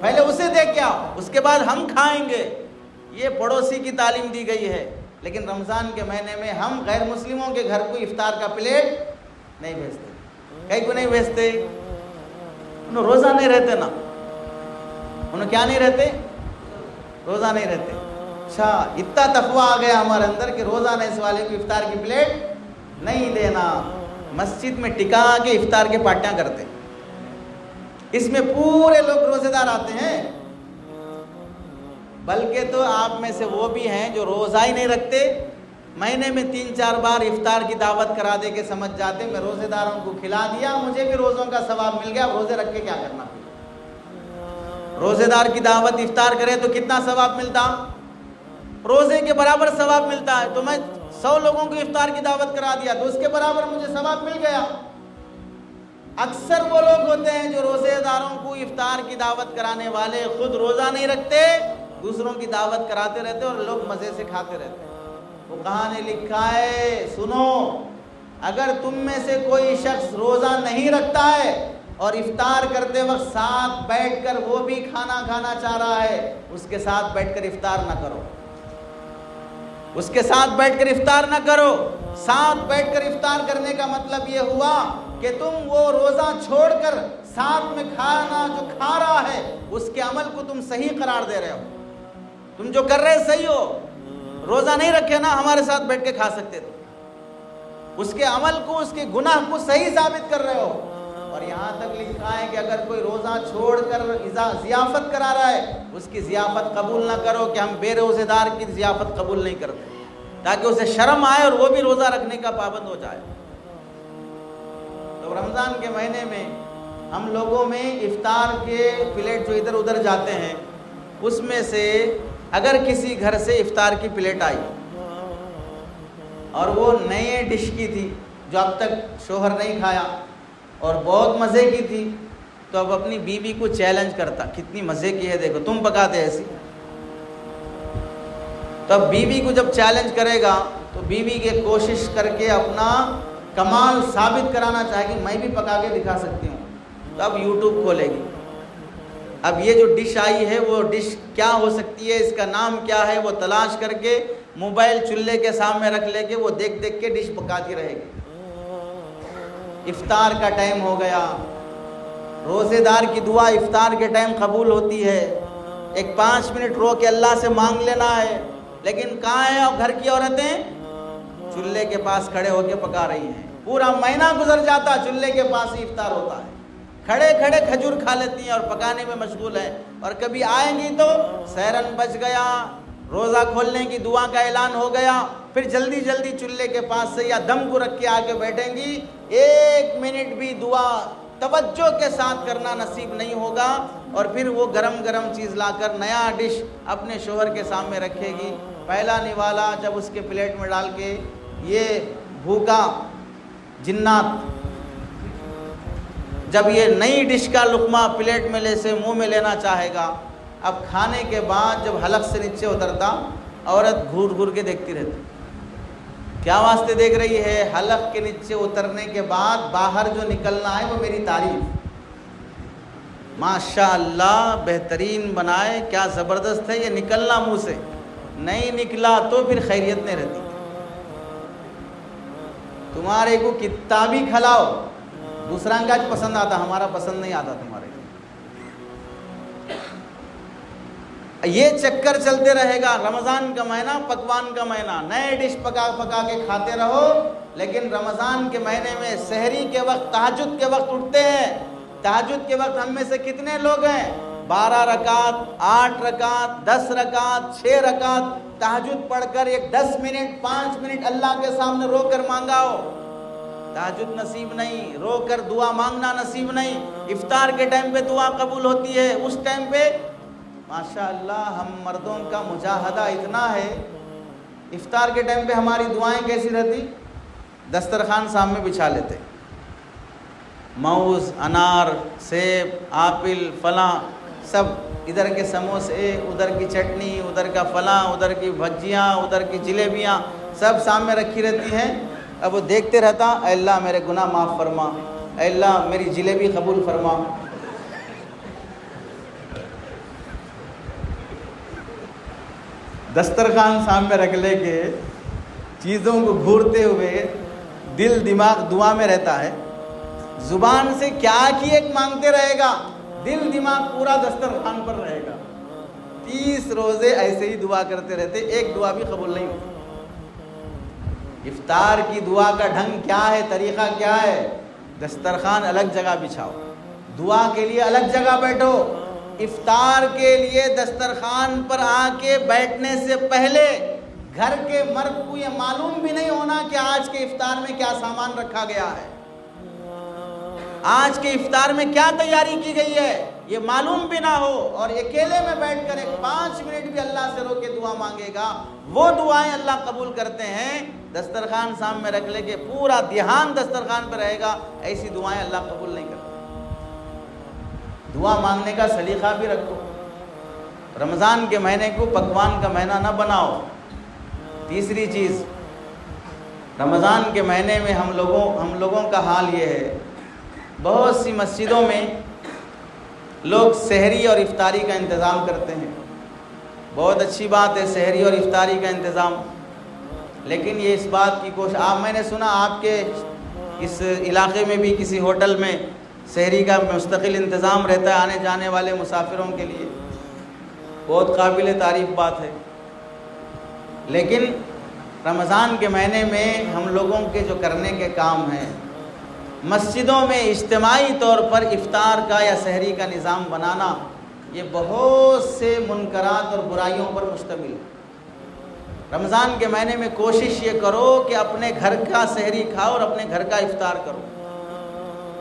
پہلے اسے دے کے آؤ، اس کے بعد ہم کھائیں گے۔ یہ پڑوسی کی تعلیم دی گئی ہے، لیکن رمضان کے مہینے میں ہم غیر مسلموں کے گھر کو افطار کا پلیٹ نہیں بھیجتے۔ کہیں کو نہیں بھیجتے؟ انہوں روزہ نہیں رہتے نا، انہوں کیا نہیں رہتے؟ روزہ نہیں رہتے۔ اچھا، اتنا تقویٰ آ گیا ہمارے اندر کہ روزہ نہیں اس والے کو افطار کی پلیٹ نہیں دینا، مسجد میں ٹکا کے افطار کے پارٹیاں کرتے، اس میں پورے لوگ روزے دار آتے ہیں، بلکہ تو آپ میں سے وہ بھی ہیں جو روزہ ہی نہیں رکھتے، مہینے میں 3-4 بار افطار کی دعوت کرا دے کے سمجھ جاتے میں روزے داروں کو کھلا دیا، مجھے بھی روزوں کا ثواب مل گیا، روزے رکھ کے کیا کرنا۔ روزے دار کی دعوت افطار کرے تو کتنا ثواب ملتا؟ روزے کے برابر ثواب ملتا ہے۔ تو میں 100 لوگوں کو افطار کی دعوت کرا دیا تو اس کے برابر مجھے ثواب مل گیا۔ اکثر وہ لوگ ہوتے ہیں جو روزے داروں کو افطار کی دعوت کرانے والے خود روزہ نہیں رکھتے، دوسروں کی دعوت کراتے رہتے اور لوگ مزے سے کھاتے رہتے ہیں۔ وہ کہاں نے لکھا ہے، سنو، اگر تم میں سے کوئی شخص روزہ نہیں رکھتا ہے اور افطار کرتے وقت ساتھ بیٹھ کر وہ بھی کھانا کھانا چاہ رہا ہے، اس کے ساتھ بیٹھ کر افطار نہ کرو، اس کے ساتھ بیٹھ کر افطار نہ کرو۔ ساتھ بیٹھ کر افطار کرنے کا مطلب یہ ہوا کہ تم وہ روزہ چھوڑ کر ساتھ میں کھانا جو کھا رہا ہے اس کے عمل کو تم صحیح قرار دے رہے ہو، تم جو کر رہے صحیح ہو۔ روزہ نہیں رکھے نا، ہمارے ساتھ بیٹھ کے کھا سکتے تھے، اس کے عمل کو، اس کے گناہ کو صحیح ثابت کر رہے ہو۔ اور یہاں تک لکھا ہے کہ اگر کوئی روزہ چھوڑ کر ضیافت کرا رہا ہے، اس کی ضیافت قبول نہ کرو، کہ ہم بے روزے دار کی ضیافت قبول نہیں کرتے، تاکہ اسے شرم آئے اور وہ بھی روزہ رکھنے کا پابند ہو جائے۔ تو رمضان کے مہینے میں ہم لوگوں میں افطار کے پلیٹ جو ادھر ادھر جاتے ہیں، اس میں سے اگر کسی گھر سے افطار کی پلیٹ آئی اور وہ نئے ڈش کی تھی جو اب تک شوہر نہیں کھایا اور بہت مزے کی تھی، تو اب اپنی بیوی کو چیلنج کرتا، کتنی مزے کی ہے دیکھو، تم پکاتے ایسی۔ تو اب بیوی کو جب چیلنج کرے گا تو بیوی کے کوشش کر کے اپنا کمال ثابت کرانا چاہے گی، میں بھی پکا کے دکھا سکتی ہوں، تو اب یوٹیوب کھولے گی، اب یہ جو ڈش آئی ہے وہ ڈش کیا ہو سکتی ہے، اس کا نام کیا ہے، وہ تلاش کر کے موبائل چولہے کے سامنے رکھ لے کے وہ دیکھ دیکھ کے ڈش پکاتی رہے گی۔ افطار کا ٹائم ہو گیا، روزے دار کی دعا افطار کے ٹائم قبول ہوتی ہے، ایک 5 منٹ رو کے اللہ سے مانگ لینا ہے، لیکن کہاں ہیں اب گھر کی عورتیں؟ چولہے کے پاس کھڑے ہو کے پکا رہی ہیں، پورا مہینہ گزر جاتا چولہے کے پاس ہی افطار ہوتا ہے، کھڑے کھڑے کھجور کھا لیتی ہیں اور پکانے میں مشغول ہیں، اور کبھی آئیں گی تو سحرن بج گیا، روزہ کھولنے کی دعا کا اعلان ہو گیا، پھر جلدی جلدی چولہے کے پاس سے یا دم کو رکھ کے آ کے بیٹھیں گی، 1 منٹ بھی دعا توجہ کے ساتھ کرنا نصیب نہیں ہوگا، اور پھر وہ گرم گرم چیز لا کر نیا ڈش اپنے شوہر کے سامنے رکھے گی، پہلا نوالا جب اس کے پلیٹ میں ڈال کے یہ بھوکا جنات جب یہ نئی ڈش کا لقمہ پلیٹ میں لے سے منہ میں لینا چاہے گا، اب کھانے کے بعد جب حلق سے نیچے اترتا عورت گھور گھور کے دیکھتی رہتی، کیا واسطے دیکھ رہی ہے؟ حلق کے نیچے اترنے کے بعد باہر جو نکلنا ہے وہ میری تعریف، ماشاء اللہ بہترین بنائے، کیا زبردست ہے، یہ نکلنا منہ سے، نہیں نکلا تو پھر خیریت نہیں رہتی۔ تمہارے کو کتا بھی کھلاؤ، دوسرا کا پسند آتا، ہمارا پسند نہیں آتا تمہارے کو، یہ چکر چلتے رہے گا۔ رمضان کا مہینہ پکوان کا مہینہ، نئے ڈش پکا پکا کے کھاتے رہو، لیکن رمضان کے مہینے میں سحری کے وقت تہجد کے وقت اٹھتے ہیں۔ تہجد کے وقت ہم میں سے کتنے لوگ ہیں 12 رکعت 8 رکعت 10 رکعت 6 رکعت تہجد پڑھ کر ایک 10 منٹ 5 منٹ اللہ کے سامنے رو کر مانگا ہو؟ تہجد نصیب نہیں، رو کر دعا مانگنا نصیب نہیں۔ افطار کے ٹائم پہ دعا قبول ہوتی ہے، اس ٹائم پہ ماشاءاللہ ہم مردوں کا مجاہدہ اتنا ہے، افطار کے ٹائم پہ ہماری دعائیں کیسی رہتی؟ دسترخوان سامنے بچھا لیتے، موز انار سیب آپل فلاں سب، ادھر کے سموسے ادھر کی چٹنی ادھر کا فلاں ادھر کی بھجیاں ادھر کی جلیبیاں سب سامنے رکھی رہتی ہیں۔ اب وہ دیکھتے رہتا، اے اللہ میرے گناہ معاف فرما، اے اللہ میری جلیبی قبول فرما۔ دسترخوان سامنے رکھ لے کے چیزوں کو گھورتے ہوئے دل دماغ دعا میں رہتا ہے، زبان سے کیا کی ایک مانگتے رہے گا، دل دماغ پورا دسترخوان پر رہے گا۔ 30 روزے ایسے ہی دعا کرتے رہتے، ایک دعا بھی قبول نہیں ہوتی۔ افطار کی دعا کا ڈھنگ کیا ہے، طریقہ کیا ہے؟ دسترخوان الگ جگہ بچھاؤ، دعا کے لیے الگ جگہ بیٹھو۔ افطار کے لیے دسترخوان پر آ کے بیٹھنے سے پہلے گھر کے مرد کو یہ معلوم بھی نہیں ہونا کہ آج کے افطار میں کیا سامان رکھا گیا ہے، آج کے افطار میں کیا تیاری کی گئی ہے، یہ معلوم بھی نہ ہو، اور اکیلے میں بیٹھ کر 5 منٹ بھی اللہ سے رو کے دعا مانگے گا، وہ دعائیں اللہ قبول کرتے ہیں۔ دسترخوان سامنے رکھ لے کے پورا دھیان دسترخوان پہ رہے گا، ایسی دعائیں اللہ قبول نہیں کرتے۔ دعا مانگنے کا سلیقہ بھی رکھو، رمضان کے مہینے کو پکوان کا مہینہ نہ بناؤ۔ تیسری چیز، رمضان کے مہینے میں ہم لوگوں کا حال یہ ہے، بہت سی مسجدوں میں لوگ سحری اور افطاری کا انتظام کرتے ہیں، بہت اچھی بات ہے سحری اور افطاری کا انتظام، لیکن یہ اس بات کی کوشش، میں نے سنا آپ کے اس علاقے میں بھی کسی ہوٹل میں سحری کا مستقل انتظام رہتا ہے آنے جانے والے مسافروں کے لیے، بہت قابل تعریف بات ہے۔ لیکن رمضان کے مہینے میں ہم لوگوں کے جو کرنے کے کام ہیں، مسجدوں میں اجتماعی طور پر افطار کا یا سحری کا نظام بنانا، یہ بہت سے منکرات اور برائیوں پر مشتمل ہے۔ رمضان کے مہینے میں کوشش یہ کرو کہ اپنے گھر کا سحری کھاؤ اور اپنے گھر کا افطار کرو۔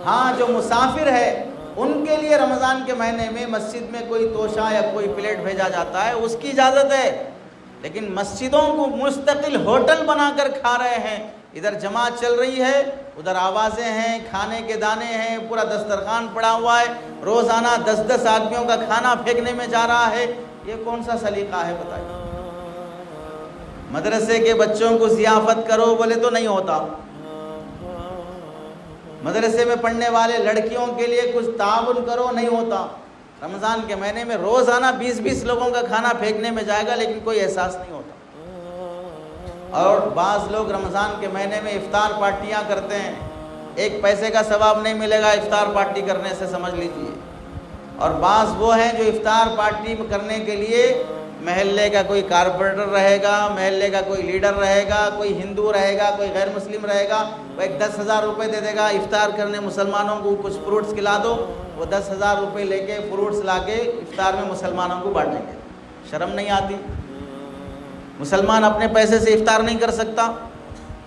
ہاں جو مسافر ہے ان کے لیے رمضان کے مہینے میں مسجد میں کوئی توشہ یا کوئی پلیٹ بھیجا جاتا ہے، اس کی اجازت ہے، لیکن مسجدوں کو مستقل ہوٹل بنا کر کھا رہے ہیں، ادھر جماعت چل رہی ہے، ادھر آوازیں ہیں، کھانے کے دانے ہیں، پورا دسترخوان پڑا ہوا ہے، روزانہ 10 آدمیوں کا کھانا پھینکنے میں جا رہا ہے، یہ کون سا سلیقہ ہے بتائیے؟ مدرسے کے بچوں کو ضیافت کرو بولے تو نہیں ہوتا، مدرسے میں پڑھنے والے لڑکیوں کے لیے کچھ تعاون کرو نہیں ہوتا۔ رمضان کے مہینے میں روزانہ 20 لوگوں کا کھانا پھینکنے میں جائے گا، لیکن کوئی احساس نہیں ہوتا۔ اور بعض لوگ رمضان کے مہینے میں افطار پارٹیاں کرتے ہیں، 1 پیسے کا ثواب نہیں ملے گا افطار پارٹی کرنے سے، سمجھ لیجئے۔ اور بعض وہ ہیں جو افطار پارٹی کرنے کے لیے محلے کا کوئی کارپوریٹر رہے گا، محلے کا کوئی لیڈر رہے گا، کوئی ہندو رہے گا، کوئی غیر مسلم رہے گا، وہ ایک 10,000 روپے دے دے گا، افطار کرنے مسلمانوں کو کچھ فروٹس کھلا دو، وہ 10,000 روپے لے کے فروٹس لا کے افطار میں مسلمانوں کو بانٹیں گے۔ شرم نہیں آتی؟ مسلمان اپنے پیسے سے افطار نہیں کر سکتا،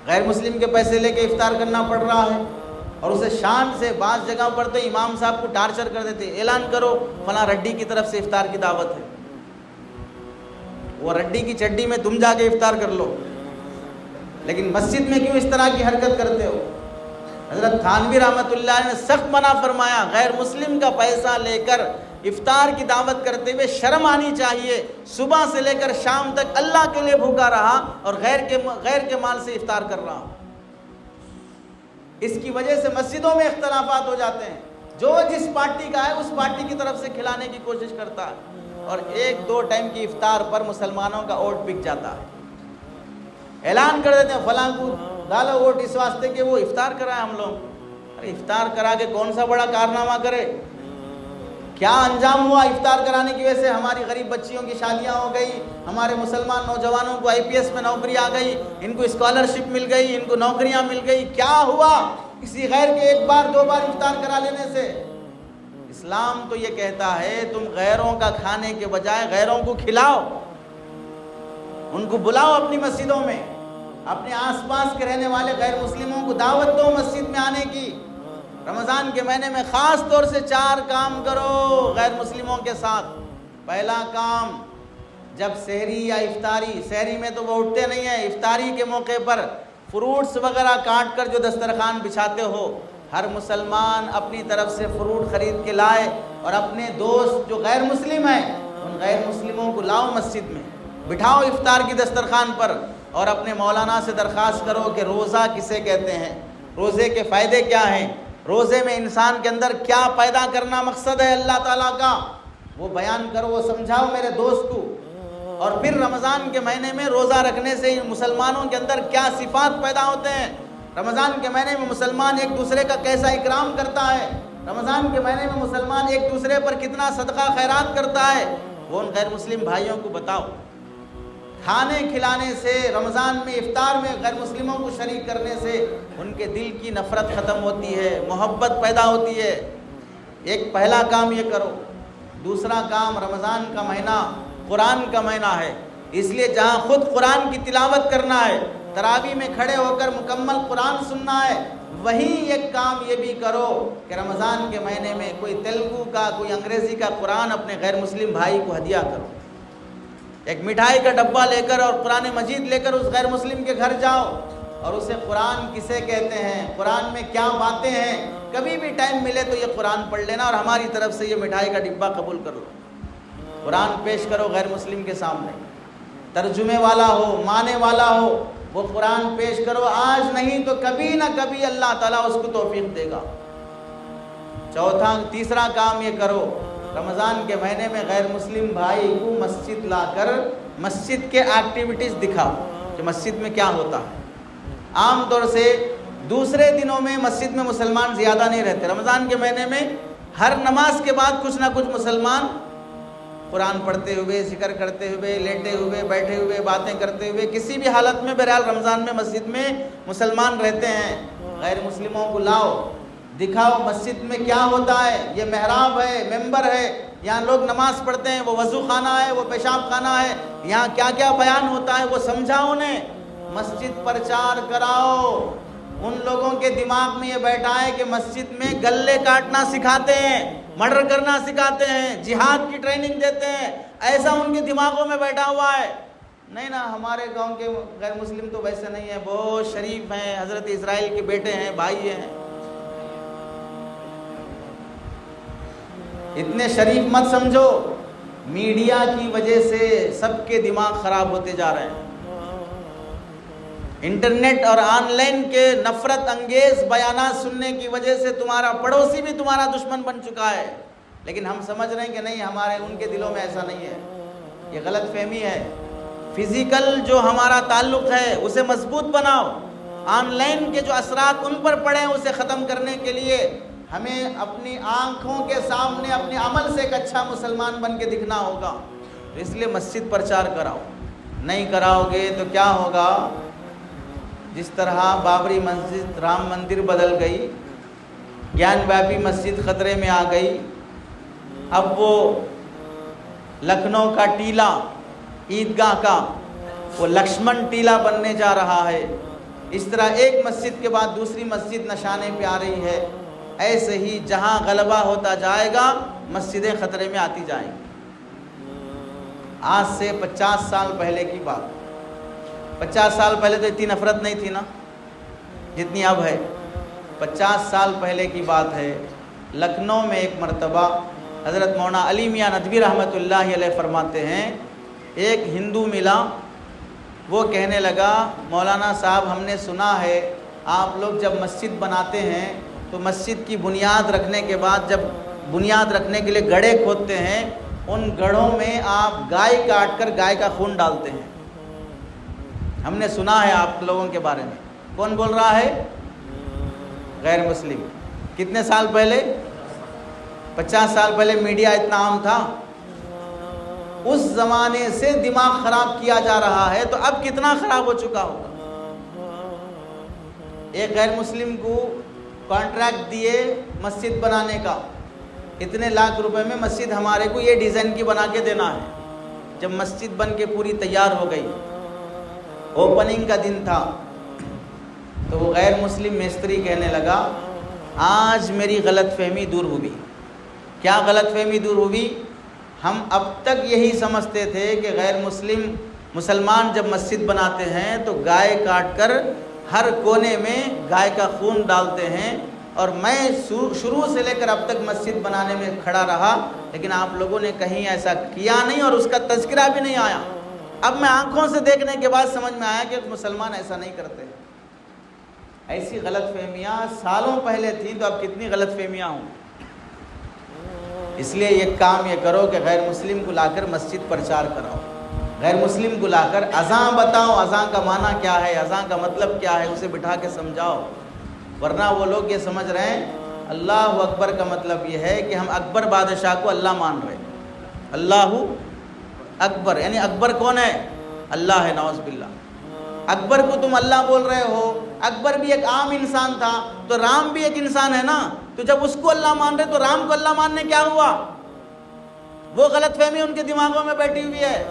غیر مسلم کے پیسے لے کے افطار کرنا پڑ رہا ہے، اور اسے شان سے بعض جگہ پر تو امام صاحب کو ٹارچر کر دیتے، اعلان کرو فلاں رڈی کی طرف سے افطار کی دعوت ہے، وہ رڈی کی چڈی میں تم جا کے افطار کر لو، لیکن مسجد میں کیوں اس طرح کی حرکت کرتے ہو؟ حضرت تھانوی رحمۃ اللہ علیہ نے سخت منع فرمایا، غیر مسلم کا پیسہ لے کر افطار کی دعوت کرتے ہوئے شرم آنی چاہیے، صبح سے لے کر شام تک اللہ کے لیے بھوکا رہا اور غیر کے مال سے افطار کر رہا۔ اس کی وجہ سے مسجدوں میں اختلافات ہو جاتے ہیں، جو جس پارٹی کا ہے اس پارٹی کی طرف سے کھلانے کی کوشش کرتا ہے، اور 1-2 ٹائم کی افطار پر مسلمانوں کا ووٹ بک جاتا ہے۔ اعلان کر دیتے ہیں فلاں کو ڈالو ووٹ اس واسطے کہ وہ افطار کرائے ہم لوگ۔ ارے افطار کرا کے کون سا بڑا کارنامہ کرے؟ کیا انجام ہوا افطار کرانے کی وجہ سے؟ ہماری غریب بچیوں کی شادیاں ہو گئی، ہمارے مسلمان نوجوانوں کو IPS میں نوکری آ گئی، ان کو اسکالرشپ مل گئی، ان کو نوکریاں مل گئی۔ کیا ہوا کسی غیر کے 1-2 بار افطار کرا لینے سے؟ اسلام تو یہ کہتا ہے تم غیروں کا کھانے کے بجائے غیروں کو کھلاؤ، ان کو بلاؤ اپنی مسجدوں میں، اپنے آس پاس کے رہنے والے غیر مسلموں کو دعوت دو مسجد میں آنے کی۔ رمضان کے مہینے میں خاص طور سے 4 کام کرو غیر مسلموں کے ساتھ۔ پہلا کام، جب سحری یا افطاری، سحری میں تو وہ اٹھتے نہیں ہیں، افطاری کے موقع پر فروٹس وغیرہ کاٹ کر جو دسترخوان بچھاتے ہو، ہر مسلمان اپنی طرف سے فروٹ خرید کے لائے اور اپنے دوست جو غیر مسلم ہیں ان غیر مسلموں کو لاؤ مسجد میں، بٹھاؤ افطار کی دسترخوان پر، اور اپنے مولانا سے درخواست کرو کہ روزہ کسے کہتے ہیں، روزے کے فائدے کیا ہیں، روزے میں انسان کے اندر کیا پیدا کرنا مقصد ہے اللہ تعالیٰ کا، وہ بیان کرو، وہ سمجھاؤ میرے دوست کو۔ اور پھر رمضان کے مہینے میں روزہ رکھنے سے مسلمانوں کے اندر کیا صفات پیدا ہوتے ہیں، رمضان کے مہینے میں مسلمان ایک دوسرے کا کیسا اکرام کرتا ہے، رمضان کے مہینے میں مسلمان ایک دوسرے پر کتنا صدقہ خیرات کرتا ہے، وہ ان غیر مسلم بھائیوں کو بتاؤ۔ کھانے کھلانے سے، رمضان میں افطار میں غیر مسلموں کو شریک کرنے سے ان کے دل کی نفرت ختم ہوتی ہے، محبت پیدا ہوتی ہے۔ ایک پہلا کام یہ کرو۔ دوسرا کام، رمضان کا مہینہ قرآن کا مہینہ ہے، اس لیے جہاں خود قرآن کی تلاوت کرنا ہے، تراویح میں کھڑے ہو کر مکمل قرآن سننا ہے، وہیں ایک کام یہ بھی کرو کہ رمضان کے مہینے میں کوئی تیلگو کا، کوئی انگریزی کا قرآن اپنے غیر مسلم بھائی کو ہدیہ کرو۔ ایک مٹھائی کا ڈبہ لے کر اور قرآن مجید لے کر اس غیر مسلم کے گھر جاؤ اور اسے قرآن کسے کہتے ہیں، قرآن میں کیا باتیں ہیں، کبھی بھی ٹائم ملے تو یہ قرآن پڑھ لینا اور ہماری طرف سے یہ مٹھائی کا ڈبہ قبول کر لو۔ قرآن پیش کرو غیر مسلم کے سامنے، ترجمے والا ہو، معنی والا ہو، وہ قرآن پیش کرو۔ آج نہیں تو کبھی نہ کبھی اللہ تعالیٰ اس کو توفیق دے گا۔ تیسرا کام یہ کرو، رمضان کے مہینے میں غیر مسلم بھائی کو مسجد لا کر مسجد کے ایکٹیویٹیز دکھاؤ کہ مسجد میں کیا ہوتا ہے۔ عام طور سے دوسرے دنوں میں مسجد میں مسلمان زیادہ نہیں رہتے، رمضان کے مہینے میں ہر نماز کے بعد کچھ نہ کچھ مسلمان قرآن پڑھتے ہوئے، ذکر کرتے ہوئے، لیٹے ہوئے، بیٹھے ہوئے، باتیں کرتے ہوئے، کسی بھی حالت میں بہرحال رمضان میں مسجد میں مسلمان رہتے ہیں۔ غیر مسلموں کو لاؤ، دکھاؤ مسجد میں کیا ہوتا ہے، یہ محراب ہے، ممبر ہے، یہاں لوگ نماز پڑھتے ہیں، وہ وضو خانہ ہے، وہ پیشاب خانہ ہے، یہاں کیا کیا بیان ہوتا ہے وہ سمجھاؤ انہیں، مسجد پرچار کراؤ۔ ان لوگوں کے دماغ میں یہ بیٹھا ہے کہ مسجد میں گلے کاٹنا سکھاتے ہیں، مرڈر کرنا سکھاتے ہیں، جہاد کی ٹریننگ دیتے ہیں، ایسا ان کے دماغوں میں بیٹھا ہوا ہے۔ نہیں نا، ہمارے گاؤں کے غیر مسلم تو ویسے نہیں ہیں، بہت شریف ہیں، حضرت اسرائیل کے بیٹے ہیں، بھائی ہیں۔ اتنے شریف مت سمجھو، میڈیا کی وجہ سے سب کے دماغ خراب ہوتے جا رہے ہیں۔ انٹرنیٹ اور آن لائن کے نفرت انگیز بیانات سننے کی وجہ سے تمہارا پڑوسی بھی تمہارا دشمن بن چکا ہے، لیکن ہم سمجھ رہے ہیں کہ نہیں، ہمارے ان کے دلوں میں ایسا نہیں ہے، یہ غلط فہمی ہے۔ فزیکل جو ہمارا تعلق ہے اسے مضبوط بناؤ، آن لائن کے جو اثرات ان پر پڑے ہیں اسے ختم کرنے کے لیے ہمیں اپنی آنکھوں کے سامنے اپنے عمل سے ایک اچھا مسلمان بن کے دکھنا ہوگا۔ اس لیے مسجد پرچار کراؤ، نہیں کراؤ گے تو کیا ہوگا؟ جس طرح بابری مسجد رام مندر بدل گئی، گیان واپی مسجد خطرے میں آ گئی، اب وہ لکھنؤ کا ٹیلہ عیدگاہ کا وہ لکشمن ٹیلہ بننے جا رہا ہے۔ اس طرح ایک مسجد کے بعد دوسری مسجد نشانے پہ آ رہی ہے، ایسے ہی جہاں غلبہ ہوتا جائے گا مسجدیں خطرے میں آتی جائیں گی۔ آج سے 50 سال پہلے کی بات، 50 سال پہلے تو اتنی نفرت نہیں تھی نا جتنی اب ہے۔ 50 سال پہلے کی بات ہے، لکھنؤ میں ایک مرتبہ حضرت مولانا علی میاں ندوی رحمۃ اللہ علیہ فرماتے ہیں، ایک ہندو ملا، وہ کہنے لگا مولانا صاحب ہم نے سنا ہے آپ لوگ جب مسجد بناتے ہیں تو مسجد کی بنیاد رکھنے کے بعد جب بنیاد رکھنے کے لیے گڑھے کھودتے ہیں، ان گڑھوں میں آپ گائے کاٹ کر گائے کا خون ڈالتے ہیں۔ ہم نے سنا ہے آپ لوگوں کے بارے میں۔ کون بول رہا ہے؟ غیر مسلم۔ کتنے سال پہلے؟ 50 سال پہلے میڈیا اتنا عام تھا، اس زمانے سے دماغ خراب کیا جا رہا ہے، تو اب کتنا خراب ہو چکا ہوگا۔ ایک غیر مسلم کو کانٹریکٹ دیے مسجد بنانے کا، اتنے لاکھ روپے میں مسجد ہمارے کو یہ ڈیزائن کی بنا کے دینا ہے۔ جب مسجد بن کے پوری تیار ہو گئی، اوپننگ کا دن تھا، تو وہ غیر مسلم مستری کہنے لگا آج میری غلط فہمی دور ہوئی۔ کیا غلط فہمی دور ہوئی؟ ہم اب تک یہی سمجھتے تھے کہ غیر مسلمان جب مسجد بناتے ہیں تو گائے کاٹ کر ہر کونے میں گائے کا خون ڈالتے ہیں، اور میں شروع سے لے کر اب تک مسجد بنانے میں کھڑا رہا، لیکن آپ لوگوں نے کہیں ایسا کیا نہیں اور اس کا تذکرہ بھی نہیں آیا۔ اب میں آنکھوں سے دیکھنے کے بعد سمجھ میں آیا کہ مسلمان ایسا نہیں کرتے۔ ایسی غلط فہمیاں سالوں پہلے تھیں، تو اب کتنی غلط فہمیاں ہوں۔ اس لیے یہ کام یہ کرو کہ غیر مسلم کو لا کر مسجد پرچار کراؤ، غیر مسلم کو لا کر اذان بتاؤ، اذان کا معنی کیا ہے، اذان کا مطلب کیا ہے، اسے بٹھا کے سمجھاؤ۔ ورنہ وہ لوگ یہ سمجھ رہے ہیں اللہ اکبر کا مطلب یہ ہے کہ ہم اکبر بادشاہ کو اللہ مان رہے ہیں۔ اللہ اکبر یعنی اکبر کون ہے؟ اللہ ہے، نعوذ باللہ۔ اکبر کو تم اللہ بول رہے ہو، اکبر بھی ایک عام انسان تھا، تو رام بھی ایک انسان ہے نا، تو جب اس کو اللہ مان رہے تو رام کو اللہ ماننے کیا ہوا؟ وہ غلط فہمی ان کے دماغوں میں بیٹھی ہوئی ہے۔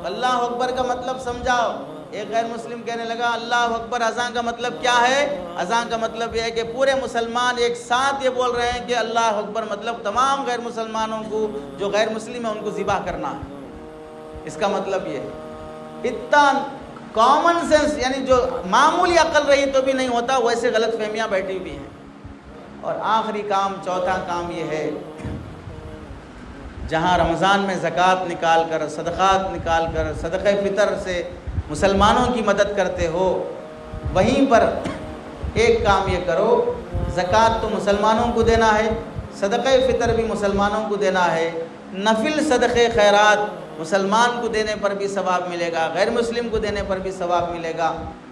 اللہ اکبر کا مطلب سمجھاؤ۔ ایک غیر مسلم کہنے لگا اللہ اکبر اذان کا مطلب کیا ہے؟ اذان کا مطلب یہ ہے کہ پورے مسلمان ایک ساتھ یہ بول رہے ہیں کہ اللہ اکبر مطلب تمام غیر مسلمانوں کو جو غیر مسلم ہیں ان کو ذبح کرنا ہے۔ اس کا مطلب یہ ہے۔ اتنا کامن سینس یعنی جو معمولی عقل رہی تو بھی نہیں ہوتا، ویسے غلط فہمیاں بیٹھی ہوئی ہیں۔ اور آخری کام، چوتھا کام یہ ہے، جہاں رمضان میں زکوٰۃ نکال کر، صدقات نکال کر، صدقہ فطر سے مسلمانوں کی مدد کرتے ہو، وہیں پر ایک کام یہ کرو، زکوٰۃ تو مسلمانوں کو دینا ہے، صدقہ فطر بھی مسلمانوں کو دینا ہے، نفل صدقے خیرات مسلمان کو دینے پر بھی ثواب ملے گا، غیر مسلم کو دینے پر بھی ثواب ملے گا۔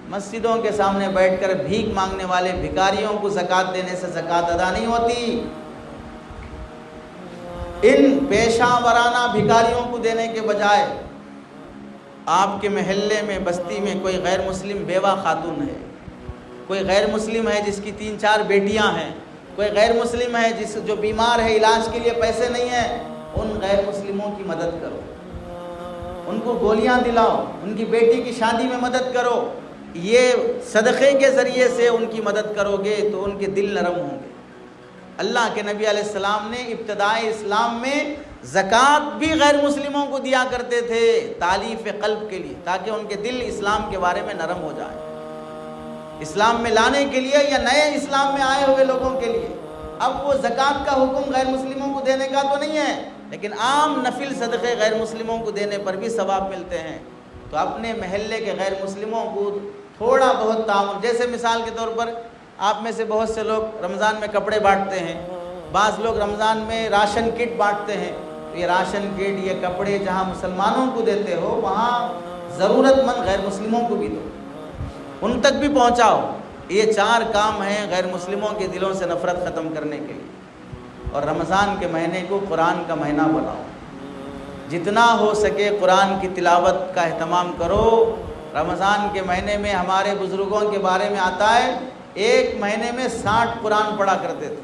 مسجدوں کے سامنے بیٹھ کر بھیک مانگنے والے بھکاریوں کو زکوٰۃ دینے سے زکوٰۃ ادا نہیں ہوتی۔ ان پیشہ ورانہ بھکاریوں کو دینے کے بجائے آپ کے محلے میں، بستی میں کوئی غیر مسلم بیوہ خاتون ہے، کوئی غیر مسلم ہے جس کی 3-4 بیٹیاں ہیں، کوئی غیر مسلم ہے جو بیمار ہے، علاج کے لیے پیسے نہیں ہیں، ان غیر مسلموں کی مدد کرو، ان کو گولیاں دلاؤ، ان کی بیٹی کی شادی میں مدد کرو۔ یہ صدقے کے ذریعے سے ان کی مدد کرو گے تو ان کے دل نرم ہوں گے۔ اللہ کے نبی علیہ السلام نے ابتدائے اسلام میں زکوٰۃ بھی غیر مسلموں کو دیا کرتے تھے، تالیف قلب کے لیے، تاکہ ان کے دل اسلام کے بارے میں نرم ہو جائے، اسلام میں لانے کے لیے یا نئے اسلام میں آئے ہوئے لوگوں کے لیے۔ اب وہ زکوٰۃ کا حکم غیر مسلموں کو دینے کا تو نہیں ہے، لیکن عام نفل صدقے غیر مسلموں کو دینے پر بھی ثواب ملتے ہیں۔ تو اپنے محلے کے غیر مسلموں کو تھوڑا بہت تعاون، جیسے مثال کے طور پر آپ میں سے بہت سے لوگ رمضان میں کپڑے بانٹتے ہیں، بعض لوگ رمضان میں راشن کٹ بانٹتے ہیں، تو یہ راشن کٹ، یہ کپڑے جہاں مسلمانوں کو دیتے ہو وہاں ضرورت مند غیر مسلموں کو بھی دو، ان تک بھی پہنچاؤ۔ یہ 4 کام ہیں غیر مسلموں کے دلوں سے نفرت ختم کرنے کے لیے۔ اور رمضان کے مہینے کو قرآن کا مہینہ بناؤ، جتنا ہو سکے قرآن کی تلاوت کا اہتمام کرو۔ رمضان کے مہینے میں ہمارے بزرگوں کے بارے میں آتا ہے، ایک مہینے میں 60 قرآن پڑھا کرتے تھے۔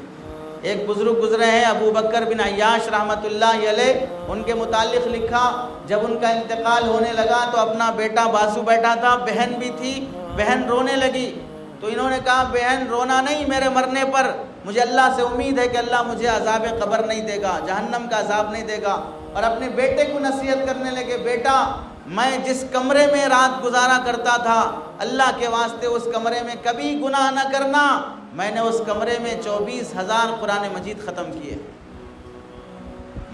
ایک بزرگ گزرے ہیں ابو بکر بن عیاش رحمۃ اللہ علیہ، ان کے متعلق لکھا، جب ان کا انتقال ہونے لگا تو اپنا بیٹا بازو بیٹھا تھا، بہن بھی تھی، بہن رونے لگی، تو انہوں نے کہا بہن رونا نہیں میرے مرنے پر، مجھے اللہ سے امید ہے کہ اللہ مجھے عذاب قبر نہیں دے گا، جہنم کا عذاب نہیں دے گا۔ اور اپنے بیٹے کو نصیحت کرنے لگے، بیٹا میں جس کمرے میں رات گزارا کرتا تھا اللہ کے واسطے اس کمرے میں کبھی گناہ نہ کرنا، میں نے اس کمرے میں 24,000 قرآن مجید ختم کیے،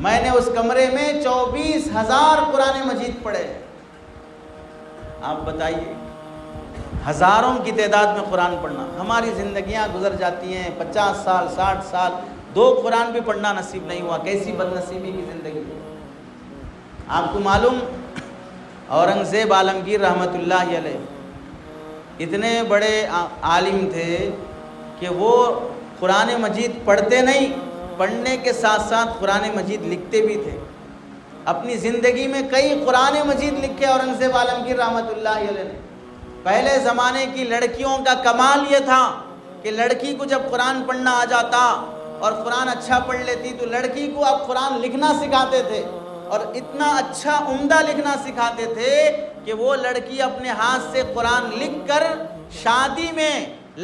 میں نے اس کمرے میں 24,000 قرآن مجید پڑھے۔ آپ بتائیے، ہزاروں کی تعداد میں قرآن پڑھنا، ہماری زندگیاں گزر جاتی ہیں 50 سال 60 سال، 2 قرآن بھی پڑھنا نصیب نہیں ہوا، کیسی بد نصیبی کی زندگی ہے۔ آپ کو معلوم اورنگزیب عالمگیر رحمۃ اللہ علیہ اتنے بڑے عالم تھے کہ وہ قرآن مجید پڑھتے نہیں، پڑھنے کے ساتھ ساتھ قرآن مجید لکھتے بھی تھے۔ اپنی زندگی میں کئی قرآن مجید لکھے اورنگزیب عالمگیر رحمۃ اللہ علیہ نے۔ پہلے زمانے کی لڑکیوں کا کمال یہ تھا کہ لڑکی کو جب قرآن پڑھنا آ جاتا اور قرآن اچھا پڑھ لیتی تو لڑکی کو اب قرآن لکھنا سکھاتے تھے، اور اتنا اچھا عمدہ لکھنا سکھاتے تھے کہ وہ لڑکی اپنے ہاتھ سے قرآن لکھ کر شادی میں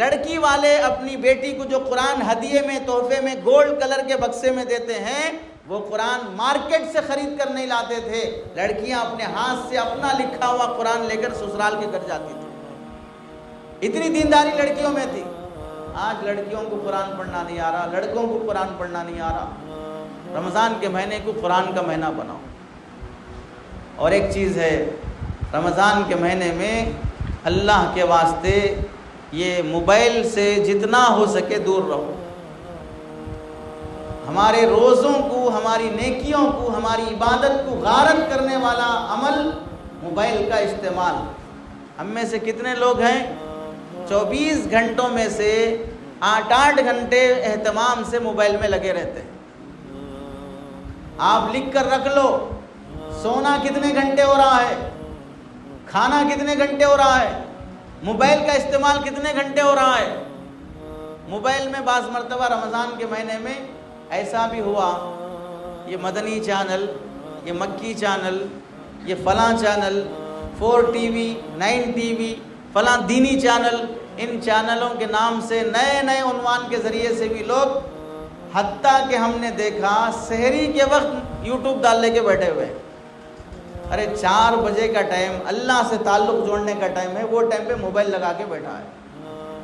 لڑکی والے اپنی بیٹی کو جو قرآن ہدیے میں تحفے میں گولڈ کلر کے بکسے میں دیتے ہیں، وہ قرآن مارکیٹ سے خرید کر نہیں لاتے تھے، لڑکیاں اپنے ہاتھ سے اپنا لکھا ہوا قرآن لے کر سسرال کے گھر جاتی تھی۔ اتنی دینداری لڑکیوں میں تھی۔ آج لڑکیوں کو قرآن پڑھنا نہیں آ رہا، لڑکوں کو قرآن پڑھنا نہیں آ رہا۔ رمضان کے مہینے کو قرآن کا مہینہ بناؤ۔ اور ایک چیز ہے، رمضان کے مہینے میں اللہ کے واسطے یہ موبائل سے جتنا ہو سکے دور رہو۔ ہمارے روزوں کو، ہماری نیکیوں کو، ہماری عبادت کو غارت کرنے والا عمل موبائل کا استعمال۔ ہم میں سے کتنے لوگ ہیں 24 گھنٹوں میں سے 8 گھنٹے اہتمام سے موبائل میں لگے رہتے ہیں؟ آپ لکھ کر رکھ لو، سونا کتنے گھنٹے ہو رہا ہے، کھانا کتنے گھنٹے ہو رہا ہے، موبائل کا استعمال کتنے گھنٹے ہو رہا ہے۔ موبائل میں بعض مرتبہ رمضان کے مہینے میں ایسا بھی ہوا، یہ مدنی چینل، یہ مکی چینل، یہ فلاں channel, 4 T V, 9 T V, فلاں دینی چینل، ان چینلوں کے نام سے نئے نئے عنوان کے ذریعے سے بھی لوگ، حتیٰ کہ ہم نے دیکھا سحری کے وقت یوٹیوب ڈال لے کے بیٹھے ہوئے۔ ارے 4 بجے کا ٹائم، اللہ سے تعلق جوڑنے کا ٹائم ہے، وہ ٹائم پہ موبائل لگا کے بیٹھا ہے،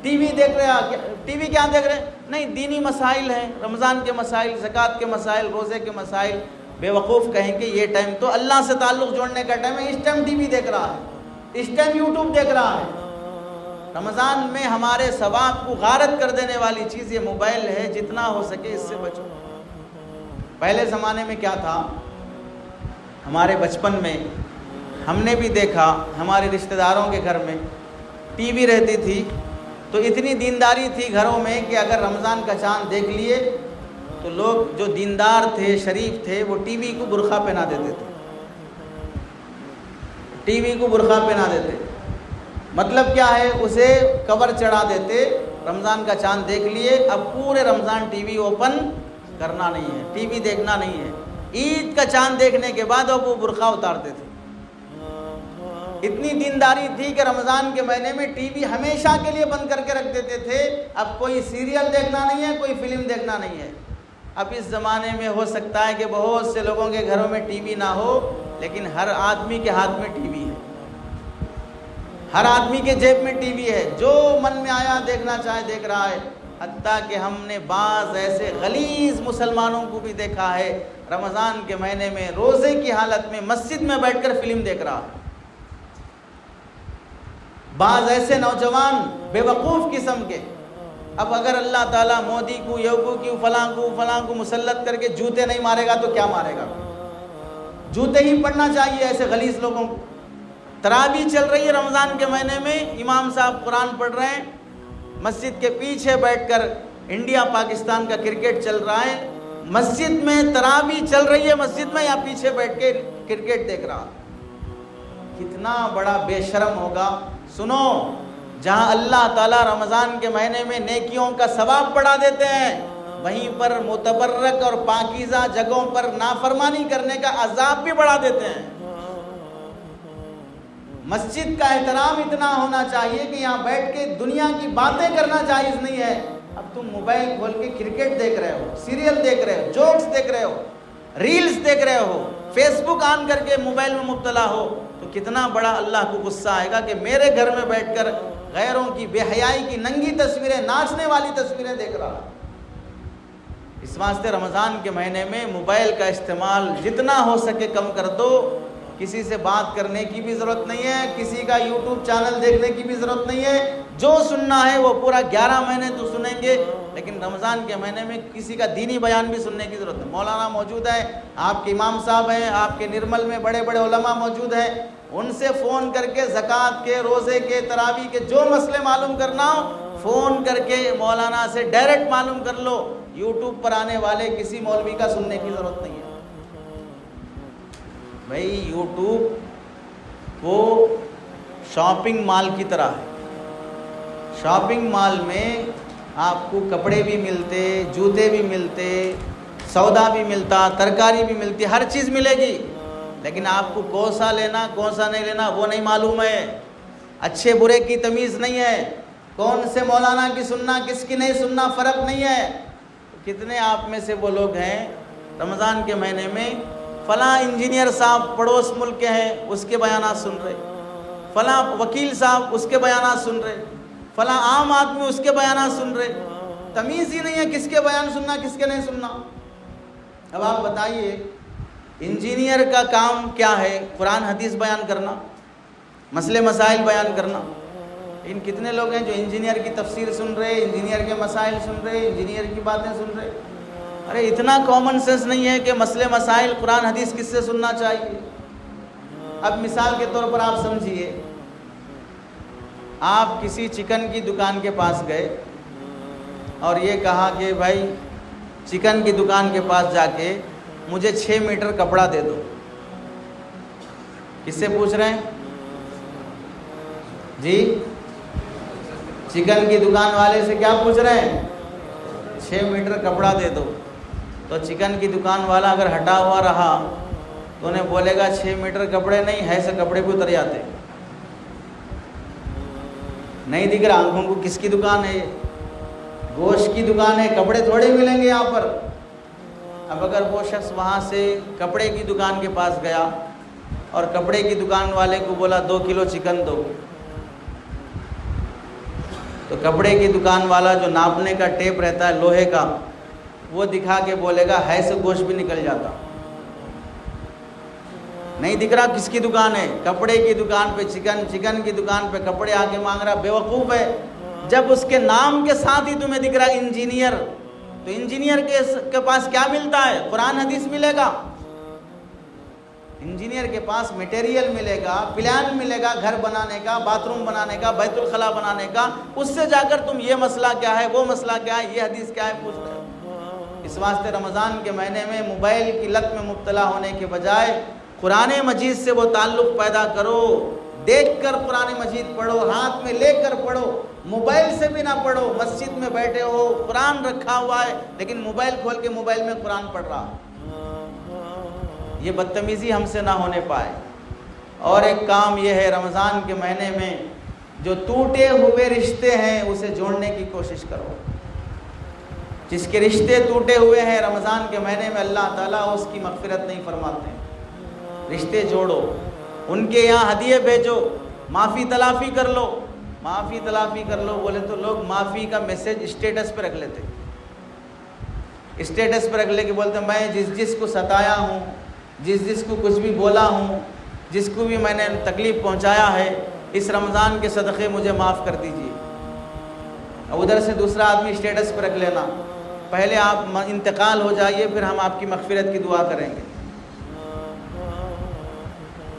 ٹی وی دیکھ رہے۔ ٹی وی کیا دیکھ رہے؟ نہیں، دینی مسائل ہیں، رمضان کے مسائل، زکوٰۃ کے مسائل، روزے کے مسائل۔ بے وقوف کہیں کہ یہ ٹائم تو اللہ سے تعلق جوڑنے کا ٹائم ہے، اس ٹائم ٹی وی دیکھ رہا ہے، اس ٹائم یوٹیوب دیکھ رہا ہے۔ رمضان میں ہمارے ثواب کو غارت کر دینے والی چیز یہ موبائل ہے، جتنا ہو سکے اس سے بچو۔ پہلے زمانے میں کیا تھا، ہمارے بچپن میں ہم نے بھی دیکھا، ہمارے رشتہ داروں کے گھر میں ٹی وی رہتی تھی تو اتنی دینداری تھی گھروں میں کہ اگر رمضان کا چاند دیکھ لیے تو لوگ جو دیندار تھے، شریف تھے، وہ ٹی وی کو برقع پہنا دیتے تھے، ٹی وی کو برقع پہنا دیتے۔ مطلب کیا ہے، اسے کور چڑھا دیتے، رمضان کا چاند دیکھ لیے، اب پورے رمضان ٹی وی اوپن کرنا نہیں ہے، ٹی وی دیکھنا نہیں ہے۔ عید کا چاند دیکھنے کے بعد اب وہ برقع اتارتے تھے۔ اتنی دینداری تھی کہ رمضان کے مہینے میں ٹی وی ہمیشہ کے لیے بند کر کے رکھ دیتے تھے، اب کوئی سیریل دیکھنا نہیں ہے، کوئی فلم دیکھنا نہیں ہے۔ اب اس زمانے میں ہو سکتا ہے کہ بہت سے لوگوں کے گھروں میں ٹی وی نہ ہو، لیکن ہر آدمی کے ہاتھ میں ٹی وی ہے، ہر آدمی کے جیب میں ٹی وی ہے، جو من میں آیا دیکھنا چاہے دیکھ رہا ہے۔ حتیٰ کہ ہم نے بعض ایسے غلیظ مسلمانوں کو بھی دیکھا ہے رمضان کے مہینے میں روزے کی حالت میں مسجد میں بیٹھ کر فلم دیکھ رہا ہے۔ بعض ایسے نوجوان بے وقوف قسم کے، اب اگر اللہ تعالیٰ مودی کو، یوگو کی، فلاں کو مسلط کر کے جوتے نہیں مارے گا تو کیا مارے گا؟ جوتے ہی پڑنا چاہیے ایسے غلیظ لوگوں کو۔ تراویح چل رہی ہے رمضان کے مہینے میں، امام صاحب قرآن پڑھ رہے ہیں، مسجد کے پیچھے بیٹھ کر انڈیا پاکستان کا کرکٹ چل رہا ہے، مسجد میں تراویح چل رہی ہے، مسجد میں یا پیچھے بیٹھ کے کرکٹ دیکھ رہا۔ کتنا بڑا بے شرم ہوگا۔ سنو، جہاں اللہ تعالیٰ رمضان کے مہینے میں نیکیوں کا ثواب بڑھا دیتے ہیں، وہیں پر متبرک اور پاکیزہ جگہوں پر نافرمانی کرنے کا عذاب بھی بڑھا دیتے ہیں۔ مسجد کا احترام اتنا ہونا چاہیے کہ یہاں بیٹھ کے دنیا کی باتیں کرنا جائز نہیں ہے۔ اب تم موبائل کھول کے کرکٹ دیکھ رہے ہو، سیریل دیکھ رہے ہو، جوکس دیکھ رہے ہو، ریلز دیکھ رہے ہو، فیس بک آن کر کے موبائل میں مبتلا ہو، تو کتنا بڑا اللہ کو غصہ آئے گا کہ میرے گھر میں بیٹھ کر غیروں کی بے حیائی کی ننگی تصویریں، ناچنے والی تصویریں دیکھ رہا۔ اس واسطے رمضان کے مہینے میں موبائل کا استعمال جتنا ہو سکے کم کر دو۔ کسی سے بات کرنے کی بھی ضرورت نہیں ہے، کسی کا یوٹیوب چینل دیکھنے کی بھی ضرورت نہیں ہے۔ جو سننا ہے وہ پورا 11 مہینے تو سنیں گے، لیکن رمضان کے مہینے میں کسی کا دینی بیان بھی سننے کی ضرورت نہیں۔ مولانا موجود ہے، آپ کے امام صاحب ہیں، آپ کے نرمل میں بڑے بڑے علماء موجود ہیں، ان سے فون کر کے زکوٰۃ کے، روزے کے، تراویح کے جو مسئلے معلوم کرنا ہو فون کر کے مولانا سے ڈائریکٹ معلوم کر لو۔ یوٹیوب پر آنے والے کسی مولوی کا سننے کی ضرورت نہیں ہے۔ بھائی یوٹیوب وہ شاپنگ مال کی طرح ہے۔ شاپنگ مال میں آپ کو کپڑے بھی ملتے، جوتے بھی ملتے، سودا بھی ملتا، ترکاری بھی ملتی، ہر چیز ملے گی، لیکن آپ کو کون سا لینا کون سا نہیں لینا وہ نہیں معلوم ہے، اچھے برے کی تمیز نہیں ہے، کون سے مولانا کی سننا کس کی نہیں سننا فرق نہیں ہے۔ کتنے آپ میں سے وہ لوگ ہیں رمضان کے مہینے میں فلاں انجینئر صاحب پڑوس ملک کے ہیں اس کے بیانات سن رہے، فلاں وکیل صاحب اس کے بیانات سن رہے، فلاں عام آدمی اس کے بیانات سن رہے، تمیز ہی نہیں ہے کس کے بیان سننا کس کے نہیں سننا۔ اب آپ بتائیے انجینئر کا کام کیا ہے؟ قرآن حدیث بیان کرنا، مسئلے مسائل بیان کرنا۔ ان کتنے لوگ ہیں جو انجینئر کی تفسیر سن رہے، انجینئر کے مسائل سن رہے، انجینئر کی باتیں سن رہے۔ ارے اتنا کامن سینس نہیں ہے کہ مسئلے مسائل قرآن حدیث کس سے سننا چاہیے۔ اب مثال کے طور پر آپ سمجھیے، آپ کسی چکن کی دکان کے پاس گئے اور یہ کہا کہ بھائی چکن کی دکان کے پاس جا کے مجھے 6 میٹر کپڑا دے دو۔ کس سے پوچھ رہے ہیں جی؟ چکن کی دکان والے سے کیا پوچھ رہے ہیں؟ 6 میٹر کپڑا دے دو۔ تو چکن کی دکان والا اگر ہٹا ہوا رہا تو انہیں بولے گا 6 میٹر کپڑے نہیں ہے، سے کپڑے بھی اتر جاتے۔ نہیں دکھ رہا آنکھوں کو کس کی دکان ہے؟ گوشت کی دکان ہے، کپڑے تھوڑے ملیں گے یہاں پر۔ اب اگر وہ شخص وہاں سے کپڑے کی دکان کے پاس گیا اور کپڑے کی دکان والے کو بولا 2 کلو چکن دو، تو کپڑے کی دکان والا جو ناپنے کا ٹیپ رہتا ہے لوہے کا، وہ دکھا کے بولے گا ہے سے گوشت بھی نکل جاتا۔ نہیں دکھ رہا کس کی دکان ہے؟ کپڑے کی دکان پہ چکن، چکن کی دکان پہ کپڑے آ کے مانگ رہا، بیوقوف ہے۔ جب اس کے نام کے ساتھ ہی تمہیں دکھ رہا انجینئر، تو انجینئر کے پاس کیا ملتا ہے؟ قرآن حدیث ملے گا۔ انجینئر کے پاس میٹیریل ملے گا، پلان ملے گا گھر بنانے کا، باتھ روم بنانے کا، بیت الخلا بنانے کا۔ اس سے جا کر تم یہ مسئلہ کیا ہے، وہ مسئلہ کیا ہے، یہ حدیث کیا ہے پوچھ رہے ہو۔ اس واسطے رمضان کے مہینے میں موبائل کی لت میں مبتلا ہونے کے بجائے قرآن مجید سے وہ تعلق پیدا کرو، دیکھ کر قرآن مجید پڑھو، ہاتھ میں لے کر پڑھو، موبائل سے بھی نہ پڑھو۔ مسجد میں بیٹھے ہو، قرآن رکھا ہوا ہے، لیکن موبائل کھول کے موبائل میں قرآن پڑھ رہا۔ یہ بدتمیزی ہم سے نہ ہونے پائے۔ اور ایک کام یہ ہے رمضان کے مہینے میں جو ٹوٹے ہوئے رشتے ہیں اسے جوڑنے کی کوشش کرو۔ جس کے رشتے ٹوٹے ہوئے ہیں رمضان کے مہینے میں اللہ تعالیٰ اس کی مغفرت نہیں فرماتے۔ رشتے جوڑو، ان کے یہاں ہدیے بھیجو، معافی تلافی کر لو۔ معافی تلافی کر لو بولے تو لوگ معافی کا میسج اسٹیٹس پہ رکھ لیتے، اسٹیٹس پہ رکھ لے کے بولتے میں جس کو ستایا ہوں، جس کو کچھ بھی بولا ہوں، جس کو بھی میں نے تکلیف پہنچایا ہے، اس رمضان کے صدقے مجھے معاف کر دیجیے۔ ادھر سے دوسرا آدمی اسٹیٹس پہ رکھ لینا، پہلے آپ انتقال ہو جائیے پھر ہم آپ کی مغفرت کی دعا کریں گے۔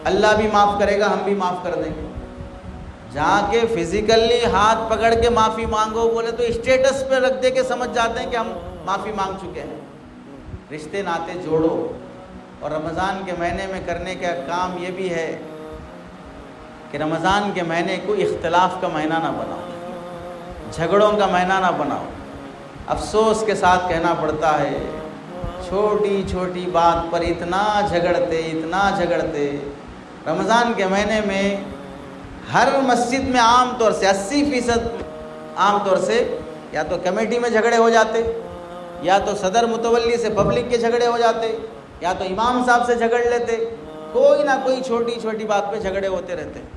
اللہ بھی معاف کرے گا، ہم بھی معاف کر دیں گے۔ جا کے فزیکلی ہاتھ پکڑ کے معافی مانگو بولے تو اسٹیٹس پہ رکھ دے کے سمجھ جاتے ہیں کہ ہم معافی مانگ چکے ہیں۔ رشتے ناتے جوڑو۔ اور رمضان کے مہینے میں کرنے کا کام یہ بھی ہے کہ رمضان کے مہینے کو اختلاف کا مہینہ نہ بناؤ، جھگڑوں کا مہینہ نہ بناؤ۔ افسوس کے ساتھ کہنا پڑتا ہے چھوٹی چھوٹی بات پر اتنا جھگڑتے۔ رمضان کے مہینے میں ہر مسجد میں عام طور سے 80% عام طور سے یا تو کمیٹی میں جھگڑے ہو جاتے، یا تو صدر متولی سے پبلک کے جھگڑے ہو جاتے، یا تو امام صاحب سے جھگڑ لیتے، کوئی نہ کوئی چھوٹی چھوٹی بات پہ جھگڑے ہوتے رہتے ہیں۔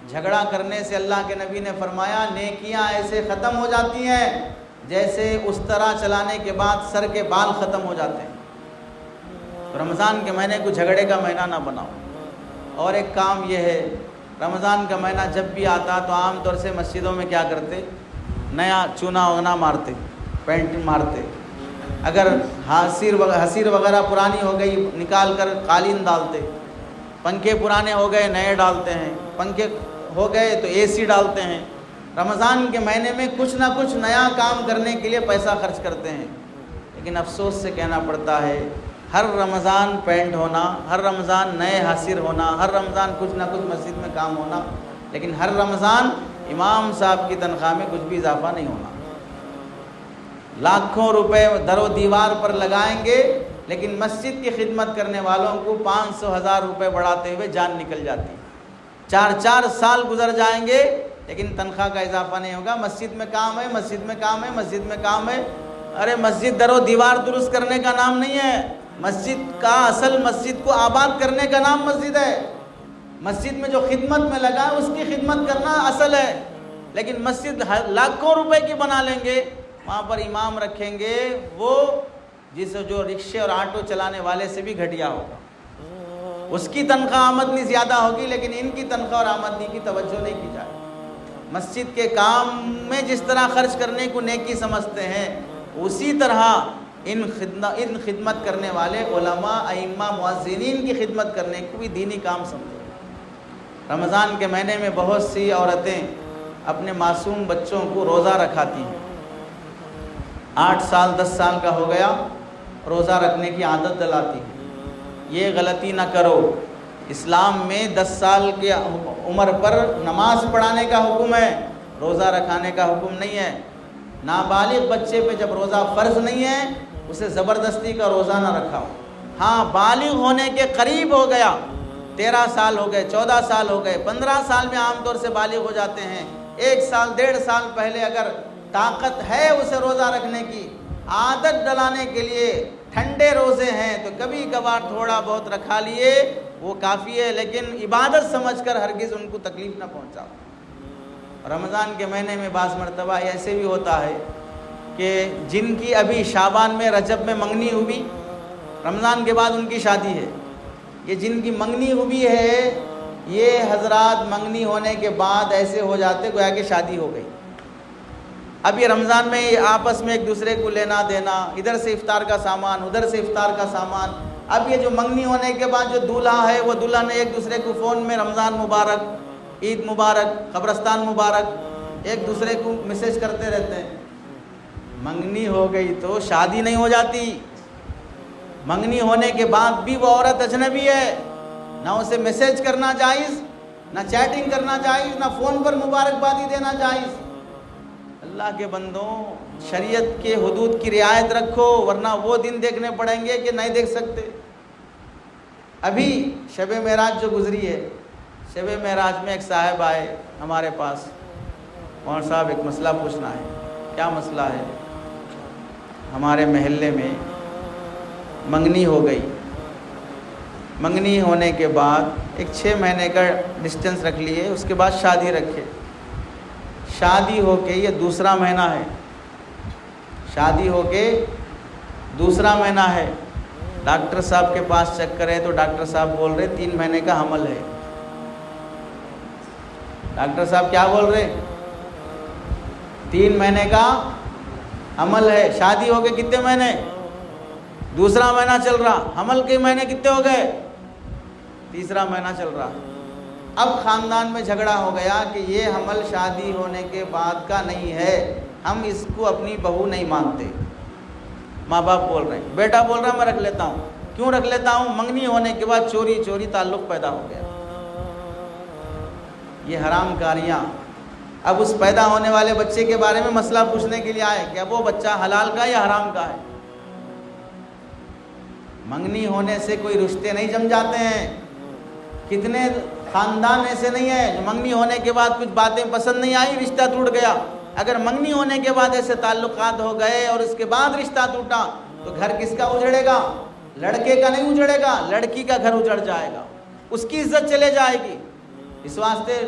جھگڑا کرنے سے اللہ کے نبی نے فرمایا نیکیاں ایسے ختم ہو جاتی ہیں جیسے اس طرح چلانے کے بعد سر کے بال ختم ہو جاتے ہیں۔ رمضان کے مہینے کو جھگڑے کا مہینہ نہ بناؤ۔ اور ایک کام یہ ہے، رمضان کا مہینہ جب بھی آتا تو عام طور سے مسجدوں میں کیا کرتے، نیا چونا وغنا مارتے، پینٹ مارتے، اگر حسیر وغیرہ پرانی ہو گئی نکال کر قالین ڈالتے، پنکھے پرانے ہو گئے نئے ڈالتے ہیں، پنکھے ہو گئے تو اے سی ڈالتے ہیں۔ رمضان کے مہینے میں کچھ نہ کچھ نیا کام کرنے کے لیے پیسہ خرچ کرتے ہیں، لیکن افسوس سے کہنا پڑتا ہے ہر رمضان پینٹ ہونا، ہر رمضان نئے حاصر ہونا، ہر رمضان کچھ نہ کچھ مسجد میں کام ہونا، لیکن ہر رمضان امام صاحب کی تنخواہ میں کچھ بھی اضافہ نہیں ہونا۔ لاکھوں روپے در و دیوار پر لگائیں گے لیکن مسجد کی خدمت کرنے والوں کو 500,000 روپے بڑھاتے ہوئے جان نکل جاتی۔ 4 سال گزر جائیں گے لیکن تنخواہ کا اضافہ نہیں ہوگا۔ مسجد میں کام ہے، مسجد میں کام ہے، مسجد میں کام ہے۔ ارے مسجد در و دیوار درست کرنے کا نام نہیں ہے، مسجد کا اصل مسجد کو آباد کرنے کا نام مسجد ہے۔ مسجد میں جو خدمت میں لگا ہے اس کی خدمت کرنا اصل ہے، لیکن مسجد لاکھوں روپے کی بنا لیں گے، وہاں پر امام رکھیں گے وہ جو رکشے اور آٹو چلانے والے سے بھی گھٹیا ہوگا، اس کی تنخواہ آمدنی زیادہ ہوگی لیکن ان کی تنخواہ اور آمدنی کی توجہ نہیں کی جائے۔ مسجد کے کام میں جس طرح خرچ کرنے کو نیکی سمجھتے ہیں اسی طرح ان خدمت کرنے والے علماء، ائمہ، مؤذنین کی خدمت کرنے کو بھی دینی کام سمجھیں۔ رمضان کے مہینے میں بہت سی عورتیں اپنے معصوم بچوں کو روزہ رکھاتی ہیں۔ 8 سال 10 سال کا ہو گیا روزہ رکھنے کی عادت دلاتی ہے۔ یہ غلطی نہ کرو، اسلام میں 10 سال کی عمر پر نماز پڑھانے کا حکم ہے، روزہ رکھانے کا حکم نہیں ہے۔ نابالغ بچے پہ جب روزہ فرض نہیں ہے اسے زبردستی کا روزہ نہ رکھاؤ۔ ہاں بالغ ہونے کے قریب ہو گیا، 13 سال ہو گئے، 14 سال ہو گئے، 15 سال میں عام طور سے بالغ ہو جاتے ہیں، 1 سال 1.5 سال پہلے اگر طاقت ہے اسے روزہ رکھنے کی، عادت ڈلانے کے لیے ٹھنڈے روزے ہیں تو کبھی کبھار تھوڑا بہت رکھا لیے وہ کافی ہے، لیکن عبادت سمجھ کر ہرگز ان کو تکلیف نہ پہنچاؤ۔ رمضان کے مہینے میں بعض مرتبہ ایسے بھی ہوتا ہے کہ جن کی ابھی شعبان میں رجب میں منگنی ہوئی، رمضان کے بعد ان کی شادی ہے، یہ جن کی منگنی ہوئی ہے یہ حضرات منگنی ہونے کے بعد ایسے ہو جاتے گویا کہ شادی ہو گئی۔ اب یہ رمضان میں آپس میں ایک دوسرے کو لینا دینا، ادھر سے افطار کا سامان ادھر سے افطار کا سامان، اب یہ جو منگنی ہونے کے بعد جو دولہا ہے وہ دلہن ایک دوسرے کو فون میں رمضان مبارک، عید مبارک، قبرستان مبارک ایک دوسرے کو میسج کرتے رہتے ہیں۔ منگنی ہو گئی تو شادی نہیں ہو جاتی، منگنی ہونے کے بعد بھی وہ عورت اجنبی ہے، نہ اسے میسج کرنا جائز، نہ چیٹنگ کرنا جائز، نہ فون پر مبارکبادی دینا جائز۔ اللہ کے بندوں شریعت کے حدود کی رعایت رکھو ورنہ وہ دن دیکھنے پڑیں گے کہ نہیں دیکھ سکتے۔ ابھی شب معراج جو گزری ہے، شب معراج میں ایک صاحب آئے ہمارے پاس، مولانا صاحب ایک مسئلہ پوچھنا ہے۔ کیا مسئلہ ہے؟ ہمارے محلے میں منگنی ہو گئی، منگنی ہونے کے بعد ایک 6 مہینے کا ڈسٹینس رکھ لیے، اس کے بعد شادی رکھے، شادی ہو کے یہ دوسرا مہینہ ہے، شادی ہو کے دوسرا مہینہ ہے، ڈاکٹر صاحب کے پاس چیک کرے تو ڈاکٹر صاحب بول رہے 3 مہینے کا حمل ہے۔ ڈاکٹر صاحب کیا بول رہے؟ 3 مہینے کا حمل ہے۔ شادی ہو کے کتنے مہینے؟ دوسرا مہینہ چل رہا، حمل کے مہینے کتنے ہو گئے؟ تیسرا مہینہ چل رہا۔ اب خاندان میں جھگڑا ہو گیا کہ یہ حمل شادی ہونے کے بعد کا نہیں ہے، ہم اس کو اپنی بہو نہیں مانتے۔ ماں باپ بول رہے ہیں، بیٹا بول رہا میں رکھ لیتا ہوں۔ کیوں رکھ لیتا ہوں؟ منگنی ہونے کے بعد چوری چوری تعلق پیدا ہو گیا۔ یہ حرام کاریاں۔ اب اس پیدا ہونے والے بچے کے بارے میں مسئلہ پوچھنے کے لیے آئے کہ اب وہ بچہ حلال کا یا حرام کا ہے۔ منگنی ہونے سے کوئی رشتے نہیں جم جاتے ہیں۔ کتنے خاندان ایسے نہیں ہے جو منگنی ہونے کے بعد کچھ باتیں پسند نہیں آئی رشتہ ٹوٹ گیا. اگر منگنی ہونے کے بعد ایسے تعلقات ہو گئے اور اس کے بعد رشتہ ٹوٹا تو گھر کس کا اجڑے گا؟ لڑکے کا نہیں اجڑے گا، لڑکی کا گھر اجڑ جائے گا، اس کی عزت چلے جائے گی. اس واسطے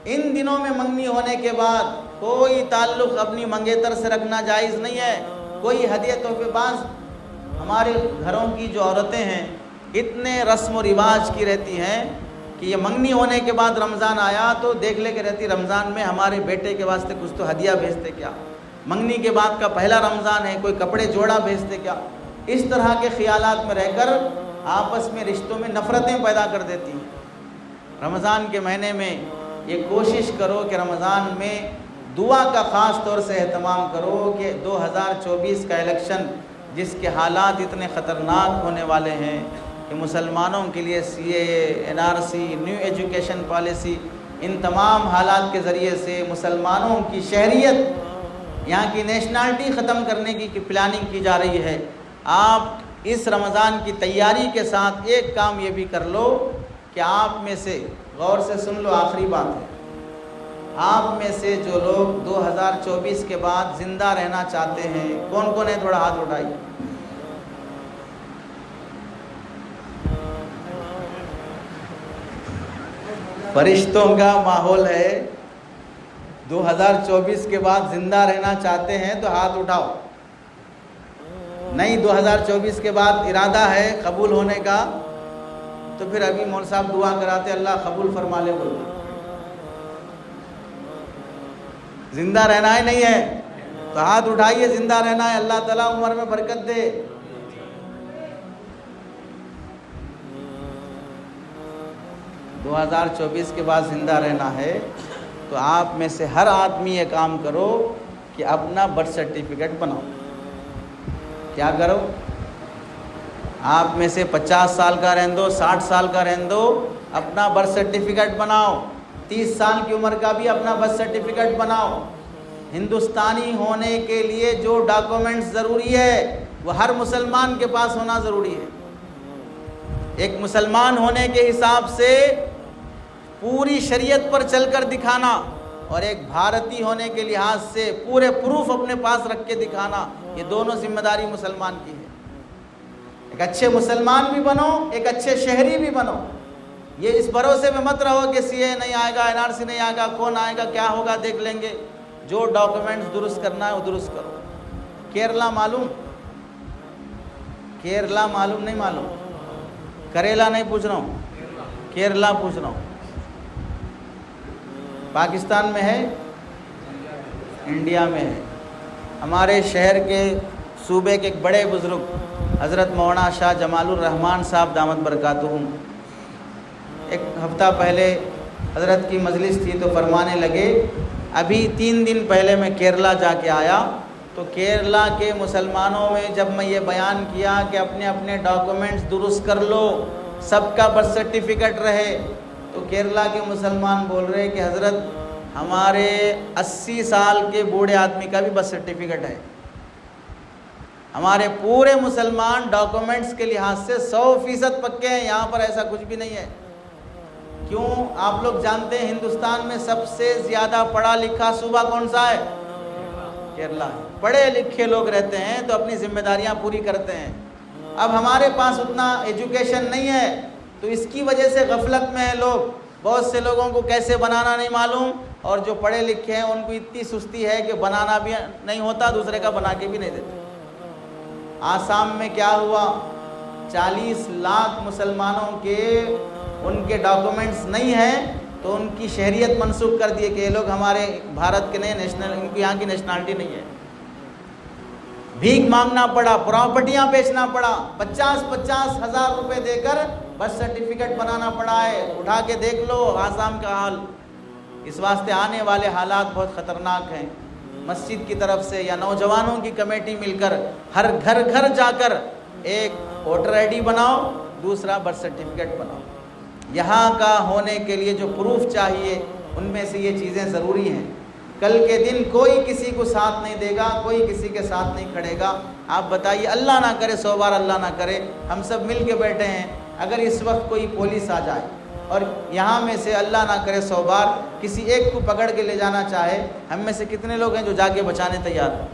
ان دنوں میں منگنی ہونے کے بعد کوئی تعلق اپنی منگیتر سے رکھنا جائز نہیں ہے. کوئی ہدیہ تحفے باز ہمارے گھروں کی جو عورتیں ہیں اتنے رسم و رواج کی رہتی ہیں کہ یہ منگنی ہونے کے بعد رمضان آیا تو دیکھ لے کے رہتی رمضان میں ہمارے بیٹے کے واسطے کچھ تو ہدیہ بھیجتے کیا، منگنی کے بعد کا پہلا رمضان ہے کوئی کپڑے جوڑا بھیجتے کیا. اس طرح کے خیالات میں رہ کر آپس میں رشتوں میں نفرتیں پیدا کر دیتی ہیں. رمضان کے مہینے میں یہ کوشش کرو کہ رمضان میں دعا کا خاص طور سے اہتمام کرو کہ 2024 کا الیکشن جس کے حالات اتنے خطرناک ہونے والے ہیں کہ مسلمانوں کے لیے CAA NRC new education policy ان تمام حالات کے ذریعے سے مسلمانوں کی شہریت یہاں کی نیشنالٹی ختم کرنے کی پلاننگ کی جا رہی ہے. آپ اس رمضان کی تیاری کے ساتھ ایک کام یہ بھی کر لو کہ آپ میں سے غور سے سن لو، آخری بات ہے، آپ میں سے جو لوگ 2024 کے بعد زندہ رہنا چاہتے ہیں کون کون ہے؟ تھوڑا ہاتھ اٹھائیے. فرشتوں کا ماحول ہے. 2024 کے بعد زندہ رہنا چاہتے ہیں تو ہاتھ اٹھاؤ. نہیں 2024 کے بعد ارادہ ہے قبول ہونے کا تو پھر ابھی مول صاحب دعا کراتے اللہ قبول فرما لے. بولو زندہ رہنا ہے نہیں ہے تو ہاتھ اٹھائیے. زندہ رہنا ہے، اللہ تعالیٰ عمر میں برکت دے. دو 2024 کے بعد زندہ رہنا ہے تو آپ میں سے ہر آدمی یہ کام کرو کہ اپنا برتھ سرٹیفکیٹ بناؤ. کیا کرو؟ آپ میں سے 50 سال کا رہن دو، 60 سال کا رہن دو، اپنا برتھ سرٹیفکیٹ بناؤ. 30 سال کی عمر کا بھی اپنا برتھ سرٹیفکیٹ بناؤ. ہندوستانی ہونے کے لیے جو ڈاکومنٹس ضروری ہے وہ ہر مسلمان کے پاس ہونا ضروری ہے. ایک مسلمان ہونے کے حساب سے پوری شریعت پر چل کر دکھانا اور ایک بھارتی ہونے کے لحاظ سے پورے پروف اپنے پاس رکھ کے دکھانا، یہ دونوں ذمہ داری مسلمان کی ہے. ایک اچھے مسلمان بھی بنو، ایک اچھے شہری بھی بنو. یہ اس بھروسے میں مت رہو کہ CAA نہیں آئے گا، NRC نہیں آئے گا، کون آئے گا، کیا ہوگا دیکھ لیں گے. جو ڈاکومنٹس درست کرنا ہے وہ درست کرو. کیرلا معلوم؟ کیرلا معلوم نہیں؟ معلوم؟ کریلا نہیں پوچھ رہا ہوں، کیرلا پوچھ رہا ہوں. پاکستان میں ہے؟ انڈیا میں ہے. ہمارے شہر کے صوبے کے ایک بڑے بزرگ حضرت مولانا شاہ جمال الرحمن صاحب دامت برکاتہم، ایک ہفتہ پہلے حضرت کی مجلس تھی تو فرمانے لگے ابھی 3 دن پہلے میں کیرلا جا کے آیا تو کیرلا کے مسلمانوں میں جب میں یہ بیان کیا کہ اپنے اپنے ڈاکومنٹس درست کر لو، سب کا برتھ سرٹیفکیٹ رہے، تو کیرلا کے مسلمان بول رہے کہ حضرت ہمارے 80 سال کے بوڑھے آدمی کا بھی برتھ سرٹیفکیٹ ہے. ہمارے پورے مسلمان ڈاکومنٹس کے لحاظ سے 100% پکے ہیں. یہاں پر ایسا کچھ بھی نہیں ہے. کیوں؟ آپ لوگ جانتے ہیں ہندوستان میں سب سے زیادہ پڑھا لکھا صوبہ کون سا ہے؟ کیرلا ہے. پڑھے لکھے لوگ رہتے ہیں تو اپنی ذمہ داریاں پوری کرتے ہیں. اب ہمارے پاس اتنا ایجوکیشن نہیں ہے تو اس کی وجہ سے غفلت میں ہیں لوگ. بہت سے لوگوں کو کیسے بنانا نہیں معلوم، اور جو پڑھے لکھے ہیں ان کو اتنی سستی ہے کہ بنانا بھی نہیں ہوتا، دوسرے کا بنا کے بھی نہیں دیتے. آسام میں کیا ہوا؟ 40 لاکھ مسلمانوں کے ان کے ڈاکومنٹس نہیں ہیں تو ان کی شہریت منسوخ کر دیے کہ یہ لوگ ہمارے بھارت کے نہیں، نیشنل ان کی یہاں کی نیشنالٹی نہیں ہے. بھیک مانگنا پڑا، پراپرٹیاں بیچنا پڑا، 50-50 ہزار روپے دے کر برتھ سرٹیفکیٹ بنانا پڑا ہے. اٹھا کے دیکھ لو آسام کا حال. اس واسطے آنے والے حالات بہت خطرناک ہیں. مسجد کی طرف سے یا نوجوانوں کی کمیٹی مل کر ہر گھر جا کر ایک ووٹر ID بناؤ، دوسرا برتھ سرٹیفکیٹ بناؤ. یہاں کا ہونے کے لیے جو پروف چاہیے ان میں سے یہ چیزیں ضروری ہیں. کل کے دن کوئی کسی کو ساتھ نہیں دے گا، کوئی کسی کے ساتھ نہیں کھڑے گا. آپ بتائیے، اللہ نہ کرے 100 بار اللہ نہ کرے، ہم سب مل کے بیٹھے ہیں، اگر اس وقت کوئی پولیس آ جائے اور یہاں میں سے اللہ نہ کرے 100 بار کسی ایک کو پکڑ کے لے جانا چاہے، ہم میں سے کتنے لوگ ہیں جو جا کے بچانے تیار ہیں؟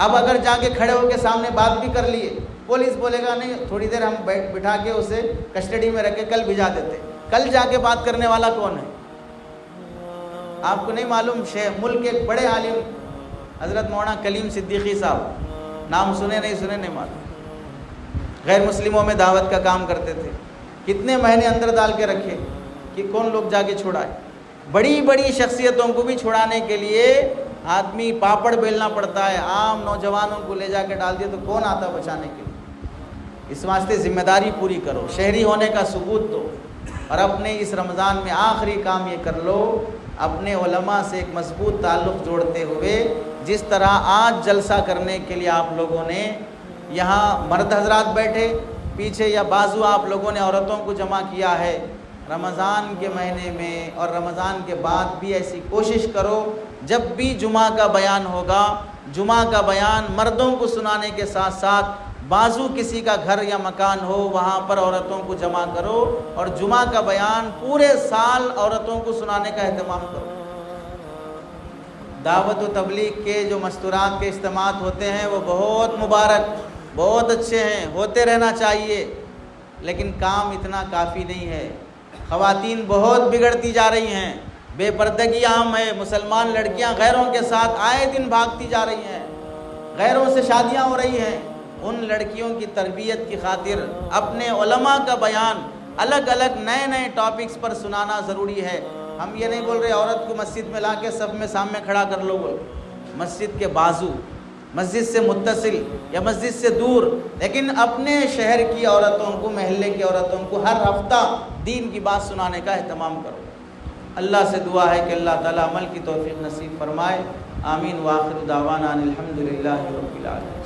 اب اگر جا کے کھڑے ہو کے سامنے بات بھی کر لیے، پولیس بولے گا نہیں تھوڑی دیر ہم بٹھا کے اسے کسٹڈی میں رکھ کے کل بھجا دیتے، کل جا کے بات کرنے والا کون ہے؟ آپ کو نہیں معلوم؟ ملک کے ایک بڑے عالم حضرت مولانا کلیم صدیقی صاحب، نام سنے نہیں معلوم، غیر مسلموں میں دعوت کا کام کرتے تھے، کتنے مہینے اندر ڈال کے رکھے کہ کون لوگ جا کے چھڑائے۔ بڑی بڑی شخصیتوں کو بھی چھڑانے کے لیے آدمی پاپڑ بیلنا پڑتا ہے، عام نوجوانوں کو لے جا کے ڈال دیا تو کون آتا بچانے کے لیے؟ اس واسطے ذمہ داری پوری کرو، شہری ہونے کا ثبوت دو، اور اپنے اس رمضان میں آخری کام یہ کر لو، اپنے علماء سے ایک مضبوط تعلق جوڑتے ہوئے، جس طرح آج جلسہ کرنے کے لیے آپ لوگوں نے یہاں مرد حضرات بیٹھے پیچھے یا بازو آپ لوگوں نے عورتوں کو جمع کیا ہے، رمضان کے مہینے میں اور رمضان کے بعد بھی ایسی کوشش کرو، جب بھی جمعہ کا بیان ہوگا، جمعہ کا بیان مردوں کو سنانے کے ساتھ ساتھ بازو کسی کا گھر یا مکان ہو وہاں پر عورتوں کو جمع کرو، اور جمعہ کا بیان پورے سال عورتوں کو سنانے کا اہتمام کرو۔ دعوت و تبلیغ کے جو مستورات کے اجتماعات ہوتے ہیں وہ بہت مبارک، بہت اچھے ہیں، ہوتے رہنا چاہیے، لیکن کام اتنا کافی نہیں ہے۔ خواتین بہت بگڑتی جا رہی ہیں، بے پردگی عام ہے، مسلمان لڑکیاں غیروں کے ساتھ آئے دن بھاگتی جا رہی ہیں، غیروں سے شادیاں ہو رہی ہیں۔ ان لڑکیوں کی تربیت کی خاطر اپنے علماء کا بیان الگ الگ نئے ٹاپکس پر سنانا ضروری ہے۔ ہم یہ نہیں بول رہے عورت کو مسجد میں لا کے سب میں سامنے کھڑا کر لو، مسجد کے بازو، مسجد سے متصل یا مسجد سے دور، لیکن اپنے شہر کی عورتوں کو، محلے کی عورتوں کو ہر ہفتہ دین کی بات سنانے کا اہتمام کرو۔ اللہ سے دعا ہے کہ اللہ تعالیٰ عمل کی توفیق نصیب فرمائے۔ آمین۔ وآخر دعوانا ان الحمد للہ رب العالمین۔